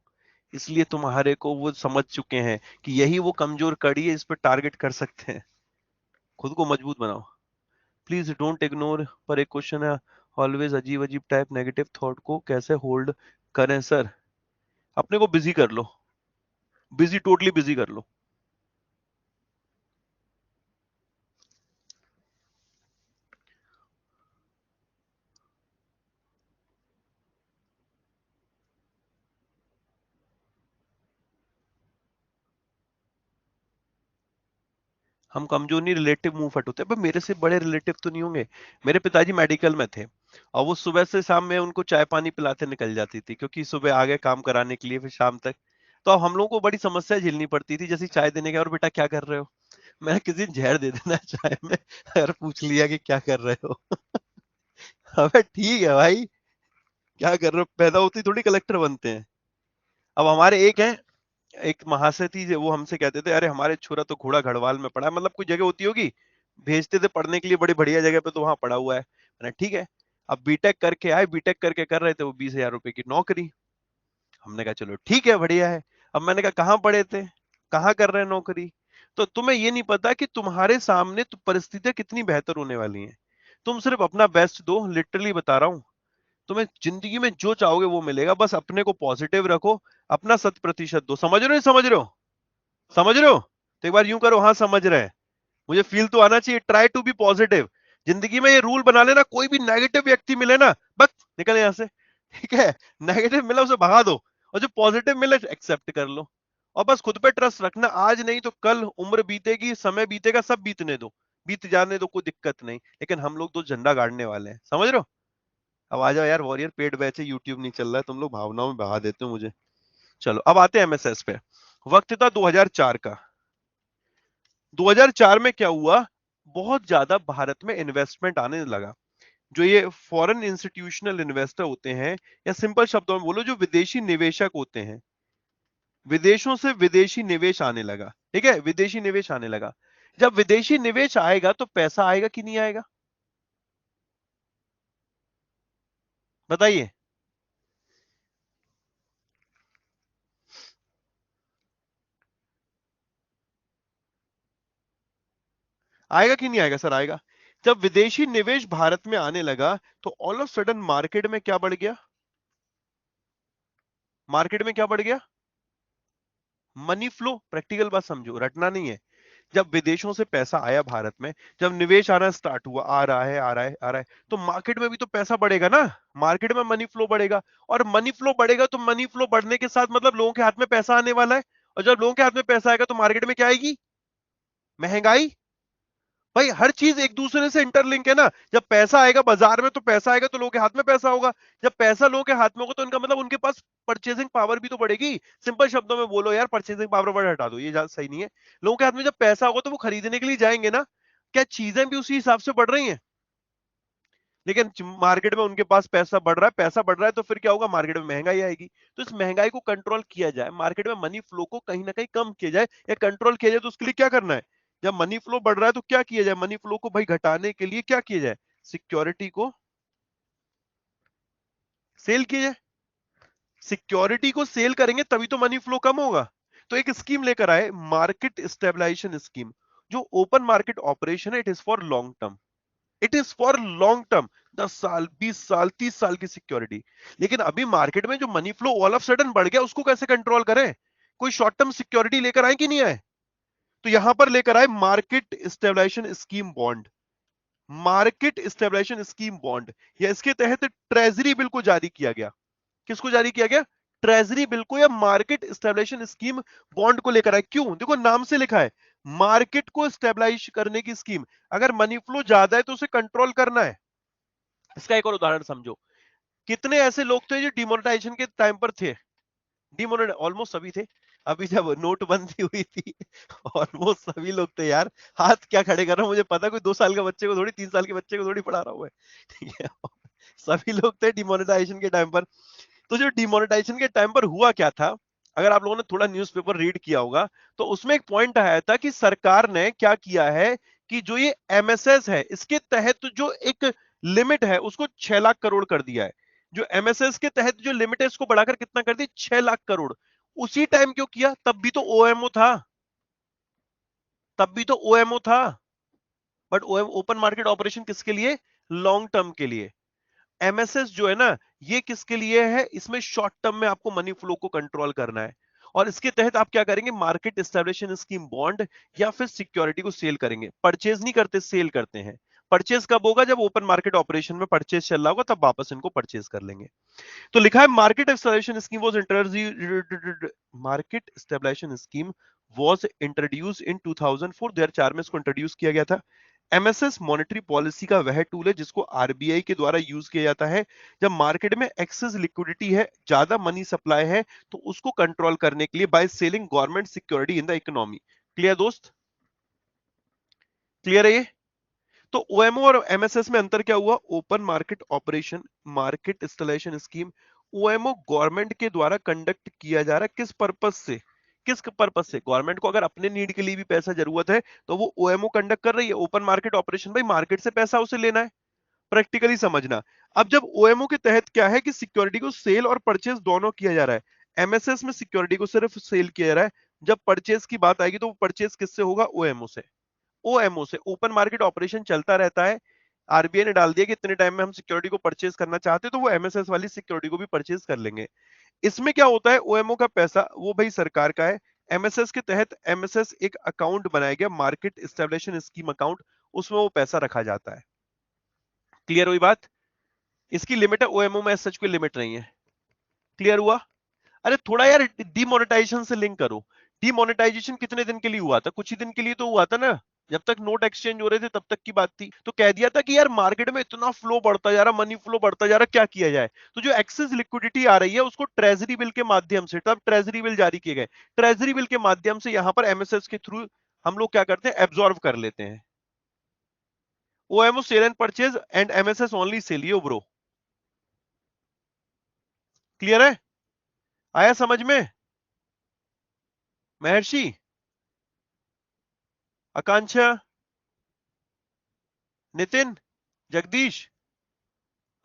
Speaker 1: इसलिए तुम्हारे को वो समझ चुके हैं कि यही वो कमजोर कड़ी है, इस पर टारगेट कर सकते हैं। खुद को मजबूत बनाओ। प्लीज डोंट इग्नोर, पर एक क्वेश्चन है, ऑलवेज अजीब अजीब टाइप नेगेटिव थॉट को कैसे होल्ड करें सर? अपने को बिजी कर लो, बिजी, टोटली बिजी कर लो। हम कमजोर नहीं, रिलेटिव मुंह फट होते हैं। पर मेरे से बड़े रिलेटिव तो नहीं होंगे। मेरे पिताजी मेडिकल में थे और वो सुबह से शाम में उनको चाय पानी पिलाते निकल जाती थी, क्योंकि सुबह आ गए काम कराने के लिए, फिर शाम तक। तो अब हम लोगों को बड़ी समस्या झेलनी पड़ती थी, जैसे चाय देने गए और बेटा क्या कर रहे हो, मैं किसी दिन जहर दे देना चाय में अगर पूछ लिया कि क्या कर रहे हो। अबे ठीक है भाई, क्या कर रहे हो, पैदा होती थोड़ी कलेक्टर बनते हैं। अब हमारे एक महाशय थी वो हमसे कहते थे, अरे हमारे छोरा तो घोड़ा घड़वाल में पढ़ा है, मतलब कोई जगह होती होगी, भेजते थे पढ़ने के लिए बड़ी बढ़िया जगह पे, तो वहां पढ़ा हुआ है। मैंने ठीक है। अब बीटेक करके आए, बीटेक करके कर रहे थे वो 20,000 रुपए की नौकरी। हमने कहा चलो ठीक है, बढ़िया है। अब मैंने कहा कहाँ पढ़े थे, कहाँ कर रहे हैं नौकरी? तो तुम्हें ये नहीं पता कि तुम्हारे सामने तो परिस्थितियां कितनी बेहतर होने वाली हैं। तुम सिर्फ अपना बेस्ट दो, लिटरली बता रहा हूं। तुम्हें जिंदगी में जो चाहोगे वो मिलेगा, बस अपने को पॉजिटिव रखो, अपना 100% दो। समझ रहे हो, नहीं समझ रहे हो? समझ रहे हो? तो एक बार यूं करो, हाँ समझ रहे हैं। मुझे फील तो आना चाहिए। Try to be positive. जिंदगी में ये रूल बना लेना, कोई भी नेगेटिव व्यक्ति मिले ना, बस निकल यहां से। ठीक है? नेगेटिव मिला उसे भगा दो, और जो पॉजिटिव मिले एक्सेप्ट कर लो। और बस खुद पे ट्रस्ट रखना, आज नहीं तो कल उम्र बीतेगी, समय बीतेगा, सब बीतने दो, बीत जाने दो, कोई दिक्कत नहीं। लेकिन हम लोग तो झंडा गाड़ने वाले हैं, समझ रहे हो? अब आ जाओ यार वॉरियर, पेड बैच है, यूट्यूब नहीं चल रहा है, तुम लोग भावनाओं में बहा देते हो मुझे। चलो अब आते हैं एमएसएस पे। वक्त था 2004 का। 2004 में क्या हुआ, बहुत ज्यादा भारत में इन्वेस्टमेंट आने लगा। जो ये फॉरेन इंस्टीट्यूशनल इन्वेस्टर होते हैं, या सिंपल शब्दों में बोलो जो विदेशी निवेशक होते हैं, विदेशों से विदेशी निवेश आने लगा। ठीक है? विदेशी निवेश आने लगा। जब विदेशी निवेश आएगा तो पैसा आएगा कि नहीं आएगा? बताइए। आएगा कि नहीं आएगा सर? आएगा। जब विदेशी निवेश भारत में आने लगा तो ऑल ऑफ सडन मार्केट में क्या बढ़ गया? मार्केट में क्या बढ़ गया? Money flow. प्रैक्टिकल बात समझो, रटना नहीं है। जब विदेशों से पैसा आया भारत में, जब निवेश आना स्टार्ट हुआ, आ रहा है आ रहा है आ रहा है, तो मार्केट में भी तो पैसा बढ़ेगा ना। मार्केट में मनी फ्लो बढ़ेगा, और मनी फ्लो बढ़ेगा तो मनी फ्लो बढ़ने के साथ मतलब लोगों के हाथ में पैसा आने वाला है। और जब लोगों के हाथ में पैसा आएगा तो मार्केट में क्या आएगी? महंगाई। भाई हर चीज एक दूसरे से इंटरलिंक है ना। जब पैसा आएगा बाजार में तो पैसा आएगा तो लोगों के हाथ में पैसा होगा। जब पैसा लोगों के हाथ में होगा तो इनका मतलब उनके पास परचेसिंग पावर भी तो बढ़ेगी। सिंपल शब्दों में बोलो यार, परचेसिंग पावर वर्ड हटा दो, ये सही नहीं है। लोगों के हाथ में जब पैसा होगा तो वो खरीदने के लिए जाएंगे ना। क्या चीजें भी उसी हिसाब से बढ़ रही हैं? लेकिन मार्केट में उनके पास पैसा बढ़ रहा है, पैसा बढ़ रहा है तो फिर क्या होगा? मार्केट में महंगाई आएगी। तो इस महंगाई को कंट्रोल किया जाए, मार्केट में मनी फ्लो को कहीं ना कहीं कम किया जाए या कंट्रोल किया जाए, तो उसके लिए क्या करना है? जब मनी फ्लो बढ़ रहा है तो क्या किया जाए? मनी फ्लो को भाई घटाने के लिए क्या किया जाए? सिक्योरिटी को सेल किया जाए। सिक्योरिटी को सेल करेंगे तभी तो मनी फ्लो कम होगा। तो एक स्कीम लेकर आए, मार्केट स्टेबलाइजेशन स्कीम। जो ओपन मार्केट ऑपरेशन है, it is for long term. It is for long term. 10 साल, 20 साल, 30 साल की सिक्योरिटी। लेकिन अभी मार्केट में जो money flow all of sudden बढ़ गया, उसको कैसे कंट्रोल करें? कोई शॉर्ट टर्म सिक्योरिटी लेकर आए कि नहीं आए? तो यहां पर लेकर आए market stabilization scheme bond. Market stabilization scheme bond, या इसके तहत ट्रेजरी बिल को जारी किया गया। किसको जारी किया गया? ट्रेजरी बिल को, या मार्केट स्टेबलाइजेशन स्कीम बॉन्ड को लेकर आए। क्यों? देखो नाम से लिखा है, मार्केट को स्टेबलाइज करने की स्कीम। अगर मनी फ्लो ज्यादा है तो उसे कंट्रोल करना है। इसका एक और उदाहरण समझो। कितने ऐसे लोग थे जो डिमोनेटाइजेशन के टाइम पर थे? डिमोनेट ऑलमोस्ट सभी थे। अभी जब नोटबंदी हुई थी ऑलमोस्ट सभी लोग थे यार। हाथ क्या खड़े कर रहा हूं, मुझे पता कोई 2 साल के बच्चे को थोड़ी, 3 साल के बच्चे को थोड़ी पढ़ा रहा हूं मैं। ठीक है? सभी लोग थे डिमोनेटाइजेशन के टाइम पर। तो जो डिमोनेटाइजेशन के टाइम पर हुआ क्या था, अगर आप लोगों ने थोड़ा न्यूज़पेपर रीड किया होगा तो उसमें एक पॉइंट आया था कि सरकार ने क्या किया है कि जो ये एमएसएस है, इसके तहत जो एक लिमिट है उसको 6 लाख करोड़ कर दिया है। जो एमएसएस के तहत जो लिमिट है इसको बढ़ाकर कितना कर दी? 6 लाख करोड़। उसी टाइम क्यों किया? तब भी तो ओएमओ था, तब भी तो ओएमओ था। बट ओपन मार्केट ऑपरेशन किसके लिए? लॉन्ग टर्म के लिए। एमएसएस जो है ना, ये किसके लिए है? इसमें शॉर्ट टर्म में आपको मनी फ्लो को कंट्रोल करना है। और इसके तहत आप क्या करेंगे? मार्केट एस्टेब्लिशमेंट स्कीम बॉन्ड या फिर सिक्योरिटी को सेल करेंगे। परचेज नहीं करते, सेल करते हैं। परचेज कब होगा? जब ओपन मार्केट ऑपरेशन में परचेज चल रहा होगा, तब वापस इनको परचेज कर लेंगे। तो लिखा है market establishment scheme was market establishment scheme was introduce इन 2004। 2004 में इसको इंट्रोड्यूस किया गया था। एमएसएस मॉनेटरी पॉलिसी का वह टूल है जिसको आरबीआई के द्वारा यूज किया जाता है जब मार्केट में एक्सेस लिक्विडिटी है, ज्यादा मनी सप्लाई है, तो उसको कंट्रोल करने के लिए by selling government security in the economy. Clear दोस्त? क्लियर है ये? तो ओएमओ और एमएसएस में अंतर क्या हुआ? Open market operation, market installation scheme. OMO government के द्वारा कंडक्ट किया जा रहा है, किस पर्पस से? किस पर्पस से? गवर्नमेंट को अगर अपने नीड के लिए भी पैसा जरूरत है तो वो ओएमओ कंडक्ट कर रही है। ओपन मार्केट ऑपरेशन, भाई मार्केट से पैसा उसे लेना है, प्रैक्टिकली समझना। अब जब ओएमओ के तहत क्या है कि सिक्योरिटी को सेल और परचेज दोनों किया जा रहा है, एमएसएस में सिक्योरिटी को सिर्फ सेल किया जा रहा है। जब परचेज की बात आएगी तो वो परचेज किससे होगा? ओएमओ से। ओएमओ से ओपन मार्केट ऑपरेशन चलता रहता है। आरबीआई ने डाल दिया कि इतने टाइम में हम सिक्योरिटी को परचेज करना चाहते हैं तो वो एमएसएस वाली सिक्योरिटी को भी परचेज कर लेंगे। इसमें क्या होता है? ओएमओ का पैसा वो भाई सरकार का है। एमएसएस के तहत एमएसएस एक अकाउंट बनाया गया, मार्केट एस्टेब्लिशन स्कीम अकाउंट, उसमें वो पैसा रखा जाता है। क्लियर हुई बात? इसकी लिमिट है, ओएमओ में सच कोई लिमिट नहीं है। क्लियर हुआ? अरे थोड़ा यार डिमोनेटाइजेशन से लिंक करो। डिमोनेटाइजेशन कितने दिन के लिए हुआ था? कुछ ही दिन के लिए तो हुआ था ना, जब तक नोट एक्सचेंज हो रहे थे तब तक की बात थी। तो कह दिया था कि यार मार्केट में इतना फ्लो बढ़ता जा रहा, मनी फ्लो बढ़ता जा रहा, क्या किया जाए? तो जो एक्सेस लिक्विडिटी आ रही है उसको ट्रेजरी बिल के माध्यम से, तब ट्रेजरी बिल जारी किए गए, ट्रेजरी बिल के माध्यम से यहां पर एमएसएस के थ्रू हम लोग क्या करते हैं? एब्जॉर्व कर लेते हैं। OMO sale and purchase and MSS only sale, ये ब्रो। क्लियर है? आया समझ में? महर्षि, आकांक्षा, नितिन, जगदीश,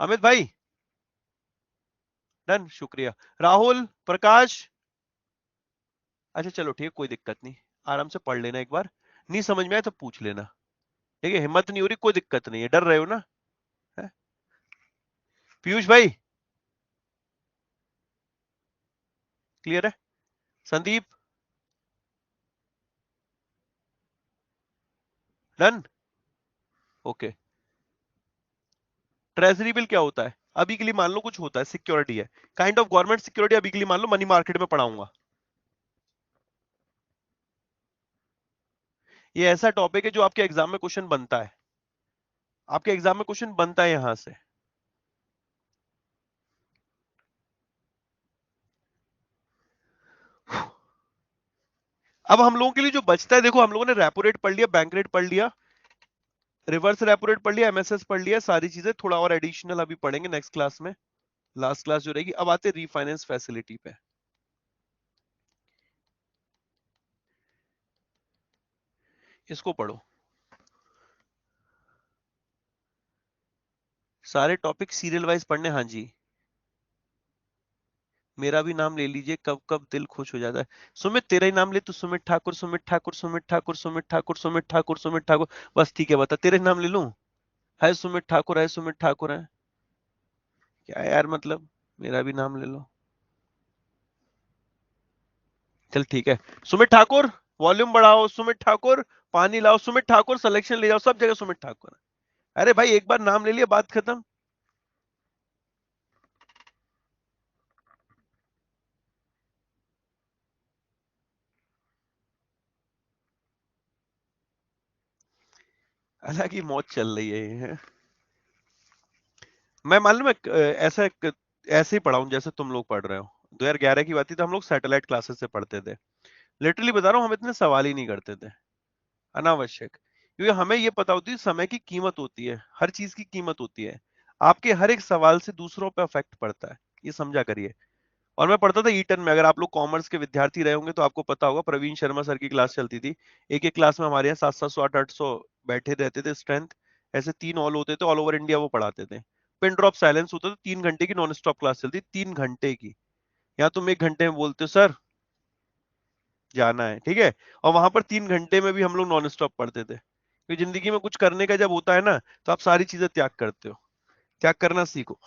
Speaker 1: अमित भाई, डन, शुक्रिया। राहुल, प्रकाश, अच्छा चलो ठीक है, कोई दिक्कत नहीं, आराम से पढ़ लेना एक बार, नहीं समझ में आए तो पूछ लेना, ठीक है? हिम्मत नहीं हो रही, कोई दिक्कत नहीं है, डर रहे हो ना? है? पीयूष भाई क्लियर है? Sandeep done, okay. Treasury bill क्या होता है? अभी के लिए मान लो कुछ होता है, सिक्योरिटी है, काइंड ऑफ गवर्नमेंट सिक्योरिटी। अभी के लिए मान लो मनी मार्केट में पढ़ाऊंगा। ये ऐसा टॉपिक है जो आपके एग्जाम में क्वेश्चन बनता है, आपके एग्जाम में क्वेश्चन बनता है यहां से। अब हम लोगों के लिए जो बचता है, देखो हम लोगों ने रेपो रेट पढ़ लिया, बैंक रेट पढ़ लिया, रिवर्स रेपो रेट पढ़ लिया, एमएसएस पढ़ लिया, सारी चीजें थोड़ा और एडिशनल अभी पढ़ेंगे नेक्स्ट क्लास में, लास्ट क्लास जो रहेगी। अब आते रीफाइनेंस फैसिलिटी पे। इसको पढ़ो, सारे टॉपिक सीरियल वाइज पढ़ने। हाँ जी, मेरा भी नाम ले लीजिए, कब कब दिल खुश हो जाता है। सुमित, तेरा ही नाम ले, तू सुमित ठाकुर, सुमित ठाकुर, सुमित ठाकुर, सुमित ठाकुर, सुमित ठाकुर, सुमित ठाकुर, बस ठीक है, बता तेरे नाम ले लूं? है सुमित ठाकुर, है सुमित ठाकुर, है क्या यार, मतलब मेरा भी नाम ले लो। चल ठीक है, सुमित ठाकुर, वॉल्यूम बढ़ाओ, सुमित ठाकुर, पानी लाओ, सुमित ठाकुर, सिलेक्शन ले जाओ, सब जगह सुमित ठाकुर है। अरे भाई एक बार नाम ले लिया, बात खत्म। हालांकि मौज चल रही है ये। मैं मालूम है ऐसे ही पढ़ा हूं जैसे तुम लोग पढ़ रहे हो। 2011 की बात थी तो हम लोग सैटेलाइट क्लासेस से पढ़ते थे। लिटरली बता रहा हूँ, हम इतने सवाल ही नहीं करते थे, अनावश्यक, क्योंकि हमें ये पता होती है समय की कीमत होती है, हर चीज की कीमत होती है। आपके हर एक सवाल से दूसरों पे अफेक्ट पड़ता है, ये समझा करिए। और मैं पढ़ता था ईटन में, अगर आप लोग कॉमर्स के विद्यार्थी रहे होंगे तो आपको पता होगा, प्रवीण शर्मा सर की क्लास चलती थी। एक एक क्लास में हमारे यहाँ 700 800 बैठे रहते थे स्ट्रेंथ, ऐसे 3 ऑल होते थे, ऑल ओवर इंडिया वो पढ़ाते थे। पिन ड्रॉप साइलेंस होता था, 3 घंटे की नॉन स्टॉप क्लास चलती, 3 घंटे की। यहाँ तुम 1 घंटे में बोलते हो सर जाना है, ठीक है, और वहां पर 3 घंटे में भी हम लोग नॉन स्टॉप पढ़ते थे। क्योंकि जिंदगी में कुछ करने का जब होता है ना, तो आप सारी चीजें त्याग करते हो, त्याग करना सीखो।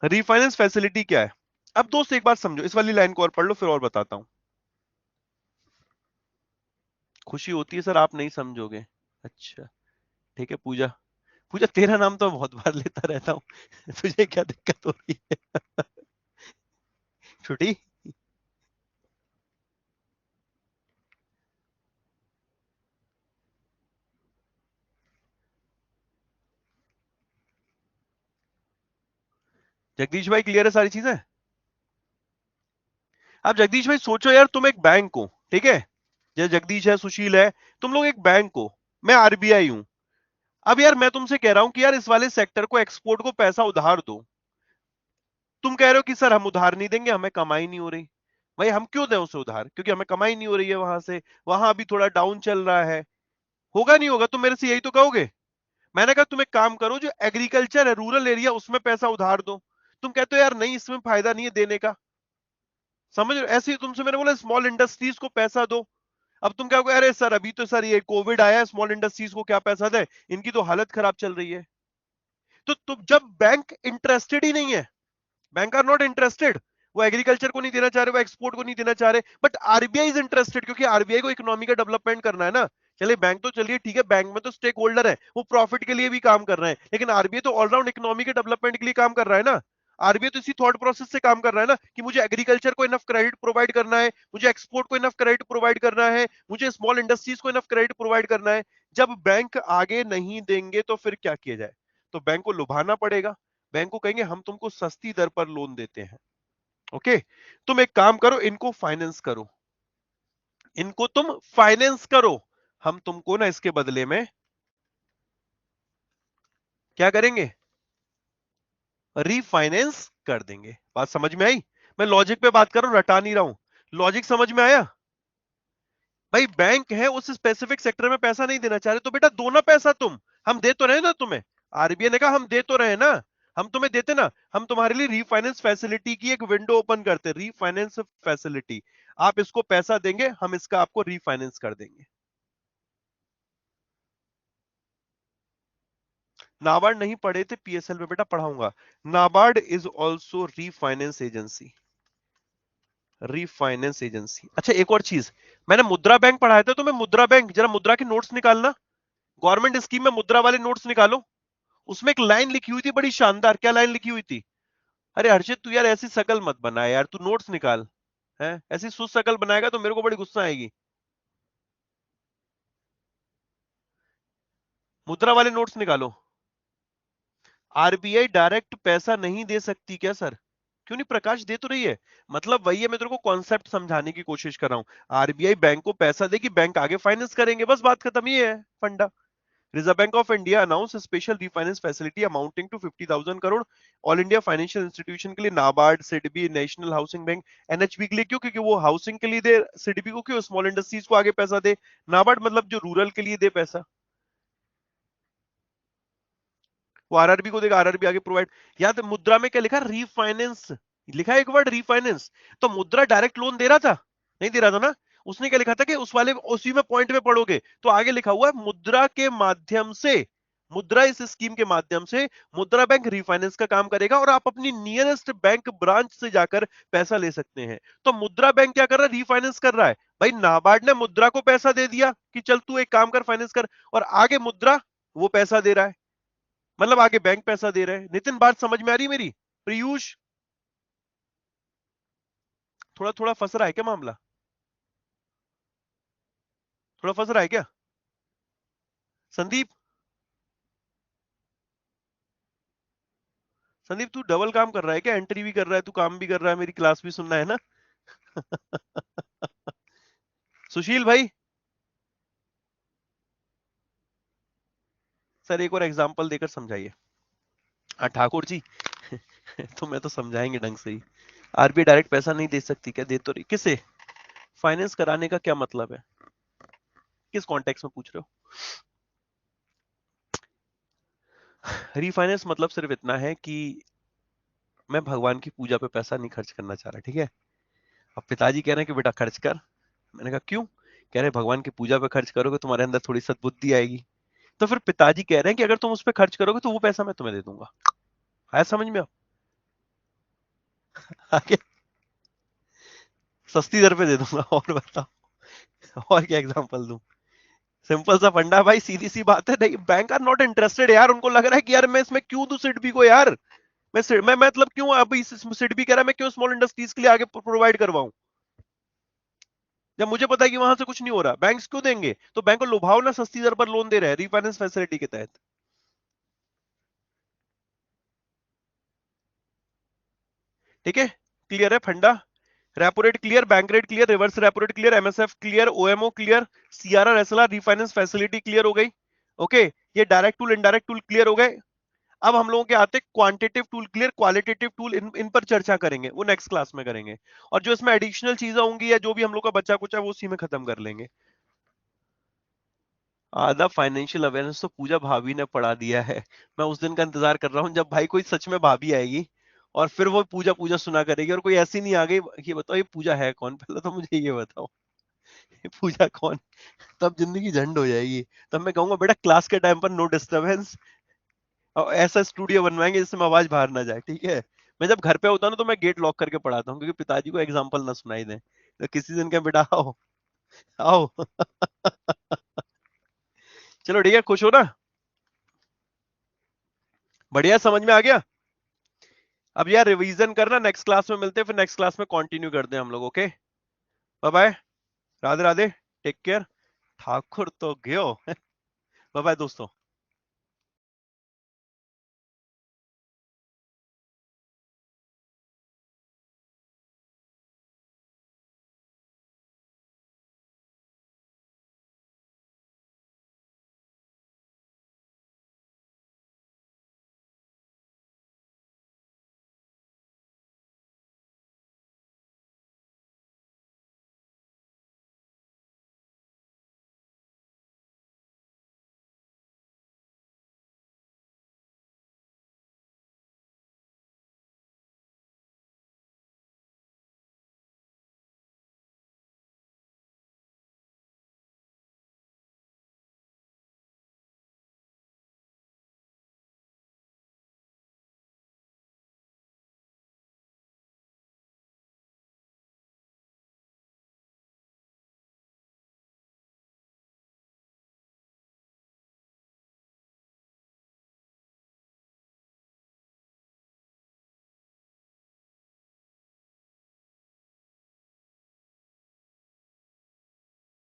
Speaker 1: रीफाइनेंस फैसिलिटी क्या है? अब दोस्त एक बात समझो, इस वाली लाइन को और पढ़ लो, फिर और बताता हूं। खुशी होती है सर आप नहीं समझोगे, अच्छा ठीक है। पूजा, पूजा तेरा नाम तो मैं बहुत बार लेता रहता हूँ तुझे क्या दिक्कत हो रही है? छुट्टी, जगदीश भाई क्लियर है सारी चीजें? अब जगदीश भाई सोचो यार, तुम एक बैंक हो, ठीक है, जैसे जगदीश है, सुशील है, तुम लोग एक बैंक हो। मैं आरबीआई हूं। अब यार मैं तुमसे कह रहा हूं कि यार इस वाले सेक्टर को, एक्सपोर्ट को पैसा उधार दो। तुम कह रहे हो कि सर हम उधार नहीं देंगे, हमें कमाई नहीं हो रही। भाई हम क्यों दें उसे उधार? क्योंकि हमें कमाई नहीं हो रही है वहां से, वहां अभी थोड़ा डाउन चल रहा है। होगा नहीं होगा? तुम मेरे से यही तो कहोगे। मैंने कहा तुम एक काम करो, जो एग्रीकल्चर है, रूरल एरिया, उसमें पैसा उधार दो। तुम कहते हो यार नहीं, इसमें फायदा नहीं है देने का। समझ रहे हो? ऐसे ही तुमसे मैंने बोला स्मॉल इंडस्ट्रीज को पैसा दो। अब तुम क्या कहोगे, अरे सर अभी तो सर ये कोविड आया है, स्मॉल इंडस्ट्रीज को क्या पैसा दे, इनकी तो हालत खराब चल रही है। तो तुम, जब बैंक इंटरेस्टेड ही नहीं है, बैंक आर नॉट इंटरेस्टेड, वो एग्रीकल्चर को नहीं देना चाह रहे, वो एक्सपोर्ट को नहीं देना चाह रहे, बट आरबीआई इज इंटरेस्टेड, क्योंकि आरबीआई को इकोनॉमी का डेवलपमेंट करना है ना। चलिए बैंक तो, चलिए ठीक है, बैंक में तो स्टेक होल्डर है, वो प्रॉफिट के लिए भी काम कर रहे हैं, लेकिन आरबीआई तो ऑलराउंड इकोनॉमी के डेवलपमेंट के लिए काम कर रहा है ना। आरबीआई तो इसी थॉट प्रोसेस से काम कर रहा है ना, कि मुझे एग्रीकल्चर को इनफ क्रेडिट प्रोवाइड करना है, मुझे एक्सपोर्ट को इनफ क्रेडिट प्रोवाइड करना है, मुझे स्मॉल इंडस्ट्रीज को इनफ क्रेडिट प्रोवाइड करना है। जब बैंक आगे नहीं देंगे तो फिर क्या किया जाए? तो बैंक को लुभाना पड़ेगा। बैंक को कहेंगे हम तुमको सस्ती दर पर लोन देते हैं। ओके, तुम एक काम करो, इनको फाइनेंस करो, इनको तुम फाइनेंस करो, हम तुमको ना इसके बदले में क्या करेंगे? रीफाइनेंस कर देंगे। बात समझ में आई? मैं लॉजिक पे बात कर रहा हूं, रटा नहीं रहा हूं। लॉजिक समझ में आया? भाई बैंक है, उस स्पेसिफिक सेक्टर में पैसा नहीं देना चाह रहे, तो बेटा दो ना पैसा तुम। हम दे तो रहे ना तुम्हें, आरबीआई ने कहा हम दे तो रहे ना, हम तुम्हें देते ना। हम तुम्हारे लिए रीफाइनेंस फैसिलिटी की एक विंडो ओपन करते, रीफाइनेंस फैसिलिटी। आप इसको पैसा देंगे, हम इसका आपको रीफाइनेंस कर देंगे। नाबार्ड नहीं पढ़े थे पीएसएल में? बेटा पढ़ाऊंगा। NABARD is also refinance agency, refinance agency. अच्छा एक और चीज, मैंने मुद्रा बैंक पढ़ाया था, तो मैं मुद्रा बैंक, जरा मुद्रा के नोट्स निकालना, गवर्नमेंट स्कीम में मुद्रा वाले नोट्स निकालो। उसमें एक लाइन लिखी हुई थी बड़ी शानदार। क्या लाइन लिखी हुई थी? अरे हर्षित तू यार ऐसी शकल मत बना यार, तू नोट्स निकाल। है ऐसी सुस्त शकल बनाएगा तो मेरे को बड़ी गुस्सा आएगी। मुद्रा वाले नोट्स निकालो। आरबीआई डायरेक्ट पैसा नहीं दे सकती क्या सर? क्यों नहीं? प्रकाश दे तो रही है। मतलब वही है, मैं तेरे को कॉन्सेप्ट समझाने की कोशिश कर रहा हूं। आरबीआई बैंक को पैसा देगी, बैंक आगे फाइनेंस करेंगे, बस बात खत्म। ये है फंडा। Reserve Bank of India announce special refinance facility amounting to 50,000 crore all India financial institution के लिए, NABARD, SIDBI, National Housing Bank, NHB के लिए। क्यों? क्योंकि वो हाउसिंग के लिए दे, सिडबी को क्यों? स्मॉल इंडस्ट्रीज को आगे पैसा दे, नाबार्ड मतलब जो रूरल के लिए दे पैसा, वो आरआरबी को देगा, आरआरबी आगे प्रोवाइड। याद मुद्रा में क्या लिखा? रीफाइनेंस लिखा है, एक वर्ड रीफाइनेंस। तो मुद्रा डायरेक्ट लोन दे रहा था? नहीं दे रहा था ना। उसने क्या लिखा था कि उस वाले, उसी में पॉइंट में पढ़ोगे तो आगे लिखा हुआ है मुद्रा के माध्यम से, मुद्रा इस स्कीम के माध्यम से मुद्रा बैंक रीफाइनेंस का काम करेगा, और आप अपनी नियरेस्ट बैंक ब्रांच से जाकर पैसा ले सकते हैं। तो मुद्रा बैंक क्या कर रहा है? रीफाइनेंस कर रहा है। भाई नाबार्ड ने मुद्रा को पैसा दे दिया कि चल तू एक काम कर, फाइनेंस कर, और आगे मुद्रा वो पैसा दे रहा है, मतलब आगे बैंक पैसा दे रहे हैं। नितिन बात समझ में आ रही मेरी? पीयूष थोड़ा थोड़ा फंस रहा है क्या मामला? थोड़ा फंस रहा है क्या? संदीप, संदीप तू डबल काम कर रहा है क्या? एंट्री भी कर रहा है, तू काम भी कर रहा है, मेरी क्लास भी सुनना है ना? सुशील भाई, सर एक और एग्जांपल देकर समझाइए। ठाकुर जी तो मैं तो समझाएंगे ढंग से ही। आरबीआई डायरेक्ट पैसा नहीं दे सकती क्या? दे तो रही। किसे? फाइनेंस कराने का क्या मतलब है? किस कॉन्टेक्स्ट में पूछ रहे हो? रीफाइनेंस मतलब सिर्फ इतना है कि मैं भगवान की पूजा पे पैसा नहीं खर्च करना चाह रहा, ठीक है? अब पिताजी कह रहे हैं कि बेटा खर्च कर। मैंने कहा क्यों? कह रहे भगवान की पूजा पे खर्च करोगे तुम्हारे अंदर थोड़ी सद्बुद्धि आएगी। तो फिर पिताजी कह रहे हैं कि अगर तुम उस पर खर्च करोगे तो वो पैसा मैं तुम्हें दे दूंगा। आया समझ में? आगे सस्ती दर पे दे दूंगा। और बताओ, और क्या एग्जांपल दूं? सिंपल सा फंडा भाई, सीधी सी बात है। नहीं, बैंक आर नॉट इंटरेस्टेड यार। उनको लग रहा है कि यार मैं इसमें क्यों दूं सिडबी को यार, मैं मतलब क्यों अभी सिडबी कह रहा है मैं क्यों स्मॉल इंडस्ट्रीज के लिए आगे प्रोवाइड करवाऊं, जब मुझे पता है कि वहां से कुछ नहीं हो रहा। बैंक्स क्यों देंगे? तो बैंक को लुभाओ ना, सस्ती दर पर लोन दे रहे हैं रीफाइनेंस फैसिलिटी के तहत। ठीक है? क्लियर है फंडा? Repo rate clear, bank rate clear, reverse repo rate clear, MSF clear, OMO clear, CRR SLR refinance facility clear हो गई। ओके, ये direct tool indirect tool clear हो गए। अब हम लोगों के आते quantitative tool clear, qualitative tool in पर चर्चा करेंगे, वो नेक्स्ट क्लास में करेंगे। और जो इसमें एडिशनल चीजें होंगी या जो भी हम लोग का बच्चा कुछ है वो उसी में खत्म कर लेंगे। आधा फाइनेंशियल अवेयरनेस तो पूजा भाभी ने पढ़ा दिया है। मैं उस दिन का इंतजार कर रहा हूँ जब भाई कोई सच में भाभी आएगी और फिर वो पूजा पूजा सुना करेगी, और कोई ऐसी नहीं आ गई ये बताओ ये पूजा है कौन, पहले तो मुझे ये बताओ ये पूजा कौन। तब जिंदगी झंड हो जाएगी। तब मैं कहूंगा बेटा क्लास के टाइम पर नो डिस्टरबेंस, और ऐसा स्टूडियो बनवाएंगे जिसमें आवाज बाहर ना जाए, ठीक है। मैं जब घर पे होता हूँ ना तो मैं गेट लॉक करके पढ़ाता हूँ, क्योंकि पिताजी को एग्जाम्पल ना सुनाई दें। तो किसी दिन क्या बेटा आओ आओ चलो ठीक है, खुश हो ना, बढ़िया, समझ में आ गया। अब यार रिवीजन करना, नेक्स्ट क्लास में मिलते हैं, फिर नेक्स्ट क्लास में कंटिन्यू करते हैं हम लोग। Okay, bye bye, Radhe Radhe, take care, Thakur तो गयो बाय बाय दोस्तों।